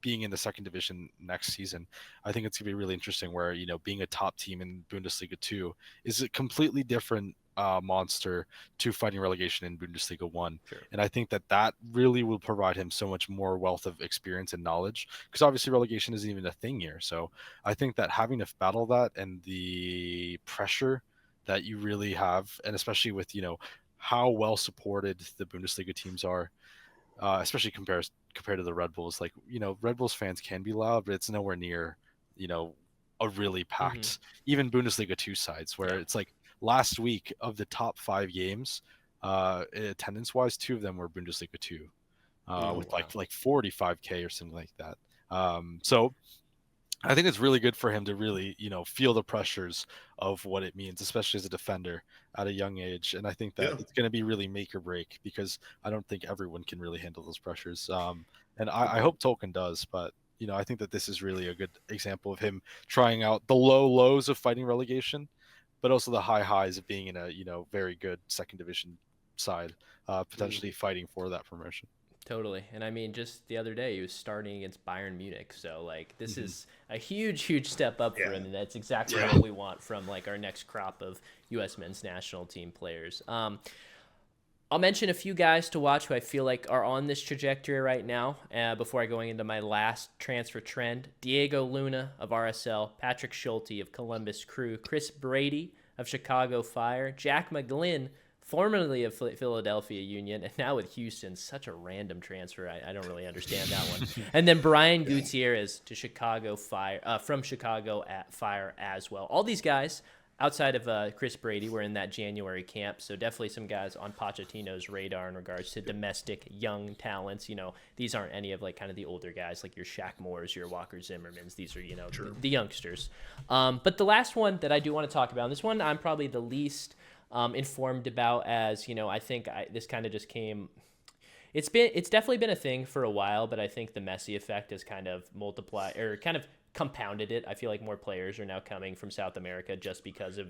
being in the second division next season, I think it's going to be really interesting where, being a top team in Bundesliga 2 is a completely different monster to fighting relegation in Bundesliga 1. Sure. And I think that really will provide him so much more wealth of experience and knowledge, because obviously relegation isn't even a thing here. So I think that having to battle that and the pressure that you really have, and especially with, how well supported the Bundesliga teams are, especially compared to the Red Bulls. Like, Red Bulls fans can be loud, but it's nowhere near, a really packed, even Bundesliga 2 sides, where it's like last week of the top 5 games, attendance wise, 2 of them were Bundesliga 2, with like 45K or something like that. So I think it's really good for him to really, feel the pressures of what it means, especially as a defender at a young age. And I think that it's going to be really make or break, because I don't think everyone can really handle those pressures. And I hope Tolkien does, but, I think that this is really a good example of him trying out the low lows of fighting relegation, but also the high highs of being in a, very good second division side, potentially fighting for that promotion. Totally. And I mean, just the other day, he was starting against Bayern Munich. So, like, this is a huge step up for him. And that's exactly what we want from, like, our next crop of U.S. men's national team players. I'll mention a few guys to watch who I feel like are on this trajectory right now before I go into my last transfer trend. Diego Luna of RSL, Patrick Schulte of Columbus Crew, Chris Brady of Chicago Fire, Jack McGlynn, formerly of Philadelphia Union, and now with Houston. Such a random transfer. I don't really understand that one. And then Brian Gutierrez to Chicago Fire, from Chicago Fire as well. All these guys, outside of Chris Brady, were in that January camp, so definitely some guys on Pochettino's radar in regards to domestic young talents. These aren't any of, like, kind of the older guys, like your Shaq Moores, your Walker Zimmermans. These are, the youngsters. But the last one that I do want to talk about, and this one I'm probably the least informed about, as I think this kind of just came. It's definitely been a thing for a while, but I think the Messi effect has kind of multiplied or kind of compounded it. I feel like more players are now coming from South America just because of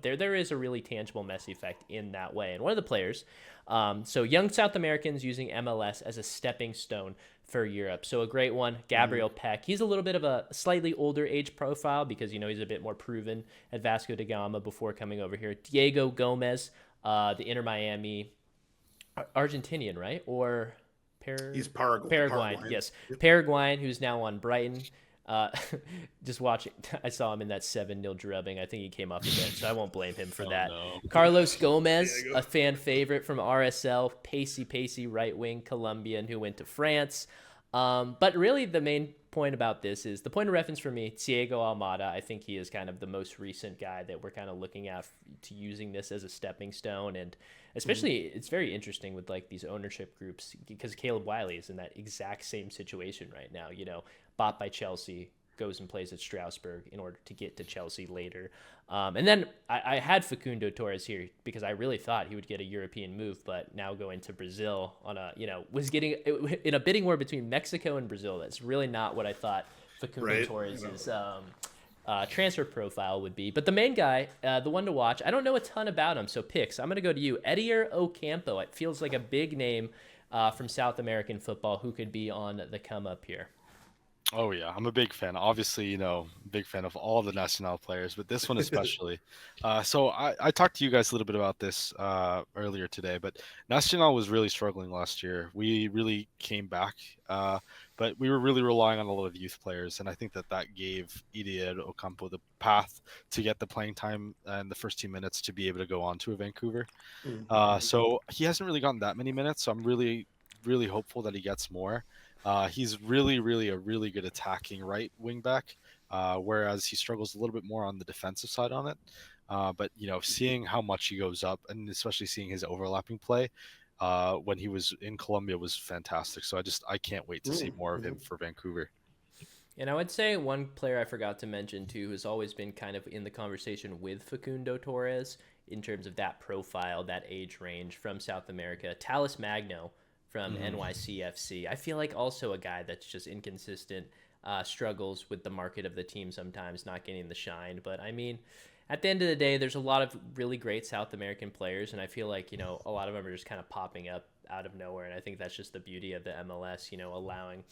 there is a really tangible Messi effect in that way. And one of the players, so young South Americans using MLS as a stepping stone for Europe. So a great one, Gabriel Pec. He's a little bit of a slightly older age profile because, he's a bit more proven at Vasco da Gama before coming over here. Diego Gomez, the Inter Miami, Argentinian, right? Or he's Paraguayan. Paraguayan, yes. Yep. Paraguayan, who's now on Brighton. Just watching, I saw him in that 7-0 drubbing. I think he came off the bench, so I won't blame him for that. No. Carlos Gomez, a fan favorite from RSL, pacey right wing Colombian who went to France. But really the main point about this is the point of reference for me, Thiago Almada. I think he is kind of the most recent guy that we're kind of looking at to using this as a stepping stone. And especially it's very interesting with, like, these ownership groups, because Caleb Wiley is in that exact same situation right now, bought by Chelsea, goes and plays at Strasbourg in order to get to Chelsea later. And then I had Facundo Torres here because I really thought he would get a European move, but now going to Brazil on a, was getting in a bidding war between Mexico and Brazil. That's really not what I thought Facundo Torres's transfer profile would be. But the main guy, the one to watch, I don't know a ton about him. So Pix, I'm going to go to you. Edier Ocampo. It feels like a big name from South American football who could be on the come up here. Oh yeah, I'm a big fan. Obviously, big fan of all the Nacional players, but this one especially. So I talked to you guys a little bit about this earlier today, but Nacional was really struggling last year. We really came back, but we were really relying on a lot of youth players, and I think that gave Idier Ocampo the path to get the playing time and the first 2 minutes to be able to go on to a Vancouver. So he hasn't really gotten that many minutes, so I'm really, really hopeful that he gets more. He's really, really a really good attacking right wing back, whereas he struggles a little bit more on the defensive side on it. But seeing how much he goes up, and especially seeing his overlapping play when he was in Colombia was fantastic. So I can't wait to see more of him for Vancouver. And I would say one player I forgot to mention too, who's always been kind of in the conversation with Facundo Torres in terms of that profile, that age range from South America, Talles Magno from NYCFC. I feel like also a guy that's just inconsistent, struggles with the market of the team sometimes, not getting the shine. But I mean, at the end of the day, there's a lot of really great South American players, and I feel like, a lot of them are just kind of popping up out of nowhere. And I think that's just the beauty of the MLS, allowing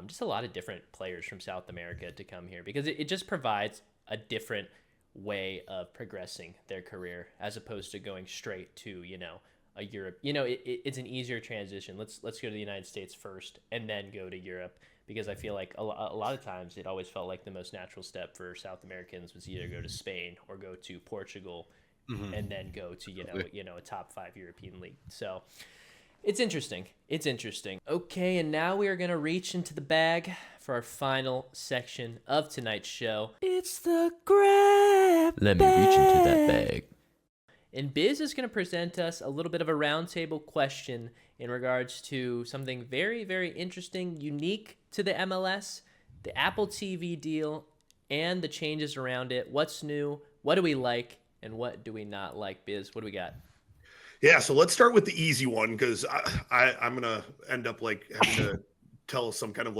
just a lot of different players from South America to come here, because it just provides a different way of progressing their career as opposed to going straight to, a Europe. It's an easier transition. Let's go to the United States first and then go to Europe, because I feel like a lot of times it always felt like the most natural step for South Americans was either go to Spain or go to Portugal and then go to, a top 5 European league. So it's interesting. Okay, and now we are going to reach into the bag for our final section of tonight's show. It's the grab Let me reach into that bag. And Biz is going to present us a little bit of a roundtable question in regards to something very, very interesting, unique to the MLS, the Apple TV deal, and the changes around it. What's new? What do we like? And what do we not like? Biz, what do we got? Yeah, so let's start with the easy one, because I'm going to end up having to tell some kind of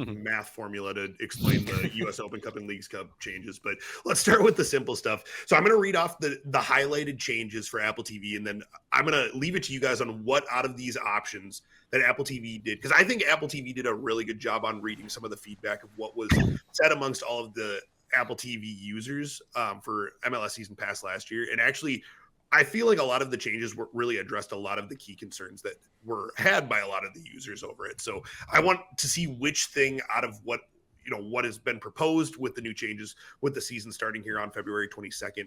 math formula to explain the US Open Cup and Leagues Cup changes. But let's start with the simple stuff. So I'm going to read off the highlighted changes for Apple TV, and then I'm going to leave it to you guys on what out of these options that Apple TV did, because I think Apple TV did a really good job on reading some of the feedback of what was said amongst all of the Apple TV users for MLS Season Pass last year. And actually, I feel like a lot of the changes were really addressed a lot of the key concerns that were had by a lot of the users over it. So I want to see which thing out of what has been proposed with the new changes with the season starting here on February 22nd,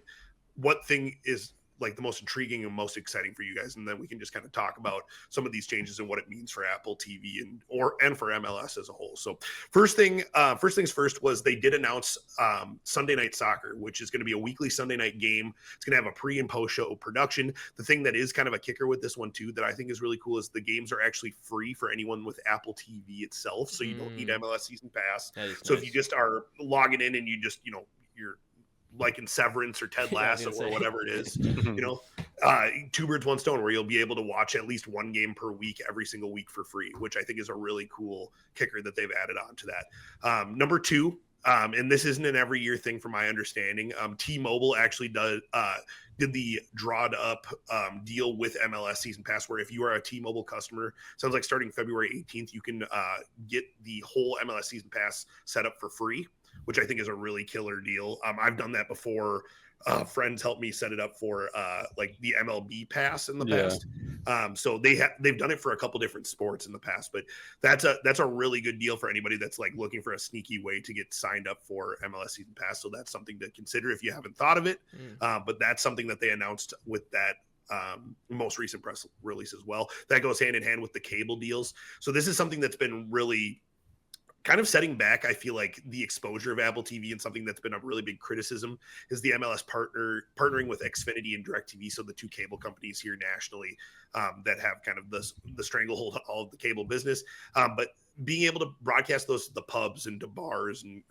what thing is the most intriguing and most exciting for you guys, and then we can just kind of talk about some of these changes and what it means for Apple TV and for MLS as a whole. So first things first was they did announce Sunday Night Soccer, which is going to be a weekly Sunday night game. It's going to have a pre and post show production. The thing that is kind of a kicker with this one too that I think is really cool is the games are actually free for anyone with Apple TV itself, so you don't need MLS Season Pass. So if you just are logging in and you just you're like in Severance or Ted Lasso or whatever it is, two birds, one stone, where you'll be able to watch at least one game per week every single week for free, which I think is a really cool kicker that they've added on to that. Number two, and this isn't an every year thing from my understanding, T-Mobile actually did the drawed up deal with MLS Season Pass, where if you are a T-Mobile customer, sounds like starting February 18th, you can get the whole MLS Season Pass set up for free, which I think is a really killer deal. I've done that before. Friends helped me set it up for the MLB pass in the past. So they've done it for a couple different sports in the past, but that's a really good deal for anybody that's looking for a sneaky way to get signed up for MLS Season Pass. So that's something to consider if you haven't thought of it. But that's something that they announced with that most recent press release as well. That goes hand in hand with the cable deals. So this is something that's been really kind of setting back, I feel like, the exposure of Apple TV, and something that's been a really big criticism is the MLS partnering with Xfinity and DirecTV, so the two cable companies here nationally that have kind of the stranglehold on all of the cable business. But being able to broadcast those to the pubs and to bars, and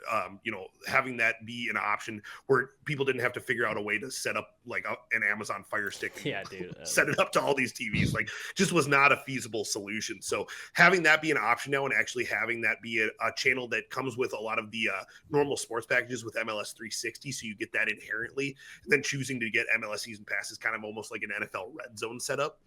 having that be an option where people didn't have to figure out a way to set up an Amazon Fire Stick and set it up to all these TVs, just was not a feasible solution. So having that be an option now, and actually having that be a channel that comes with a lot of the normal sports packages with MLS 360, so you get that inherently, and then choosing to get MLS Season Pass is kind of almost like an NFL Red Zone setup,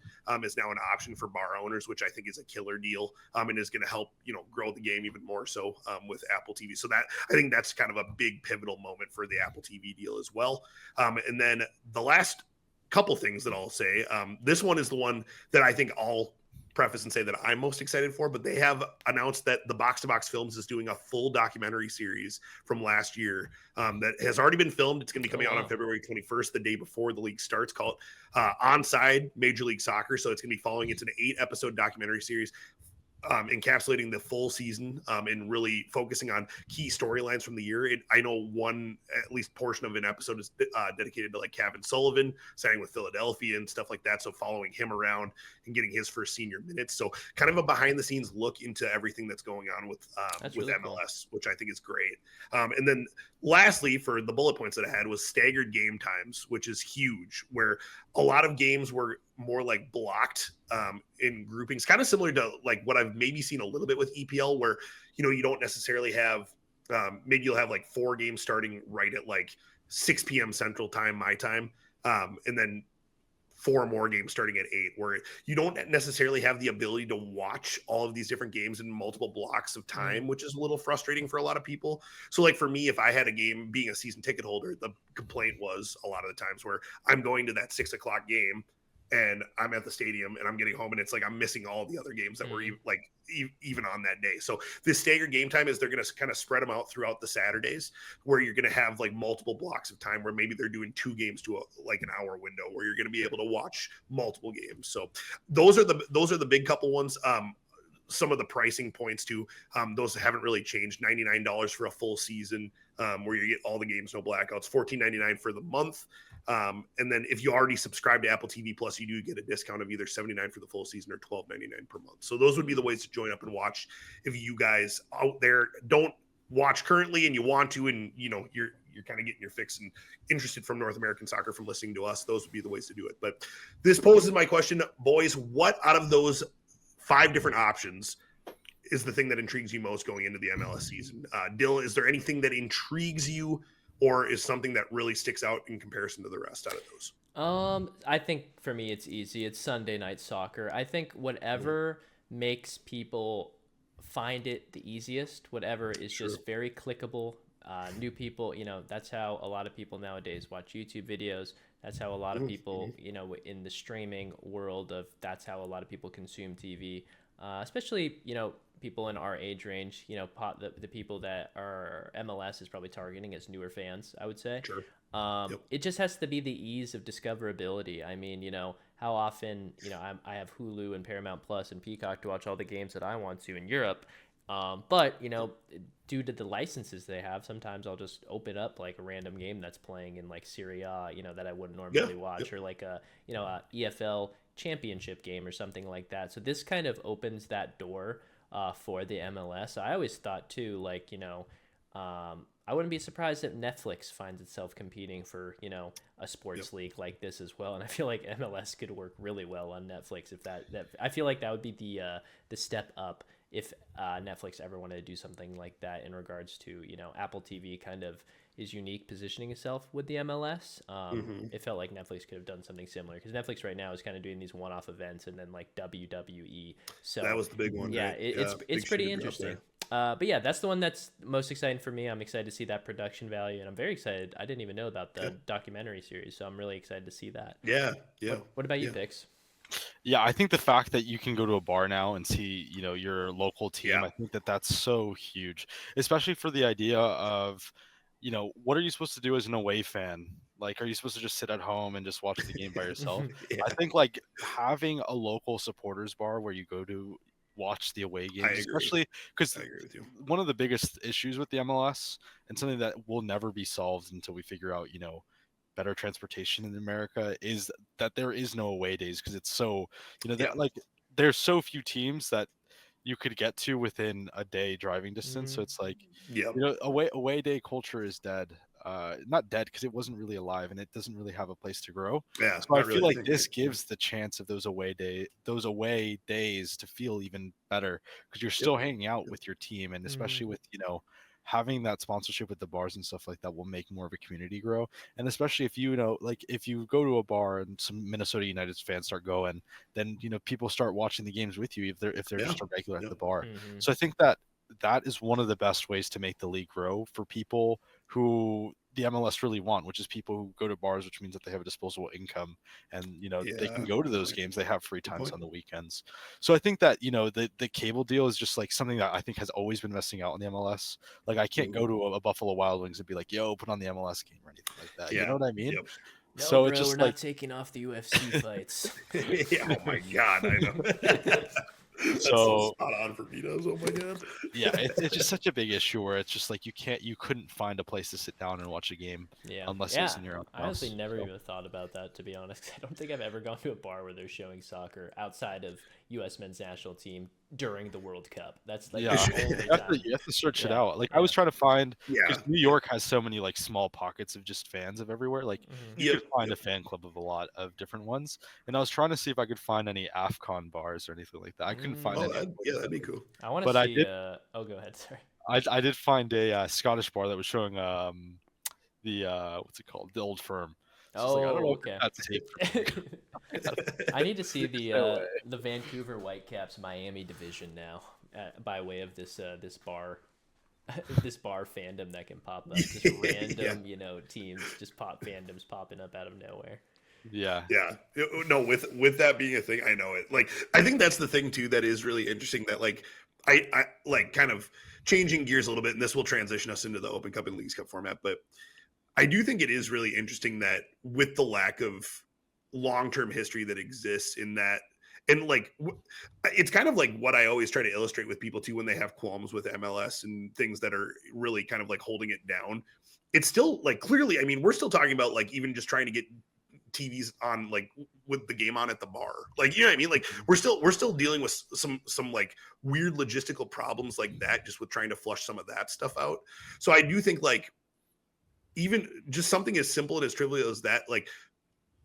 is now an option for bar owners, which I think is a killer deal, and is going to help grow the game even more so with Apple TV. So that I think that's kind of a big pivotal moment for the Apple TV deal as well. And then the last couple things that I'll say, this one is the one that I think I'll preface and say that I'm most excited for, but they have announced that the Box to Box Films is doing a full documentary series from last year that has already been filmed. It's going to be coming out on February 21st, the day before the league starts, called Onside Major League Soccer. So it's going to be following, it's an 8-episode documentary series encapsulating the full season and really focusing on key storylines from the year. I know one, at least portion of an episode is dedicated to like Kevin Sullivan signing with Philadelphia and stuff like that. So following him around and getting his first senior minutes. So kind of a behind the scenes look into everything that's going on with really MLS, cool. Which I think is great. And then lastly, for the bullet points that I had was staggered game times, which is huge, where a lot of games were more like blocked in groupings, kind of similar to like what I've maybe seen a little bit with EPL, where, you don't necessarily have, maybe you'll have like 4 games starting right at like 6 p.m. Central Time, my time. And then 4 more games starting at 8, where you don't necessarily have the ability to watch all of these different games in multiple blocks of time, which is a little frustrating for a lot of people. So like for me, if I had a game, being a season ticket holder, the complaint was a lot of the times where I'm going to that 6 o'clock game and I'm at the stadium and I'm getting home and it's like I'm missing all the other games that were even on that day. So this staggered game time is they're going to kind of spread them out throughout the Saturdays, where you're going to have like multiple blocks of time where maybe they're doing 2 games to like an hour window where you're going to be able to watch multiple games. So those are the big couple ones. Some of the pricing points too, those haven't really changed. $99 for a full season, where you get all the games, no blackouts. $14.99 for the month. And then if you already subscribe to Apple TV Plus, you do get a discount of either $79 for the full season or $12.99 per month. So those would be the ways to join up and watch. If you guys out there don't watch currently and you want to, and you're kind of getting your fix and interested from North American soccer from listening to us, those would be the ways to do it. But this poses my question, boys: what out of those 5 different options is the thing that intrigues you most going into the MLS season? Dill, is there anything that intrigues you, or is something that really sticks out in comparison to the rest out of those? I think for me, it's easy. It's Sunday night soccer. I think whatever makes people find it the easiest, whatever is just very clickable. New people, that's how a lot of people nowadays watch YouTube videos. That's how a lot of people, in the streaming world that's how a lot of people consume TV, especially, people in our age range, the people that are MLS is probably targeting as newer fans, I would say. Sure. It just has to be the ease of discoverability. I mean, how often, I have Hulu and Paramount Plus and Peacock to watch all the games that I want to in Europe. But, due to the licenses they have, sometimes I'll just open up like a random game that's playing in like Serie A, that I wouldn't normally watch, or like a EFL championship game or something like that. So this kind of opens that door for the MLS. I always thought too, like, I wouldn't be surprised if Netflix finds itself competing for, a sports league like this as well. And I feel like MLS could work really well on Netflix if that I feel like that would be the step up if Netflix ever wanted to do something like that in regards to, Apple TV kind of is unique positioning itself with the MLS. It felt like Netflix could have done something similar, because Netflix right now is kind of doing these one-off events and then like WWE. So that was the big one. Yeah, right? It's pretty interesting. But yeah, that's the one that's most exciting for me. I'm excited to see that production value, and I'm very excited. I didn't even know about the documentary series, so I'm really excited to see that. Yeah. What about you, Pix? Yeah, I think the fact that you can go to a bar now and see, your local team, I think that's so huge, especially for the idea of, what are you supposed to do as an away fan? Like, are you supposed to just sit at home and just watch the game by yourself? I think like having a local supporters bar where you go to watch the away games, especially because one of the biggest issues with the MLS, and something that will never be solved until we figure out, better transportation in America, is that there is no away days, because it's so, like there's so few teams that you could get to within a day driving distance. So it's like, away day culture is dead. Not dead, because it wasn't really alive and it doesn't really have a place to grow. Yeah, so I feel like this gives the chance of those away days to feel even better, because you're still hanging out with your team, and especially with having that sponsorship with the bars and stuff like that will make more of a community grow. And especially if if you go to a bar and some Minnesota United fans start going, then people start watching the games with you if they're just a regular at the bar. Mm-hmm. So I think that is one of the best ways to make the league grow for people who the MLS really want, which is people who go to bars, which means that they have a disposable income and, they can go to those games. They have free times on the weekends. So I think that, the cable deal is just like something that I think has always been missing out on the MLS. Like I can't go to a Buffalo Wild Wings and be like, yo, put on the MLS game or anything like that. You know what I mean? Yep. No, so bro, it's just we're not taking off the UFC fights. Oh my God, I know. That's so spot on for Vito's. Oh my God. Yeah, it's just such a big issue where it's just like you couldn't find a place to sit down and watch a game unless it's in your own house. I honestly never even thought about that, to be honest. I don't think I've ever gone to a bar where they're showing soccer outside of U.S. men's national team during the World Cup. That's like the only time. You have to search it out. Like I was trying to find, because New York has so many like small pockets of just fans of everywhere. Like you could find a fan club of a lot of different ones. And I was trying to see if I could find any AFCON bars or anything like that. I couldn't find any. That'd be cool. I want to see. Go ahead. Sorry. I did find a Scottish bar that was showing the what's it called, the Old Firm. So I don't know okay. That's safe. I need to see the Vancouver Whitecaps Miami division now, by way of this bar fandom that can pop up. Just random, teams, just fandoms popping up out of nowhere. Yeah. No, with that being a thing, I know it. Like, I think that's the thing too that is really interesting. That like, I like kind of changing gears a little bit, and this will transition us into the Open Cup and Leagues Cup format, but I do think it is really interesting that with the lack of long-term history that exists in that, and like, it's kind of like what I always try to illustrate with people too when they have qualms with MLS and things that are really kind of like holding it down. It's still like clearly, I mean, we're still talking about like even just trying to get TVs on like with the game on at the bar. Like, you know what I mean? Like we're still dealing with some like weird logistical problems like that, just with trying to flush some of that stuff out. So I do think like, even just something as simple and as trivial as that, like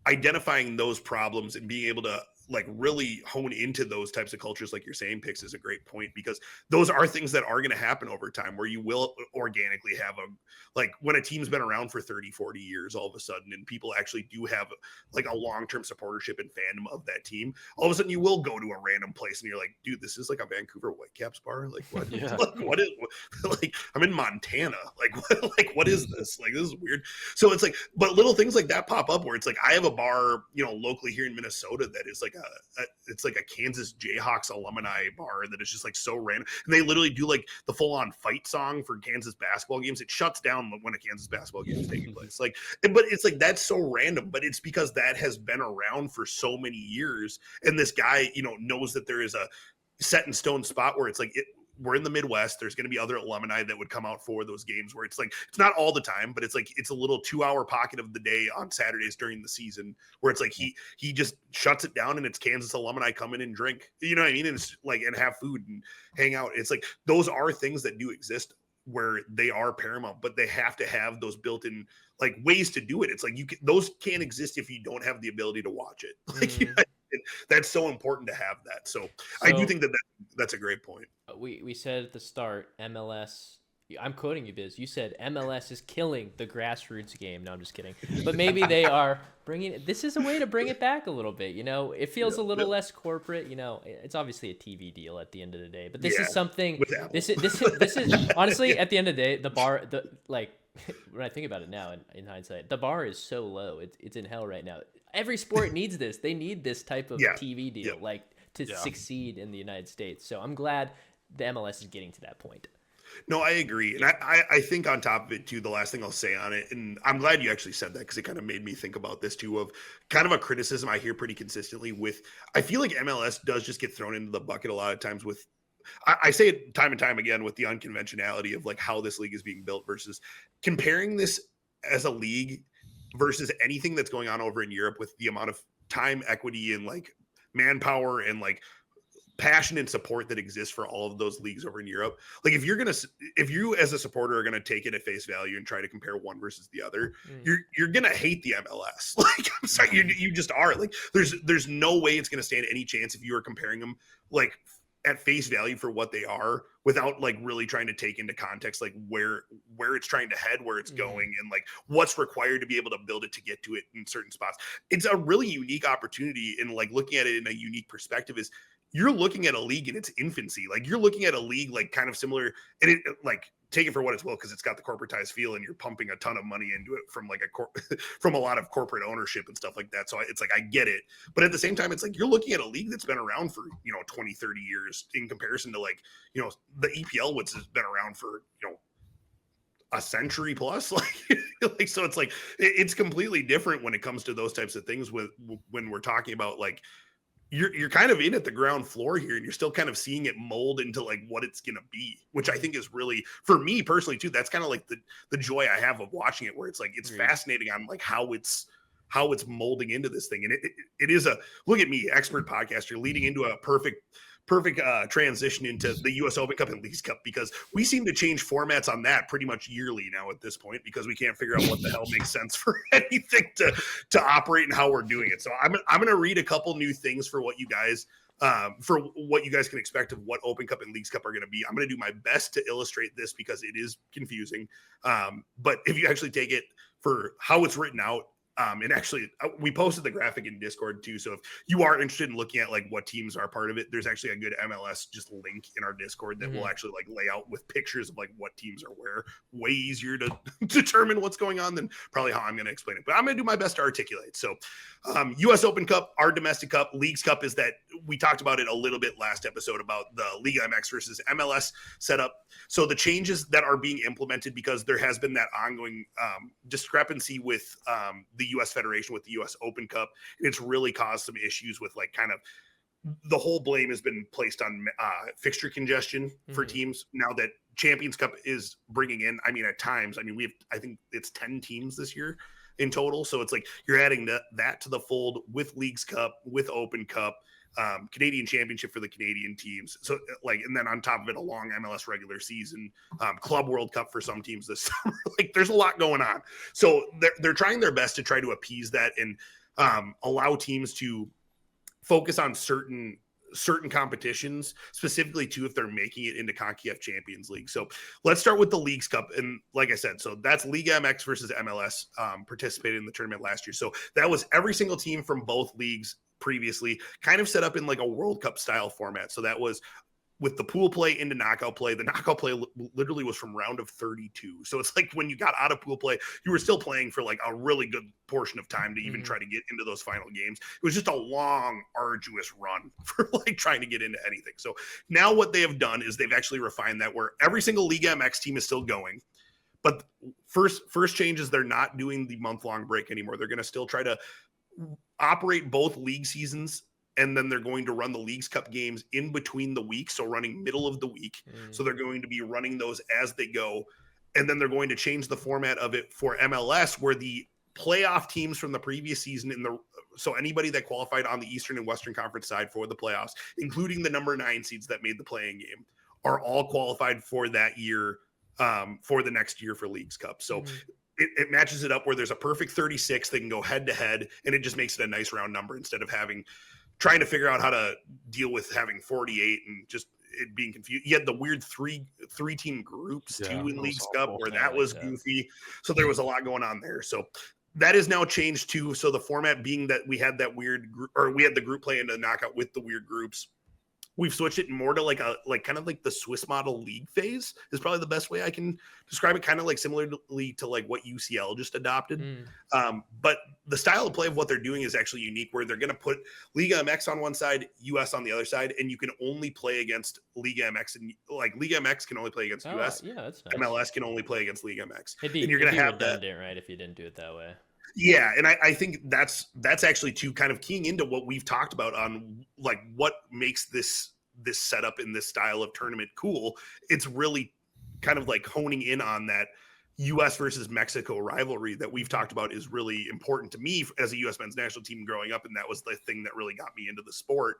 identifying those problems and being able to like really hone into those types of cultures, like you're saying, Pix, is a great point, because those are things that are going to happen over time, where you will organically have like when a team's been around for 30, 40 years, all of a sudden, and people actually do have like a long-term supportership and fandom of that team, all of a sudden you will go to a random place and you're like, dude, this is like a Vancouver Whitecaps bar. Like what, like, what is, like, I'm in Montana. What is this? Like, this is weird. So it's like, but little things like that pop up where it's like, I have a bar, locally here in Minnesota that is like it's like a Kansas Jayhawks alumni bar that is just like so random, and they literally do like the full-on fight song for Kansas basketball games. It shuts down when a Kansas basketball game is taking place. Like, but it's like that's so random, but it's because that has been around for so many years, and this guy knows that there is a set in stone spot where it's like we're in the Midwest. There's going to be other alumni that would come out for those games where it's like, it's not all the time, but it's like, it's a little 2-hour pocket of the day on Saturdays during the season where it's like, he just shuts it down and it's Kansas alumni come in and drink, you know what I mean? And it's like, and have food and hang out. It's like, those are things that do exist where they are paramount, but they have to have those built-in like ways to do it. It's like, those can't exist if you don't have the ability to watch it. Like, that's so important to have that. So I do think that's a great point. We said at the start, MLS, I'm quoting you, Biz. You said MLS is killing the grassroots game. No, I'm just kidding. But maybe they are this is a way to bring it back a little bit. It feels a little less corporate. It's obviously a TV deal at the end of the day. But this is something. This is honestly at the end of the day, when I think about it now in hindsight, the bar is so low. It's in hell right now. Every sport needs this. They need this type of TV deal, to succeed in the United States. So I'm glad the MLS is getting to that point. No, I agree. And I think on top of it too, the last thing I'll say on it, and I'm glad you actually said that because it kind of made me think about this too, of kind of a criticism I hear pretty consistently with, I feel like MLS does just get thrown into the bucket a lot of times with, I say it time and time again, with the unconventionality of like how this league is being built versus comparing this as a league versus anything that's going on over in Europe with the amount of time, equity, and like manpower and like passion and support that exists for all of those leagues over in Europe. Like if you as a supporter are going to take it at face value and try to compare one versus the other, you're going to hate the MLS. Like, I'm sorry, you just are. Like there's no way it's going to stand any chance if you are comparing them like at face value for what they are without like really trying to take into context like where it's trying to head, where it's going, and like what's required to be able to build it to get to it in certain spots. It's a really unique opportunity, and like looking at it in a unique perspective is you're looking at a league in its infancy. Like you're looking at a league like kind of similar, and it like take it for what it's will, because it's got the corporatized feel and you're pumping a ton of money into it from like from a lot of corporate ownership and stuff like that. So it's like I get it, but at the same time it's like you're looking at a league that's been around for 20, 30 years in comparison to like the EPL, which has been around for a century plus. Like so it's like it's completely different when it comes to those types of things when we're talking about like you're kind of in at the ground floor here, and you're still kind of seeing it mold into like what it's going to be, which I think is really, for me personally too, that's kind of like the joy I have of watching it, where it's like, it's fascinating on like how it's molding into this thing. And it is look at me, expert podcaster, leading into a perfect transition into the US Open Cup and Leagues Cup, because we seem to change formats on that pretty much yearly now at this point, because we can't figure out what the hell makes sense for anything to operate and how we're doing it. So I'm going to read a couple new things for what you guys can expect of what Open Cup and Leagues Cup are going to be. I'm going to do my best to illustrate this because it is confusing. But if you actually take it for how it's written out, and actually, we posted the graphic in Discord too. So if you are interested in looking at like what teams are part of it, there's actually a good MLS just link in our Discord that will actually like lay out with pictures of like what teams are where. Way easier to determine what's going on than probably how I'm going to explain it. But I'm going to do my best to articulate. So US Open Cup, our domestic cup. Leagues Cup is that we talked about it a little bit last episode about the Liga MX versus MLS setup. So the changes that are being implemented, because there has been that ongoing discrepancy with the U.S. Federation with the U.S. Open Cup. And it's really caused some issues with like kind of the whole blame has been placed on fixture congestion for teams now that Champions Cup is bringing in. I mean, at times, I think it's 10 teams this year in total. So it's like you're adding that to the fold with Leagues Cup, with Open Cup, Canadian Championship for the Canadian teams. So like, and then on top of it, a long MLS regular season, Club World Cup for some teams this summer. Like there's a lot going on. So they're trying their best to try to appease that and allow teams to focus on certain competitions, specifically too, if they're making it into CONCACAF Champions League. So let's start with the Leagues Cup. And like I said, so that's Liga MX versus MLS participated in the tournament last year. So that was every single team from both leagues previously kind of set up in like a World Cup style format. So that was with the pool play into knockout play. The knockout play literally was from round of 32. So it's like when you got out of pool play, you were still playing for like a really good portion of time to even try to get into those final games. It was just a long, arduous run for like trying to get into anything. So now what they have done is they've actually refined that, where every single Liga MX team is still going. But first change is they're not doing the month-long break anymore. They're going to still try to operate both league seasons, and then they're going to run the Leagues Cup games in between the weeks, so running middle of the week. So they're going to be running those as they go, and then they're going to change the format of it for MLS, where the playoff teams from the previous season so anybody that qualified on the Eastern and Western Conference side for the playoffs, including the number 9 seeds that made the playing game, are all qualified for that year, for the next year for Leagues Cup. So it matches it up where there's a perfect 36. They can go head to head, and it just makes it a nice round number instead of trying to figure out how to deal with having 48 and just it being confused. You had the weird three team groups too in Leagues Cup where that was goofy. So there was a lot going on there. So that is now changed too. So the format being that we had that weird we had the group play into the knockout with the weird groups. We've switched it more to like kind of like the Swiss model league phase is probably the best way I can describe it. Kind of like similarly to like what UCL just adopted. But the style of play of what they're doing is actually unique, where they're going to put Liga MX on one side, US on the other side, and you can only play against Liga MX, and like Liga MX can only play against US. Yeah, that's nice. MLS can only play against Liga MX. And you're going to have redundant, right? If you didn't do it that way. Yeah, and I think that's actually too kind of keying into what we've talked about on like what makes this setup in this style of tournament cool. It's really kind of like honing in on that US versus Mexico rivalry that we've talked about is really important to me as a US men's national team growing up. And that was the thing that really got me into the sport.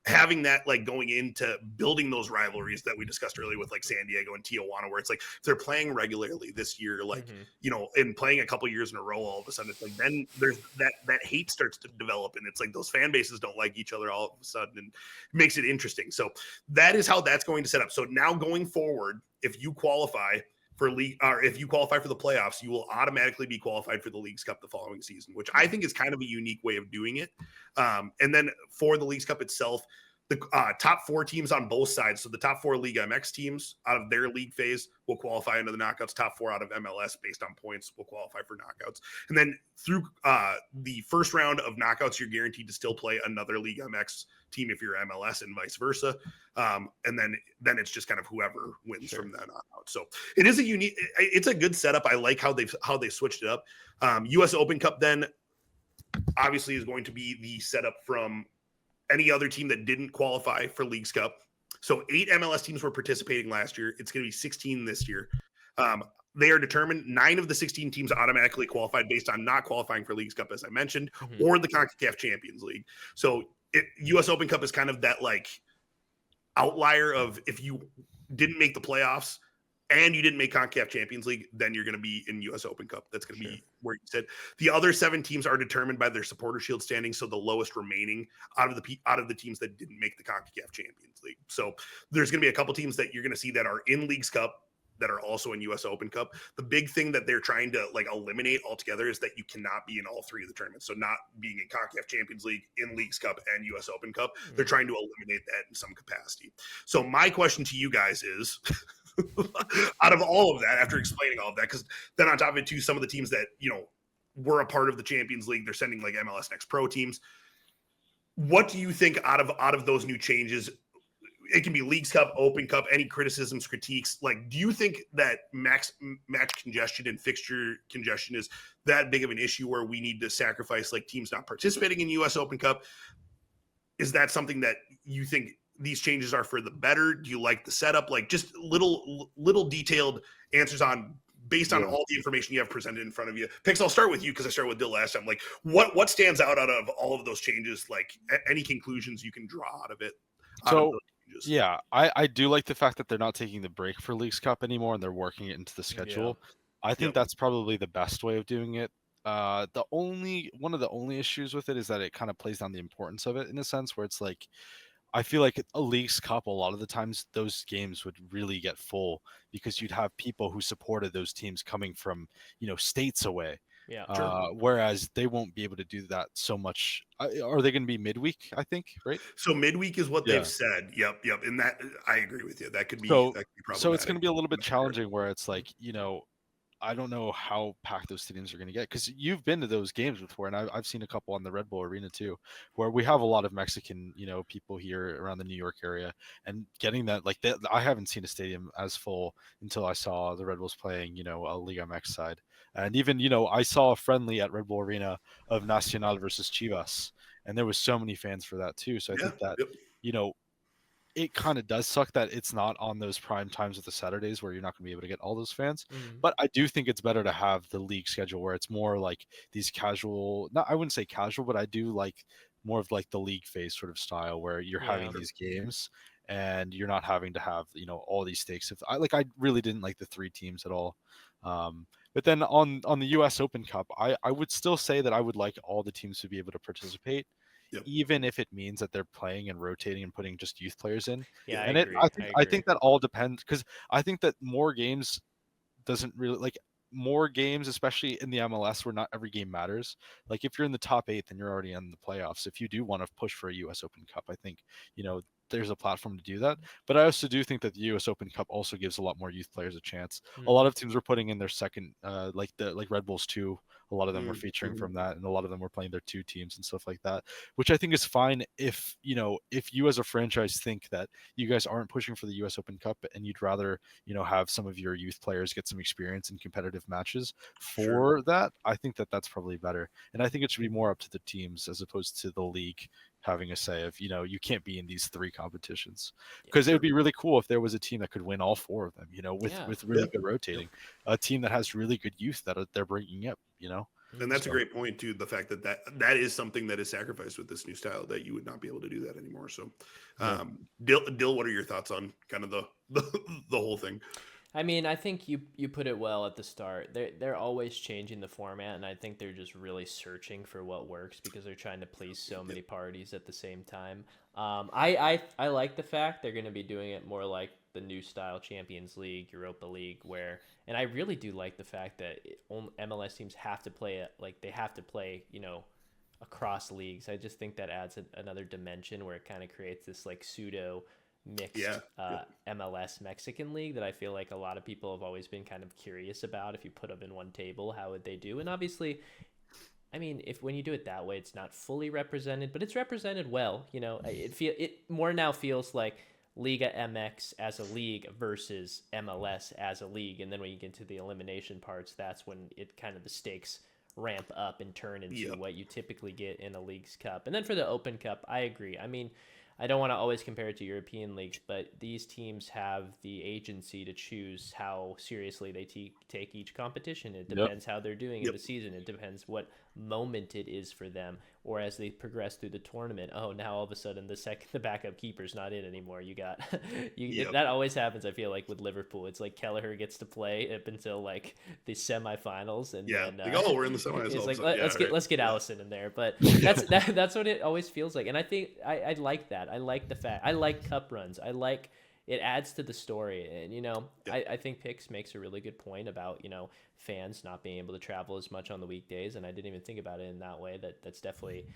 Having that, like, going into building those rivalries that we discussed earlier with like San Diego and Tijuana, where it's like if they're playing regularly this year, like, you know, and playing a couple years in a row, all of a sudden it's like then there's that hate starts to develop, and it's like those fan bases don't like each other all of a sudden, and it makes it interesting. So that is how that's going to set up. So now going forward, if you qualify for league, or if you qualify for the playoffs, you will automatically be qualified for the Leagues Cup the following season, which I think is kind of a unique way of doing it. And then for the Leagues Cup itself, the top 4 teams on both sides, so the top 4 Liga MX teams out of their league phase will qualify into the knockouts. Top 4 out of MLS based on points will qualify for knockouts. And then through the first round of knockouts, you're guaranteed to still play another Liga MX team if you're MLS, and vice versa. And then it's just kind of whoever wins from then on out. So it is it's a good setup. I like how they switched it up. US Open Cup then obviously is going to be the setup from any other team that didn't qualify for Leagues Cup. So 8 MLS teams were participating last year. It's going to be 16 this year. They are determined. 9 of the 16 teams automatically qualified based on not qualifying for Leagues Cup, as I mentioned, or the CONCACAF Champions League. So US Open Cup is kind of that like outlier of if you didn't make the playoffs and you didn't make CONCACAF Champions League, then you're going to be in US Open Cup. That's going to be where you sit. The other 7 teams are determined by their Supporter Shield standing, so the lowest remaining out of the teams that didn't make the CONCACAF Champions League. So there's going to be a couple teams that you're going to see that are in Leagues Cup that are also in US Open Cup. The big thing that they're trying to like eliminate altogether is that you cannot be in all 3 of the tournaments. So not being in CONCACAF Champions League, in Leagues Cup, and US Open Cup, they're trying to eliminate that in some capacity. So my question to you guys is, out of all of that, after explaining all of that, because then on top of it too, some of the teams that, you know, were a part of the Champions League, they're sending like MLS Next Pro teams. What do you think out of those new changes? It can be Leagues Cup, Open Cup, any criticisms, critiques. Like, do you think that match congestion and fixture congestion is that big of an issue where we need to sacrifice like teams not participating in US Open Cup? Is that something that you think these changes are for the better? Do you like the setup? Like, just little detailed answers on based on all the information you have presented in front of you. Pix, I'll start with you because I started with Dill last time. Like, what stands out of all of those changes? Like, any conclusions you can draw out of it? So, yeah, I do like the fact that they're not taking the break for Leagues Cup anymore and they're working it into the schedule. I think that's probably the best way of doing it. One of the only issues with it is that it kind of plays down the importance of it in a sense where it's like, I feel like a Leagues Cup, a lot of the times those games would really get full because you'd have people who supported those teams coming from, you know, states away. Yeah. Whereas they won't be able to do that so much. Are they going to be midweek? I think, right? So midweek is what they've said. Yep. And that I agree with you. That could be problematic. So it's going to be a little bit challenging where it's like, you know, I don't know how packed those stadiums are going to get because you've been to those games before, and I've seen a couple on the Red Bull Arena too, where we have a lot of Mexican, you know, people here around the New York area, and getting that like that. I haven't seen a stadium as full until I saw the Red Bulls playing, you know, a Liga MX side, and even you know I saw a friendly at Red Bull Arena of Nacional versus Chivas, and there was so many fans for that too. So I think that you know. It kind of does suck that it's not on those prime times of the Saturdays where you're not going to be able to get all those fans. But I do think it's better to have the league schedule where it's more like these casual, I wouldn't say casual, but I do like more of like the league phase sort of style where you're having these games and you're not having to have, you know, all these stakes. I really didn't like the 3 teams at all. But then on the US Open Cup, I would still say that I would like all the teams to be able to participate. Even if it means that they're playing and rotating and putting just youth players in. Yeah, and I agree. I think that all depends because I think that more games doesn't really like more games, especially in the MLS where not every game matters. Like if you're in the top 8, then you're already in the playoffs. If you do want to push for a US Open Cup, I think, you know, there's a platform to do that. But I also do think that the US Open Cup also gives a lot more youth players a chance. A lot of teams were putting in their second, like Red Bulls 2. A lot of them were featuring from that, and a lot of them were playing their 2 teams and stuff like that, which I think is fine if, you know, if you as a franchise think that you guys aren't pushing for the US Open Cup and you'd rather, you know, have some of your youth players get some experience in competitive matches for that, I think that that's probably better. And I think it should be more up to the teams as opposed to the league having a say of, you can't be in these 3 competitions, because it would be really cool if there was a team that could win all 4 of them, with really good rotating, a team that has really good youth that they're bringing up, And that's a great point too. The fact that is something that is sacrificed with this new style, that you would not be able to do that anymore. So, Dill, what are your thoughts on kind of the whole thing? I mean, I think you put it well at the start. They're always changing the format, and I think they're just really searching for what works because they're trying to please so many parties at the same time. I like the fact they're going to be doing it more like the new style Champions League, Europa League, and I really do like the fact that MLS teams have to play they have to play, across leagues. I just think that adds another dimension where it kind of creates this like pseudo mixed MLS Mexican league that I feel like a lot of people have always been kind of curious about. If you put them in one table, how would they do? And obviously, I mean, when you do it that way, it's not fully represented, but it's represented well. It more now feels like Liga MX as a league versus MLS as a league, and then when you get to the elimination parts, that's when it kind of the stakes ramp up and turn into what you typically get in a Leagues Cup. And then for the Open Cup, I agree. I mean, I don't want to always compare it to European leagues, but these teams have the agency to choose how seriously they take each competition. It depends how they're doing in the season. It depends what moment it is for them, or as they progress through the tournament. Oh, now all of a sudden the backup keeper's not in anymore. You got that always happens. I feel like with Liverpool, it's like Kelleher gets to play up until like the semifinals, and then we're in the semis. It's like let's get Allison in there, but that's what it always feels like. And I think I like that. I like the fact I like cup runs. I like it adds to the story, and I think Pix makes a really good point about fans not being able to travel as much on the weekdays, and I didn't even think about it in that way. That's definitely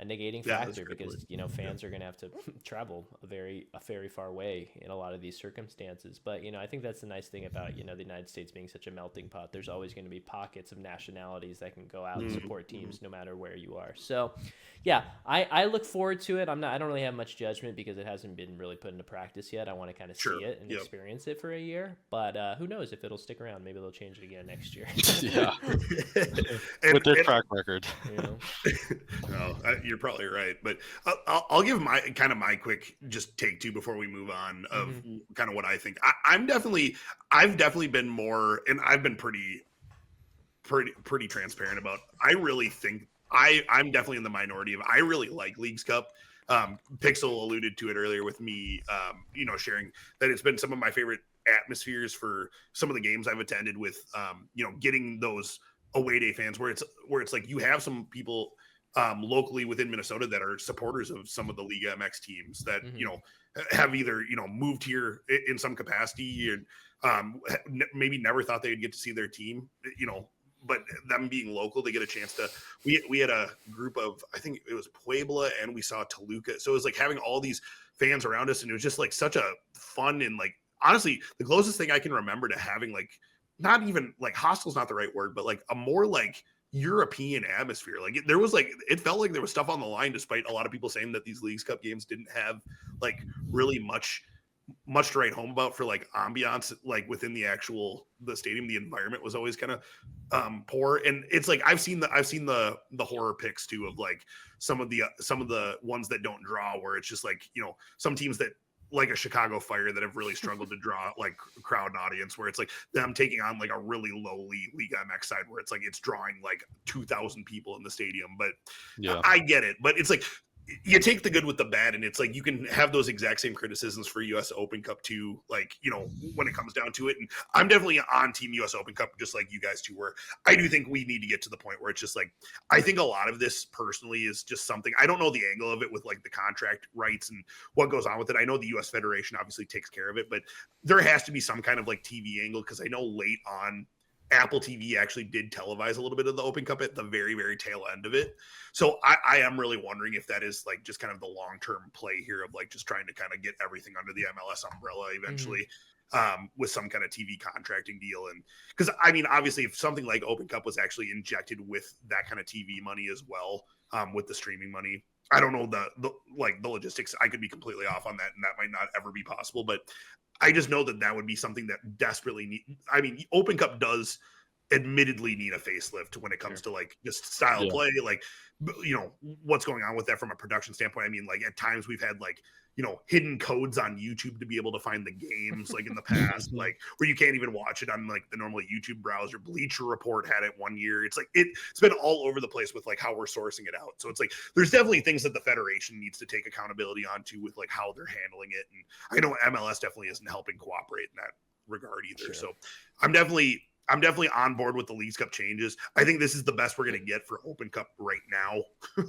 a negating factor because fans are going to have to travel a very far way in a lot of these circumstances. But I think that's the nice thing about the United States being such a melting pot. There's always going to be pockets of nationalities that can go out and support teams no matter where you are. So yeah, I look forward to it. I don't really have much judgment because it hasn't been really put into practice yet. I want to kind of see it and experience it for a year, but who knows if it'll stick around. Maybe they'll change it again next year. With their track record. No, you're probably right, but I'll give my quick just take two before we move on of kind of what I think. I've definitely been more, and I've been pretty transparent about. I really think I'm definitely in the minority of. I really like Leagues Cup. Pixel alluded to it earlier with me, sharing that it's been some of my favorite atmospheres for some of the games I've attended with, getting those away day fans where it's like you have some people locally within Minnesota that are supporters of some of the Liga MX teams that, have either, moved here in some capacity and maybe never thought they'd get to see their team, but them being local, they get a chance to, we had a group of, I think it was Puebla and we saw Toluca. So it was like having all these fans around us and it was just like such a fun and like, honestly, the closest thing I can remember to having like, not even like hostel's not the right word, but like a more like European atmosphere. Like there was like, it felt like there was stuff on the line, despite a lot of people saying that these Leagues Cup games didn't have like really much to write home about for like ambiance, like within the stadium. The environment was always kind of poor. And it's like, I've seen the horror pics too, of like some of the ones that don't draw, where it's just like, some teams that, like a Chicago Fire, that have really struggled to draw like crowd and audience, where it's like them taking on like a really lowly Liga MX side where it's like it's drawing like 2,000 people in the stadium. But I get it. But it's like you take the good with the bad, and it's like you can have those exact same criticisms for US Open Cup too, like, when it comes down to it. And I'm definitely on Team US Open Cup, just like you guys two were. I do think we need to get to the point where it's just like, I think a lot of this personally is just something, I don't know the angle of it with like the contract rights and what goes on with it. I know the US Federation obviously takes care of it, but there has to be some kind of like TV angle, because I know late on Apple TV actually did televise a little bit of the Open Cup at the very, very tail end of it. So I am really wondering if that is like just kind of the long-term play here of like just trying to kind of get everything under the MLS umbrella eventually, with some kind of TV contracting deal. And because I mean, obviously if something like Open Cup was actually injected with that kind of TV money as well, with the streaming money, I don't know the logistics. I could be completely off on that, and that might not ever be possible, but I just know that would be something that desperately I mean, Open Cup does admittedly need a facelift when it comes to like just style play, like, you know, what's going on with that from a production standpoint. I mean, like at times we've had like, you know, hidden codes on YouTube to be able to find the games like in the past, like where you can't even watch it on like the normal YouTube browser. Bleacher Report had it one year. It's like it's been all over the place with like how we're sourcing it out. So it's like there's definitely things that the federation needs to take accountability onto with like how they're handling it. And I know MLS definitely isn't helping cooperate in that regard either. So I'm definitely on board with the Leagues Cup changes. I think this is the best we're going to get for Open Cup right now,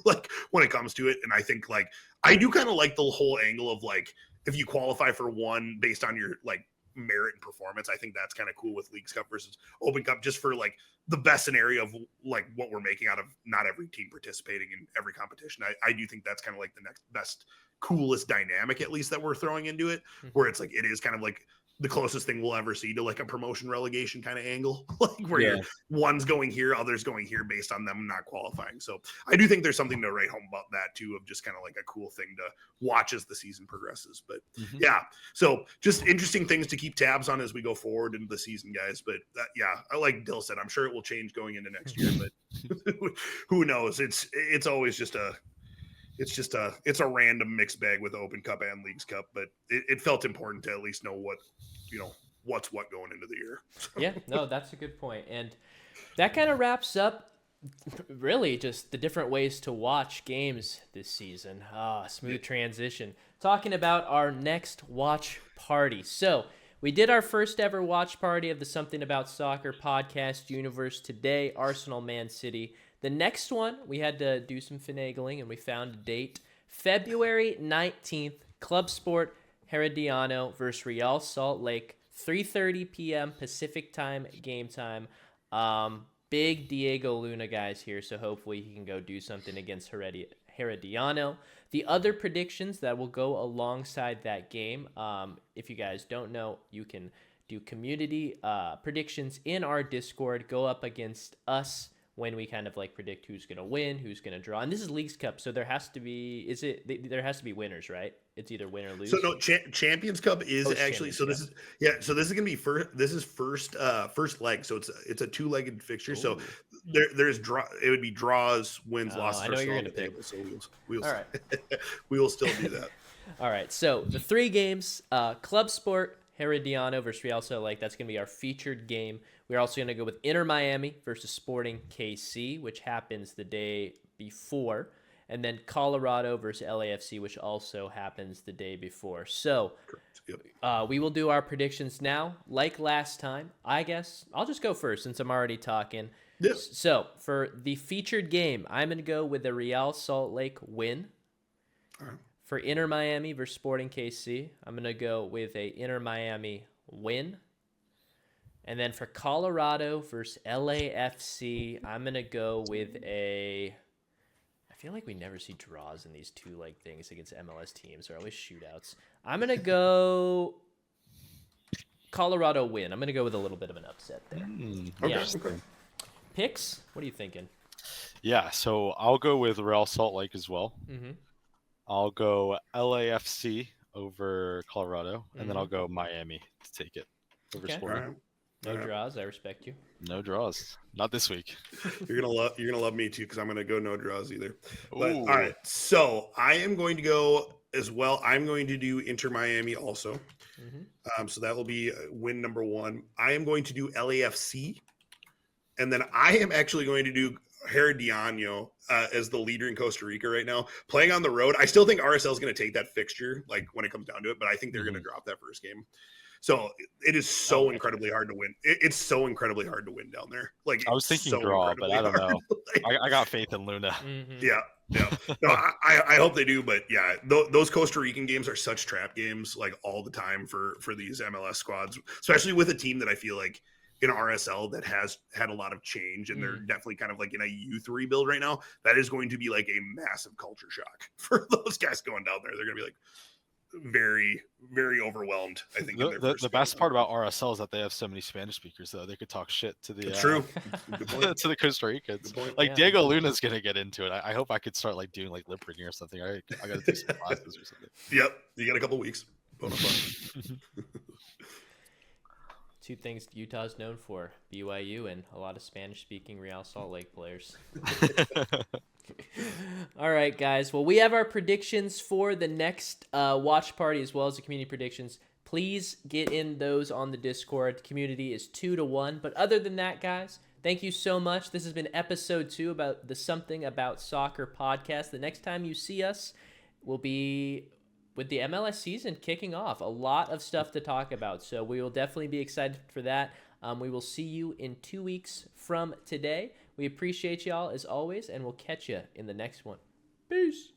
like when it comes to it. And I think like, I do kind of like the whole angle of like, if you qualify for one based on your like merit and performance, I think that's kind of cool with Leagues Cup versus Open Cup, just for like the best scenario of like what we're making out of not every team participating in every competition. I do think that's kind of like the next best, coolest dynamic, at least that we're throwing into it, where it's like, it is kind of like the closest thing we'll ever see to like a promotion relegation kind of angle, like where you're one's going here, others going here based on them not qualifying. So I do think there's something to write home about that too, of just kind of like a cool thing to watch as the season progresses. But yeah, so just interesting things to keep tabs on as we go forward into the season, guys. But I like Dill said, I'm sure it will change going into next year, but who knows? It's always just it's a random mixed bag with Open Cup and Leagues Cup, but it felt important to at least know what, you know, what's what going into the year. Yeah, no, that's a good point. And that kind of wraps up really just the different ways to watch games this season. Smooth transition. Talking about our next watch party. So we did our first ever watch party of the Something About Soccer podcast universe today, Arsenal Man City. The next one, we had to do some finagling, and we found a date. February 19th, Club Sport Herediano versus Real Salt Lake, 3:30 p.m. Pacific time, game time. Big Diego Luna guys here, so hopefully he can go do something against Herediano. The other predictions that will go alongside that game, if you guys don't know, you can do community predictions in our Discord, go up against us when we kind of like predict who's going to win, who's going to draw. And this is Leagues Cup, so there has to be there has to be winners, right? It's either win or lose. So no, Champions Cup is actually Champions Cup. This is going to be first leg. So it's a two-legged fixture. Ooh. So there's it would be draws, wins, losses. I know you're going to pick. So we'll all right. We will still do that. All right. So the three games, Club Sport Herediano versus Real Salt Lake, that's going to be our featured game. We're also going to go with Inter Miami versus Sporting KC, which happens the day before. And then Colorado versus LAFC, which also happens the day before. So we will do our predictions now. Like last time, I guess I'll just go first since I'm already talking. Yes. So for the featured game, I'm going to go with the Real Salt Lake win. All right. For Inter Miami versus Sporting KC, I'm going to go with a Inter Miami win. And then for Colorado versus LAFC, I'm going to go with I feel like we never see draws in these two-leg things against MLS teams. They're always shootouts. I'm going to go Colorado win. I'm going to go with a little bit of an upset there. Okay. Picks? What are you thinking? Yeah, so I'll go with Real Salt Lake as well. Mm-hmm. I'll go LAFC over Colorado, and then I'll go Miami to take it over Sporting. Right. No draws. I respect you. No draws. Not this week. You're gonna love me too, because I'm gonna go no draws either. But all right, so I am going to go as well. I'm going to do Inter Miami also. Mm-hmm. So that will be win number one. I am going to do LAFC, and then I am actually going to do Herediano as the leader in Costa Rica right now, playing on the road. I still think RSL is going to take that fixture, like when it comes down to it, but I think they're going to drop that first game. So it is so incredibly hard to win. It's so incredibly hard to win down there. Like I was thinking draw, but I don't know. I got faith in Luna. Mm-hmm. Yeah. No, I hope they do, but yeah, those Costa Rican games are such trap games, like all the time for these MLS squads, especially with a team that I feel like in RSL that has had a lot of change, and they're definitely kind of like in a youth rebuild right now. That is going to be like a massive culture shock for those guys going down there. They're going to be like very, very overwhelmed, I think. The best part about RSL is that they have so many Spanish speakers, though. They could talk shit to the true to the Costa Ricans. Like Diego Luna's gonna get into it. I hope I could start like doing like lip reading or something. I gotta do some classes or something. Yep, you got a couple weeks. Two things Utah's known for, BYU and a lot of Spanish-speaking Real Salt Lake players. All right, guys. Well, we have our predictions for the next watch party as well as the community predictions. Please get in those on the Discord. The community is 2-1. But other than that, guys, thank you so much. This has been episode 2 about the Something About Soccer podcast. The next time you see us will be with the MLS season kicking off. A lot of stuff to talk about, so we will definitely be excited for that. We will see you in 2 weeks from today. We appreciate y'all as always, and we'll catch you in the next one. Peace.